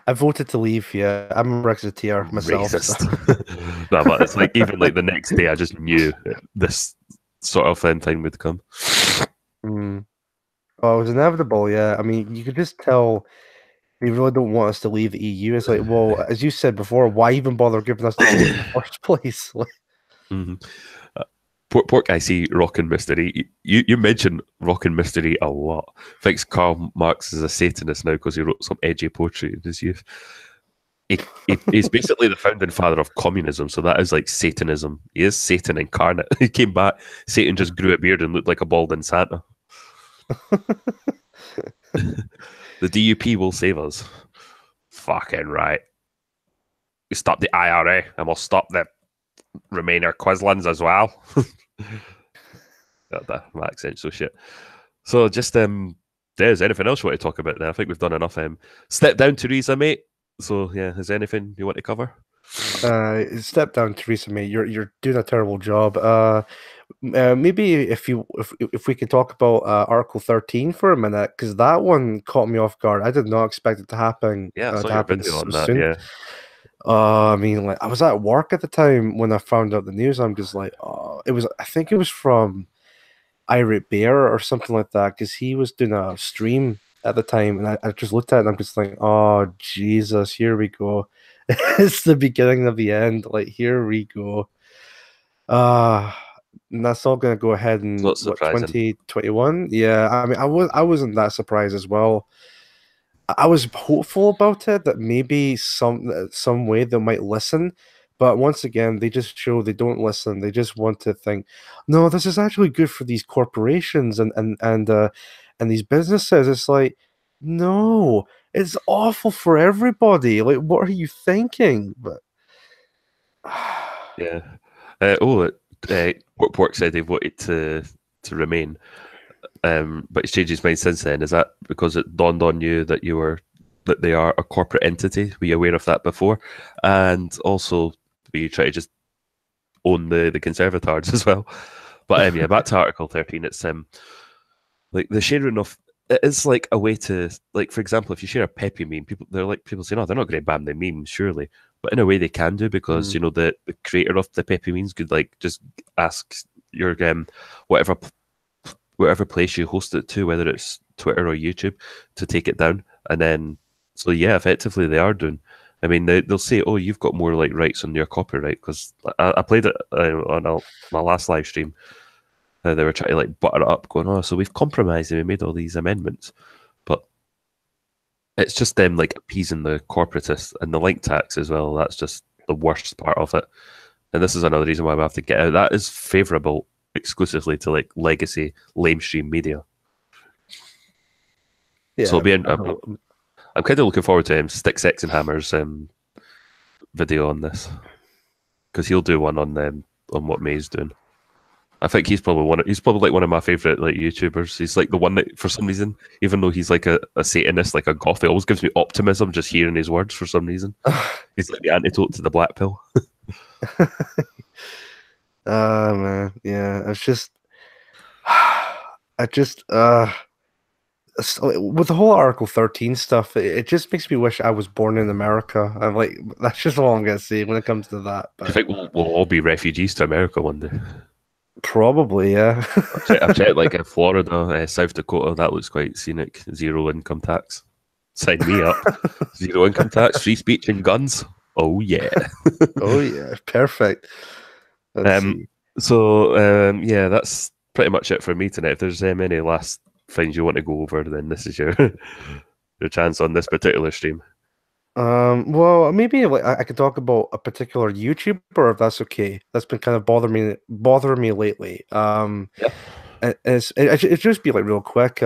I voted to Leave. Yeah, I'm a Brexiteer myself. Racist. No, but it's like even like the next day, I just knew this sort of thing would come. Oh, it was inevitable. Yeah, I mean, you could just tell they really don't want us to leave the EU. It's like, well, as you said before, why even bother giving us the vote in the first place? Pork, I see Rockin' Mystery. You mentioned Rockin' Mystery a lot. Thinks Karl Marx is a Satanist now because he wrote some edgy poetry in his youth. He's basically the founding father of communism, so that is like Satanism. He is Satan incarnate. He came back, Satan just grew a beard and looked like a balding Santa. The DUP will save us. Fucking right. We stop the IRA and we'll stop the Remainer Quizlins as well. That my accent so shit. So just there's anything else you want to talk about there? I think we've done enough. Step down, Theresa, mate. So yeah, is there anything you want to cover? Step down, Theresa May. You're doing a terrible job. Maybe if we could talk about Article 13 for a minute, because that one caught me off guard. I did not expect it to happen. Yeah, I saw your video on that. Soon. Yeah. I mean, like I was at work at the time when I found out the news. I'm just like, oh, I think it was from Irate Bear or something like that, because he was doing a stream at the time, and I just looked at it and I'm just like, oh Jesus, here we go. It's the beginning of the end. Like, here we go. And that's all gonna go ahead It's in not what, surprising. 2021? Yeah, I mean, I wasn't that surprised as well. I was hopeful about it that maybe some way they might listen, but once again, they just show they don't listen. They just want to think, no, this is actually good for these corporations and these businesses. It's like, no, it's awful for everybody. Like, what are you thinking? But Yeah. Pork said they voted to remain, but he's changed his mind since then. Is that because it dawned on you that that they are a corporate entity? Were you aware of that before? And also, were you try to just own the conservatards as well? But yeah, back to Article 13. It's like the sharing of it is like a way to, like, for example, if you share a peppy meme, people say, no, they're not going to ban the meme, surely, but in a way they can do, because the creator of the peppy memes could like just ask your whatever whatever place you host it to, whether it's Twitter or YouTube, to take it down, and then so yeah, effectively they are doing. I mean, they'll say, "Oh, you've got more like rights on your copyright," because I played it on my last live stream. They were trying to like butter it up, going, "Oh, so we've compromised and we made all these amendments," but it's just them like appeasing the corporatists, and the link tax as well. That's just the worst part of it. And this is another reason why we have to get out. That is favourable exclusively to like legacy lamestream media. yeah, So I'm kind of looking forward to Stick Sex and Hammers video on this, because he'll do one on what May's doing. I think he's probably like one of my favorite like YouTubers. He's like the one that, for some reason, even though he's like a Satanist, like a goth, he always gives me optimism just hearing his words for some reason. He's like the antidote to the black pill. Man, yeah, it's just, with the whole Article 13 stuff, it just makes me wish I was born in America. I'm like, that's just all I'm gonna say when it comes to that. I But think we'll all be refugees to America one day. probably, yeah. I've checked like in Florida, South Dakota, that looks quite scenic. Zero income tax. Sign me up. Zero income tax, free speech and guns. Oh yeah. Oh yeah, perfect. Let's see. So yeah, that's pretty much it for me tonight. If there's any last things you want to go over, then this is your your chance on this particular stream. Well, maybe like I could talk about a particular YouTuber, if that's okay. That's been kind of bothering me lately. Yeah. It just be like real quick.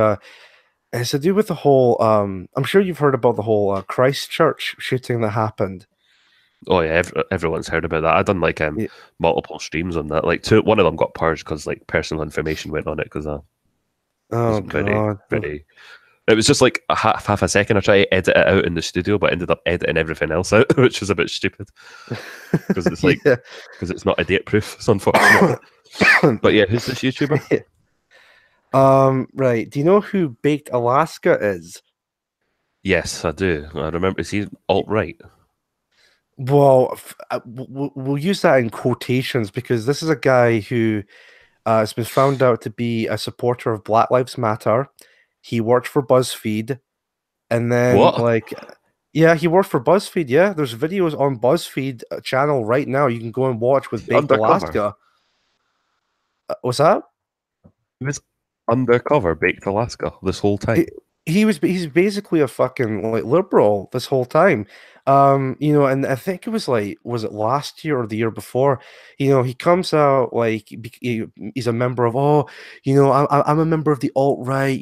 It's to do with the whole. I'm sure you've heard about the whole Christchurch shooting that happened. Oh yeah, everyone's heard about that. I've done like Yeah. multiple streams on that. Like one of them got purged because like personal information went on it, because I Oh wasn't God. very. It was just like half a second. I tried to edit it out in the studio, but ended up editing everything else out, which was a bit stupid, because it's like Yeah. because it's not idiot proof. It's unfortunate. But yeah, who's this YouTuber? Right. Do you know who Baked Alaska is? Yes, I do. I remember. Is he alt right? Well, we'll use that in quotations because this is a guy who has been found out to be a supporter of Black Lives Matter. He worked for BuzzFeed, and then What? yeah, he worked for BuzzFeed. Yeah, there's videos on BuzzFeed channel right now. You can go and watch with Baked Undercover? Alaska. What's that? He was undercover, Baked Alaska, this whole time. He's basically a fucking like liberal this whole time. And I think it was like, was it last year or the year before? He comes out like he's a member of, I'm a member of the alt right.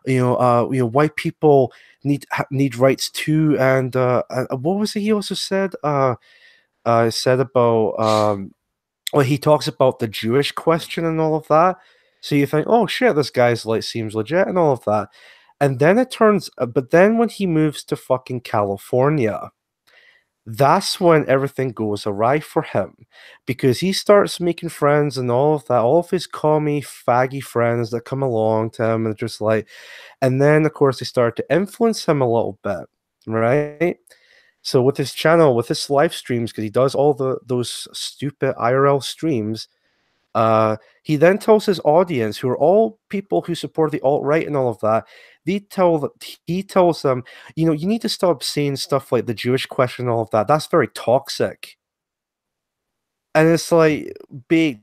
White people need rights too. And what was it he also said? Said about well, he talks about the Jewish question and all of that. So you think, oh shit, this guy's like seems legit and all of that. And then but then when he moves to fucking California, that's when everything goes awry for him, because he starts making friends and all of that, all of his commie, faggy friends that come along to him and just like, and then of course they start to influence him a little bit, right? So with his channel, with his live streams, because he does all those stupid IRL streams, He then tells his audience, who are all people who support the alt-right and all of that, he tells them, you need to stop saying stuff like the Jewish question and all of that. That's very toxic. And it's like, big,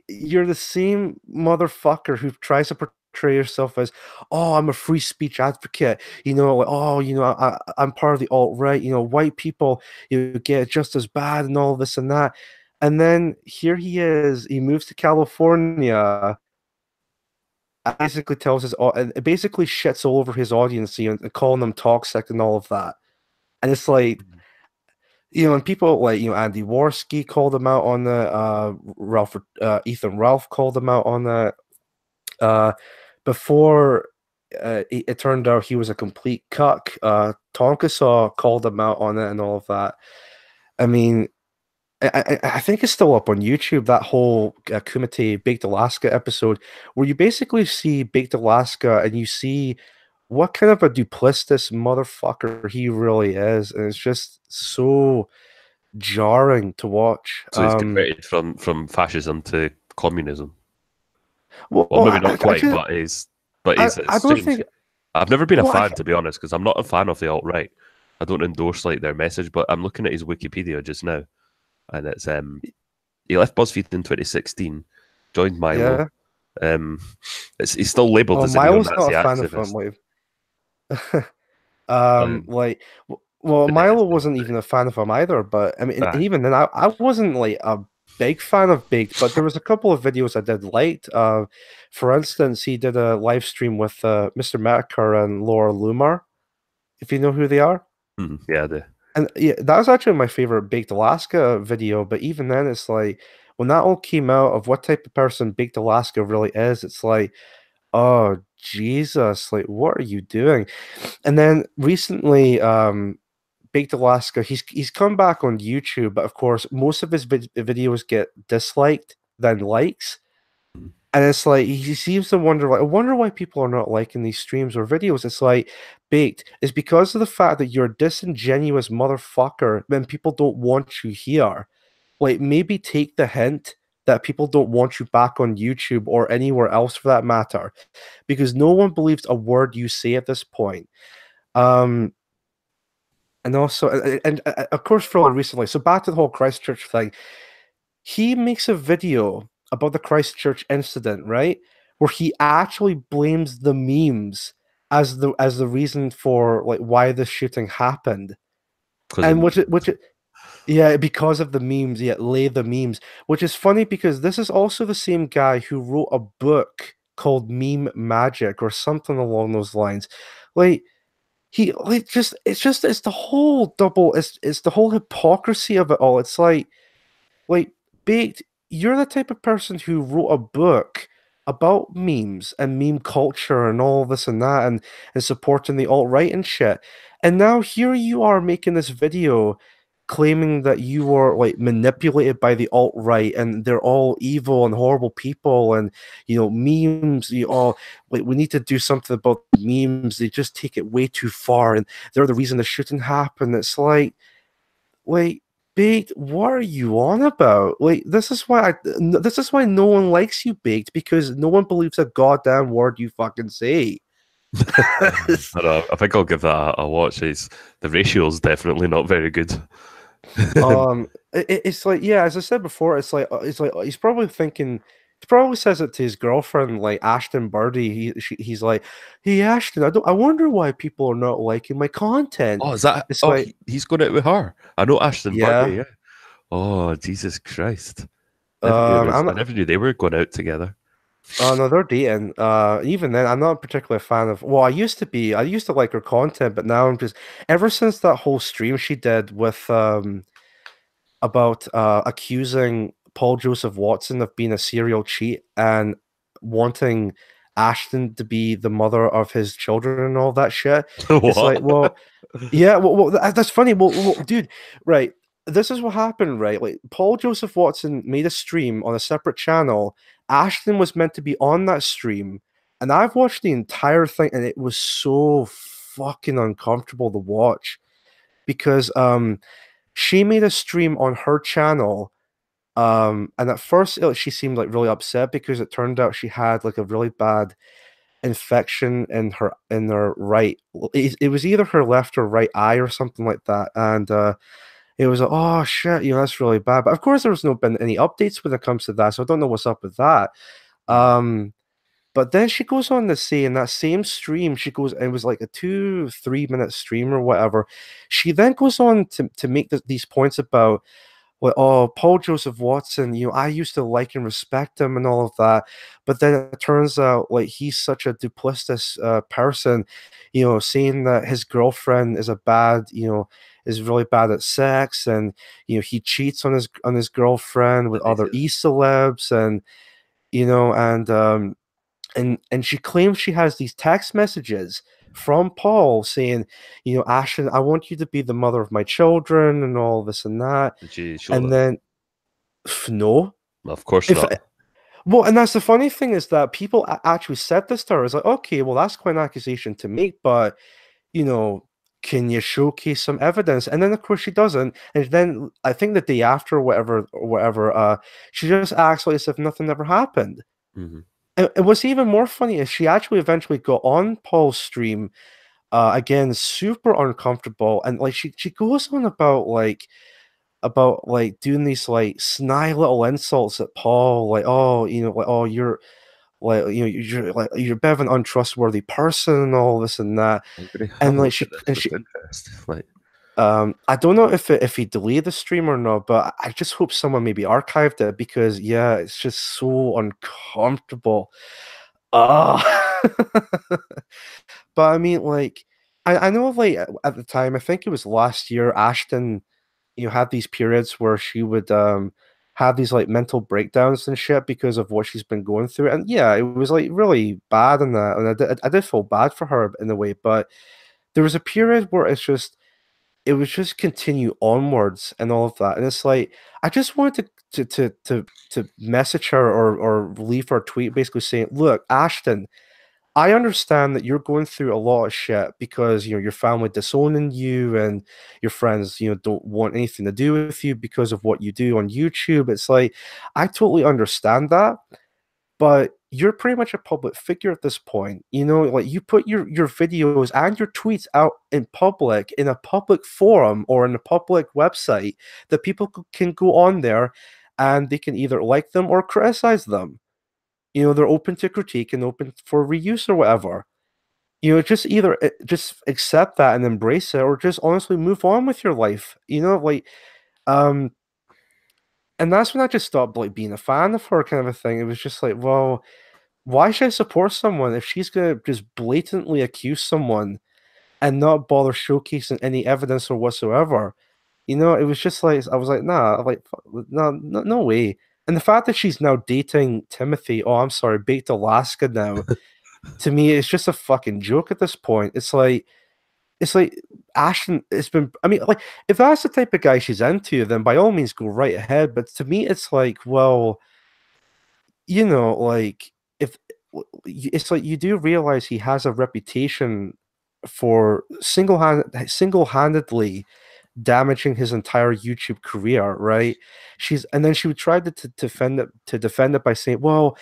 you're the same motherfucker who tries to portray yourself as, oh, I'm a free speech advocate, like, oh, I'm part of the alt-right, white people, get just as bad and all this and that. And then here he is, he moves to California, and basically tells and it basically shits all over his audience, and calling them toxic and all of that. And it's like, and people like, Andy Worski called him out on the Ethan Ralph called him out on that. Before it turned out he was a complete cuck. Tonkasaw called him out on it and all of that. I mean, I think it's still up on YouTube, that whole Kumite Baked Alaska episode, where you basically see Baked Alaska and you see what kind of a duplicitous motherfucker he really is. And it's just so jarring to watch. So he's converted from fascism to communism. Well, maybe not quite, but he's I don't think. I've never been a fan, to be honest, because I'm not a fan of the alt-right. I don't endorse like their message, but I'm looking at his Wikipedia just now, and it's he left BuzzFeed in 2016, joined Milo. Yeah. He's still labelled as a Milo's neo-Nazi not a fan activist. of him. Well, Milo wasn't even a fan of him either, but I mean, and even then, I wasn't like a big fan of Baked, but there was a couple of videos I did like. For instance, he did a live stream with Mr. Metaker and Laura Lumar, if you know who they are. Yeah, I do. And yeah, that was actually my favorite Baked Alaska video. But even then, it's like, when that all came out of what type of person Baked Alaska really is, it's like, oh Jesus, like, what are you doing? And then recently, Baked Alaska, he's come back on YouTube, but of course, most of his videos get disliked than likes. And it's like, he seems to wonder, like, I wonder why people are not liking these streams or videos. It's like, Baked, it's because of the fact that you're a disingenuous motherfucker when people don't want you here. Like, maybe take the hint that people don't want you back on YouTube or anywhere else for that matter, because no one believes a word you say at this point. And also, and of course, fairly recently, so back to the whole Christchurch thing, he makes a video about the Christchurch incident, right? Where he actually blames the memes as the reason for like why the shooting happened. And yeah, because of the memes, lay the memes, which is funny because this is also the same guy who wrote a book called Meme Magic or something along those lines. Like, it's the whole it's the whole hypocrisy of it all. It's like, Baked, you're the type of person who wrote a book about memes and meme culture and all this and that, and supporting the alt-right and shit. And now here you are making this video claiming that you were like manipulated by the alt-right and they're all evil and horrible people, and memes, like, we need to do something about memes, they just take it way too far and they're the reason the shooting happened. It's like, Baked, what are you on about? Like, this is why no one likes you, Baked, because no one believes a goddamn word you fucking say. I don't know, I think I'll give that a watch. The ratio's definitely not very good. It's like, yeah, as I said before, it's like he's probably thinking. He probably says it to his girlfriend, like Ashton Birdie. He's like, "Hey Ashton, I wonder why people are not liking my content." Oh, is that? It's he's going out with her. I know Ashton yeah. Birdie. Yeah. Oh, Jesus Christ! I never knew they were going out together. Oh no, they're dating. Even then, I'm not particularly a fan of. Well, I used to be. I used to like her content, but now I'm just. Ever since that whole stream she did with about accusing Paul Joseph Watson of being a serial cheat and wanting Ashton to be the mother of his children and all that shit. It's like, well, yeah, well, that's funny. Well, dude, right. This is what happened, right? Like, Paul Joseph Watson made a stream on a separate channel. Ashton was meant to be on that stream, and I've watched the entire thing, and it was so fucking uncomfortable to watch because she made a stream on her channel And at first, she seemed like really upset because it turned out she had like a really bad infection in her right. It was either her left or right eye or something like that, and it was like, oh shit, that's really bad. But of course, there was no been any updates when it comes to that, so I don't know what's up with that. Um, but then she goes on to say in that same stream, she goes, it was like a 2-3 minute stream or whatever. She then goes on to make these points about, well, oh, Paul Joseph Watson, I used to like and respect him and all of that, but then it turns out like he's such a duplicitous person, saying that his girlfriend is is really bad at sex, and he cheats on his girlfriend with other e-celebs, and and she claims she has these text messages from Paul saying, Ashton, I want you to be the mother of my children and all this and that. Did she show And them? then, no. Of course not. Well, and that's the funny thing is that people actually said this to her. It's like, okay, well, that's quite an accusation to make, but, can you showcase some evidence? And then, of course, she doesn't. And then I think the day after, or whatever, she just acts like as if nothing ever happened. Mm-hmm. And what's even more funny is she actually eventually got on Paul's stream, again, super uncomfortable, and like she goes on about doing these like snide little insults at Paul, like, oh, like, oh, you're like, you're a bit of an untrustworthy person and all this and that. I'm gonna have And a like look at this with interest. Like, I don't know if he deleted the stream or not, but I just hope someone maybe archived it, because yeah, it's just so uncomfortable. Ah. But I mean, like, I know, like, at the time, I think it was last year, Ashton, had these periods where she would have these like mental breakdowns and shit because of what she's been going through, and yeah, it was like really bad in that, and I did feel bad for her in a way, but there was a period where it was just continue onwards and all of that, and it's like I just wanted to message her, or leave her a tweet basically saying, look, Ashton, I understand that you're going through a lot of shit because your family disowning you, and your friends don't want anything to do with you because of what you do on YouTube. It's like, I totally understand that, but you're pretty much a public figure at this point. Like, you put your videos and your tweets out in public, in a public forum or in a public website that people can go on there, and they can either like them or criticize them. They're open to critique and open for reuse or whatever. Just either just accept that and embrace it, or just honestly move on with your life. Like, um, and that's when I just stopped like being a fan of her, kind of a thing. It was just like, well, why should I support someone if she's gonna just blatantly accuse someone and not bother showcasing any evidence or whatsoever? It was just like, I was like, nah, like, no, no, no way. And the fact that she's now dating Timothy, oh, I'm sorry, Baked Alaska now, to me, it's just a fucking joke at this point. It's like Ashton. I mean, like, if that's the type of guy she's into, then by all means go right ahead. But to me, it's like, well, like, if it's like, you do realize he has a reputation for single-handedly damaging his entire YouTube career, right? And then she would try to defend it by saying, well,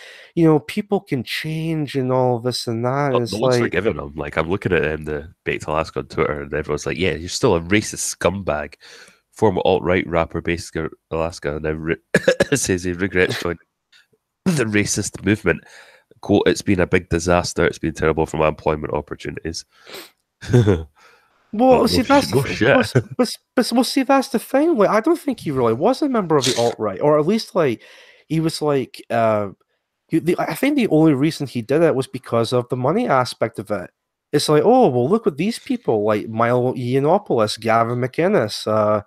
people can change and all this and that. And the it's looks are like, giving him. Like, I'm looking at the Baked Alaska on Twitter, and everyone's like, "Yeah, you're still a racist scumbag." Former alt-right rapper Baked Alaska now says he regrets joining the racist movement. Quote: "It's been a big disaster. It's been terrible for my employment opportunities." well, Well, see, that's the shit. well, see, that's the thing. Like, I don't think he really was a member of the alt-right, or at least like he was like, I think the only reason he did it was because of the money aspect of it. It's like, oh, well, look what these people like: Milo Yiannopoulos, Gavin McInnes,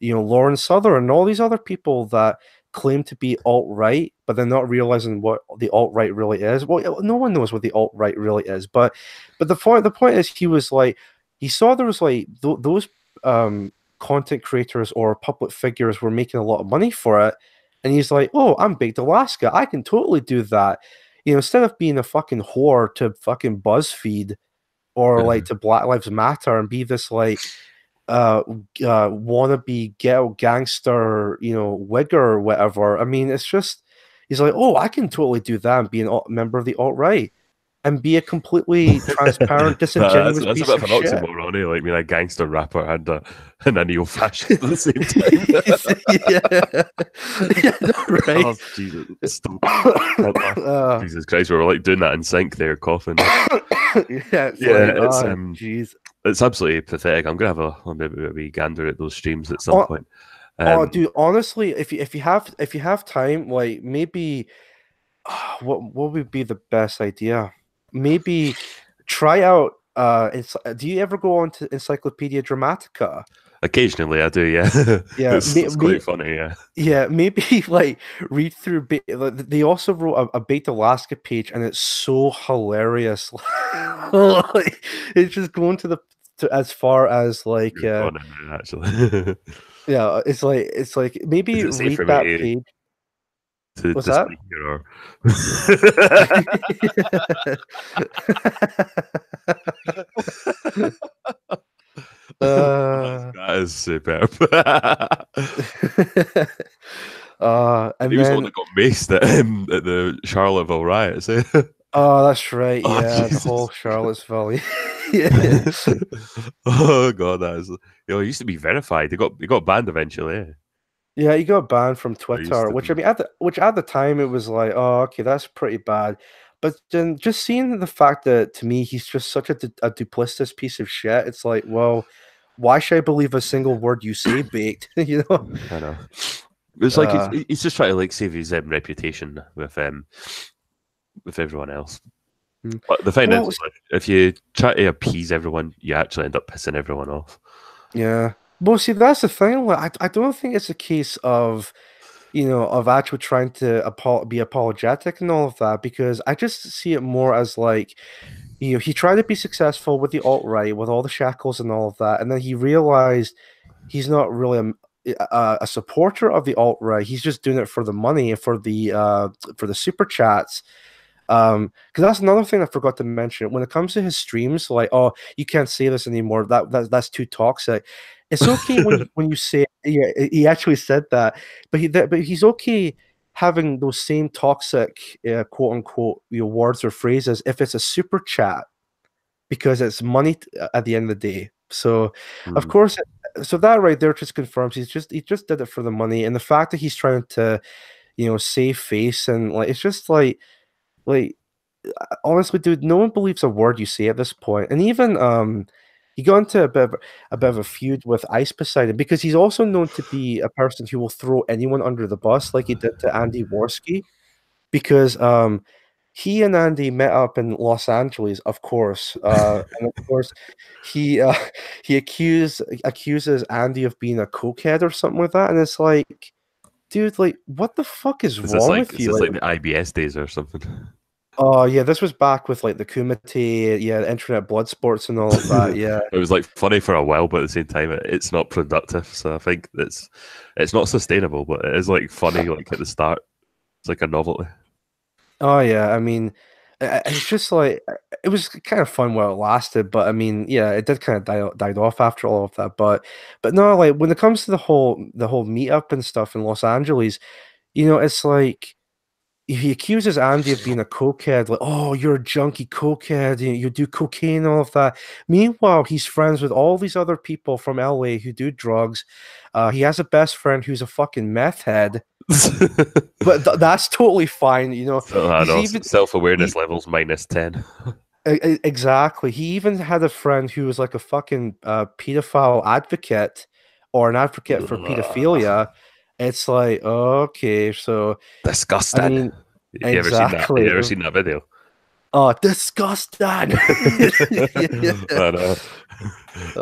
Lauren Southern, and all these other people that claim to be alt-right, but they're not realizing what the alt-right really is. Well, no one knows what the alt-right really is, but the point is, he was like, he saw there was like those content creators or public figures were making a lot of money for it, and he's like, oh, I'm Baked Alaska, I can totally do that. Instead of being a fucking whore to fucking BuzzFeed or like to Black Lives Matter and be this like wannabe ghetto gangster, wig or whatever. I mean, it's just he's like, oh, I can totally do that and be a member of the alt-right and be a completely transparent, that's, disingenuous that's a piece bit of of an shit. oxymoron, eh? Like being a gangster rapper and a neo-fascist at the same time. Yeah, right. Oh, Jesus. Stop. Can't laugh. Jesus Christ, we were like doing that in sync there, coughing. Yeah, jeez. It's absolutely pathetic. I'm gonna have a wee gander at those streams at some point. Dude, honestly, if you have time, like maybe what would be the best idea? Maybe try out do you ever go on to Encyclopedia Dramatica? Occasionally I do, yeah. Yeah, it's quite funny, yeah. Yeah, maybe like read through. They also wrote a Bait Alaska page, and it's so hilarious. Like, it's just going to as far as like You're funny, actually. yeah, it's like maybe Is it safe read for me that page. to What's that? speak here or that is superb. And he was the then one that got maced at the Charlottesville riots. Eh? oh, that's right. Oh, Yeah, the Jesus. whole Charlottesville. Yeah. Oh god, that is. He used to be verified. He got banned eventually. Eh? Yeah, he got banned from Used Twitter, to which be. I mean, at the time it was like, oh, okay, that's pretty bad. But then just seeing the fact that to me he's just such a duplicitous piece of shit, it's like, well, why should I believe a single word you say, baked? You know? I know. It's like he's just trying to like save his reputation with everyone else. But the thing is, like, if you try to appease everyone, you actually end up pissing everyone off. Yeah. Well, see, that's the thing. Like, I don't think it's a case of, of actually trying to be apologetic and all of that, because I just see it more as like, he tried to be successful with the alt-right, with all the shackles and all of that, and then he realized he's not really a supporter of the alt-right. He's just doing it for the money and for the super chats. Because that's another thing I forgot to mention. When it comes to his streams, like, oh, you can't say this anymore. That's too toxic. It's okay when you say, yeah, he actually said that, but he's okay having those same toxic quote unquote words or phrases if it's a super chat, because it's money at the end of the day. So, of course, so that right there just confirms he just did it for the money, and the fact that he's trying to save face, and like it's just like honestly, dude, no one believes a word you say at this point. And even he got into a bit of a feud with Ice Poseidon, because he's also known to be a person who will throw anyone under the bus, like he did to Andy Worski. Because he and Andy met up in Los Angeles, of course, and of course he he accuses Andy of being a cokehead or something like that, and it's like, dude, like, what the fuck is wrong with you? Is this like the IBS days or something? Oh yeah, this was back with like the Kumite, yeah, internet blood sports and all of that. Yeah, It was like funny for a while, but at the same time, it's not productive. So I think it's not sustainable, but it is like funny, like at the start. It's like a novelty. oh yeah. I mean, it's just like it was kind of fun while it lasted, but I mean, yeah, it did kind of died off after all of that. But no, like when it comes to the whole meetup and stuff in Los Angeles, it's like, he accuses Andy of being a cokehead, like, oh, you're a junkie cokehead, you do cocaine, all of that. Meanwhile, he's friends with all these other people from LA who do drugs. He has a best friend who's a fucking meth head, but that's totally fine. So, He's even self-awareness levels -10. Exactly. He even had a friend who was like a fucking pedophile advocate, or an advocate for pedophilia. It's like, okay, so Disgusting. I mean, you ever seen that? exactly. You ever seen that video? Oh, disgusting! I know. Jesus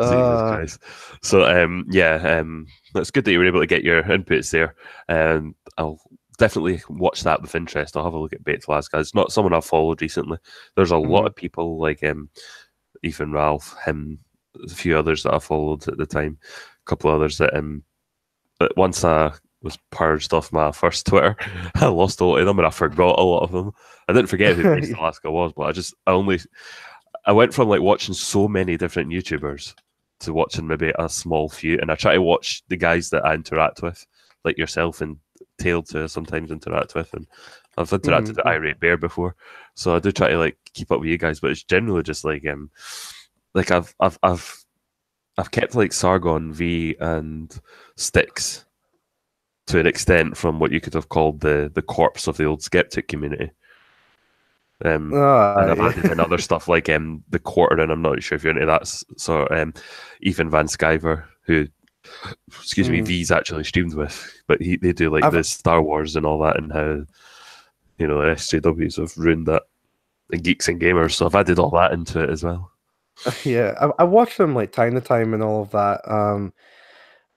Christ. So, it's good that you were able to get your inputs there, and I'll definitely watch that with interest. I'll have a look at Bait Alaska. It's not someone I've followed recently. There's a lot of people like Ethan Ralph, him, a few others that I followed at the time, a couple of others that but once I was purged off my first Twitter, I lost a lot of them, and I forgot a lot of them. I didn't forget who Bait Alaska was, but I went from like watching so many different YouTubers to watching maybe a small few, and I try to watch the guys that I interact with, like yourself and Tail to sometimes interact with, and I've interacted with Irate Bear before, so I do try to like keep up with you guys, but it's generally just like I've kept like Sargon V and Styx to an extent from what you could have called the corpse of the old skeptic community. And I've added in other stuff like the Quartering. I'm not sure if you're into that sort. Ethan Van Sciver, who, excuse me, V's actually streamed with, but they do like the Star Wars and all that, and how SJWs have ruined that, and Geeks and Gamers. So I've added all that into it as well. Yeah, I watch them like time to time and all of that.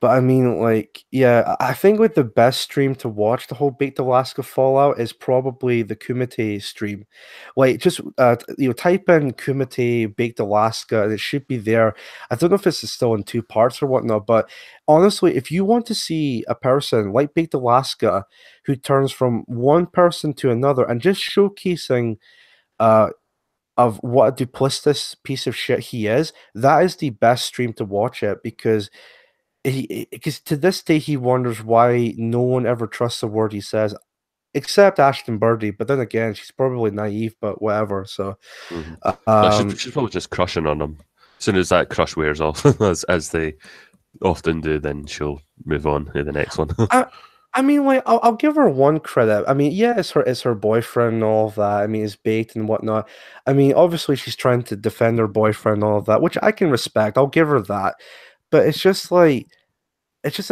But I mean, like, yeah, I think like the best stream to watch the whole Baked Alaska Fallout is probably the Kumite stream. Like, just type in Kumite Baked Alaska, and it should be there. I don't know if it's still in 2 parts or whatnot, but honestly, if you want to see a person like Baked Alaska who turns from one person to another and just showcasing of what a duplicitous piece of shit he is, that is the best stream to watch it because to this day he wonders why no one ever trusts a word he says, except Ashton Birdie. But then again, she's probably naive, but whatever. So, she's probably just crushing on him. As soon as that crush wears off, as they often do, then she'll move on to the next one. I mean, like, I'll give her one credit. I mean, yeah, it's her boyfriend and all of that. I mean, it's baked and whatnot. I mean, obviously she's trying to defend her boyfriend and all of that, which I can respect. I'll give her that. But it's just in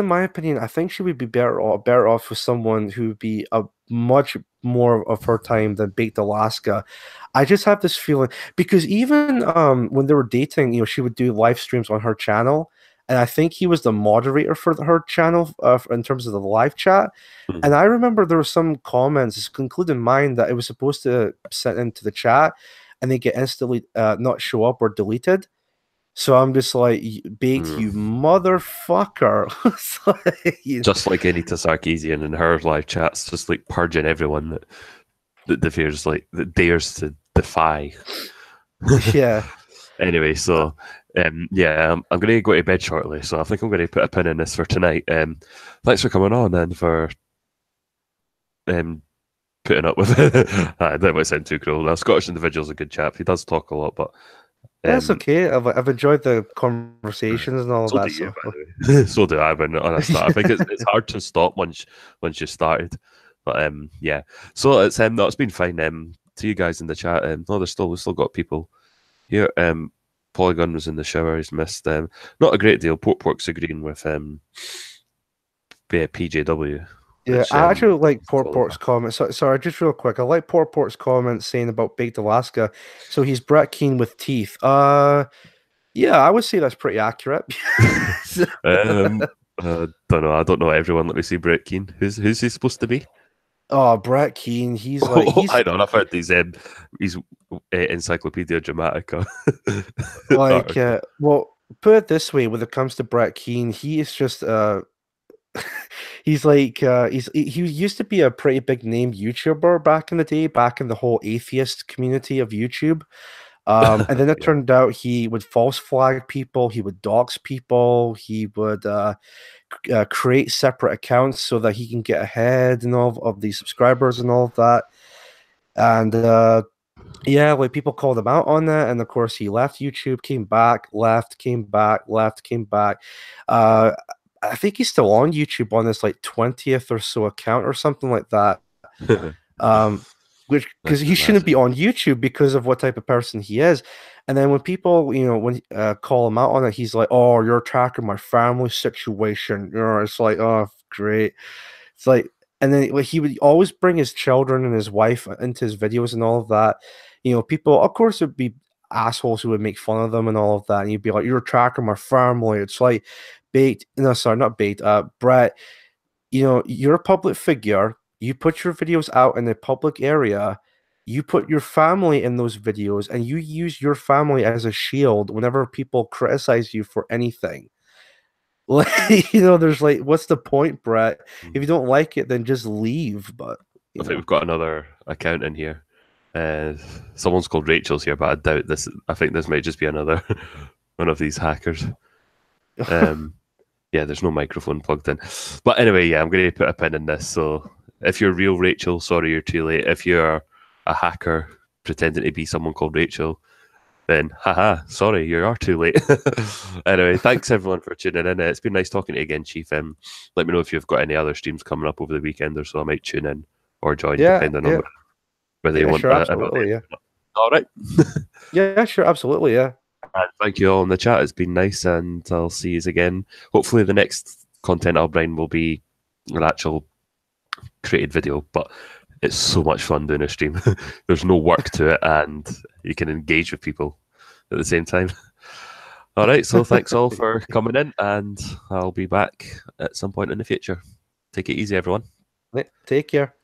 my opinion, I think she would be better off with someone who would be a much more of her time than Baked Alaska. I just have this feeling because even when they were dating, she would do live streams on her channel, and I think he was the moderator for her channel in terms of the live chat. And I remember there were some comments, including mine, that it was supposed to send into the chat, and they get instantly not show up or deleted. So I'm just like, Baked, you motherfucker. Just like Anita Sarkeesian in her live chats, just like purging everyone that dares to defy. Yeah. Anyway, so I'm going to go to bed shortly, so I think I'm going to put a pin in this for tonight. Thanks for coming on and for putting up with it. That might sound too cruel. Now, Scottish Individual's a good chap. He does talk a lot, but that's okay. I've enjoyed the conversations and all of that. You, by the way. So do I. But honestly, I think it's hard to stop once you started. But yeah. So it's it's been fine. To you guys in the chat. We've still got people here. Polygon was in the shower. He's missed. Not a great deal. Pork's agreeing with PJW. Yeah, I actually like Pork's comment. Sorry, just real quick. I like Pork's comment saying about Baked Alaska. So he's Brett Keane with teeth. Yeah, I would say that's pretty accurate. Don't know. I don't know everyone. Let me see. Brett Keane. Who's he supposed to be? Oh, Brett Keane. He's like I don't know. I've heard these Encyclopedia Dramatica. Well, put it this way: when it comes to Brett Keane, he is just he's like he used to be a pretty big name YouTuber back in the day, back in the whole atheist community of YouTube. And then it turned out he would false flag people, he would dox people, he would create separate accounts so that he can get ahead and all of the subscribers and all of that. And yeah, like people called him out on that, and of course he left YouTube, came back, left, came back, left, came back. I think he's still on YouTube on his like 20th or so account or something like that. Which because he shouldn't be on YouTube because of what type of person he is. And then when people, call him out on it, he's like, "Oh, you're attacking my family situation." It's like, oh, great. It's like, and then he would always bring his children and his wife into his videos and all of that. People, of course, would be assholes who would make fun of them and all of that. And you'd be like, "You're attacking my family." It's like, Brett, you're a public figure. You put your videos out in a public area. You put your family in those videos, and you use your family as a shield whenever people criticize you for anything. Like, there's like, what's the point, Brett? If you don't like it, then just leave. But I think we've got another account in here. Someone's called Rachel's here, but I doubt this. I think this might just be another one of these hackers. Yeah, there's no microphone plugged in. But anyway, yeah, I'm going to put a pin in this. So if you're real Rachel, sorry you're too late. If you're a hacker pretending to be someone called Rachel, then haha, sorry, you are too late. Anyway, thanks everyone for tuning in. It's been nice talking to you again, Chief. Let me know if you've got any other streams coming up over the weekend or so. I might tune in or join, depending on whether you want sure, absolutely, yeah. All right. Yeah, sure, absolutely, yeah. And thank you all in the chat. It's been nice, and I'll see you again. Hopefully, the next content I'll bring will be an actual created video, but it's so much fun doing a stream. There's no work to it, and you can engage with people at the same time. All right, so thanks all for coming in, and I'll be back at some point in the future. Take it easy, everyone. Take care.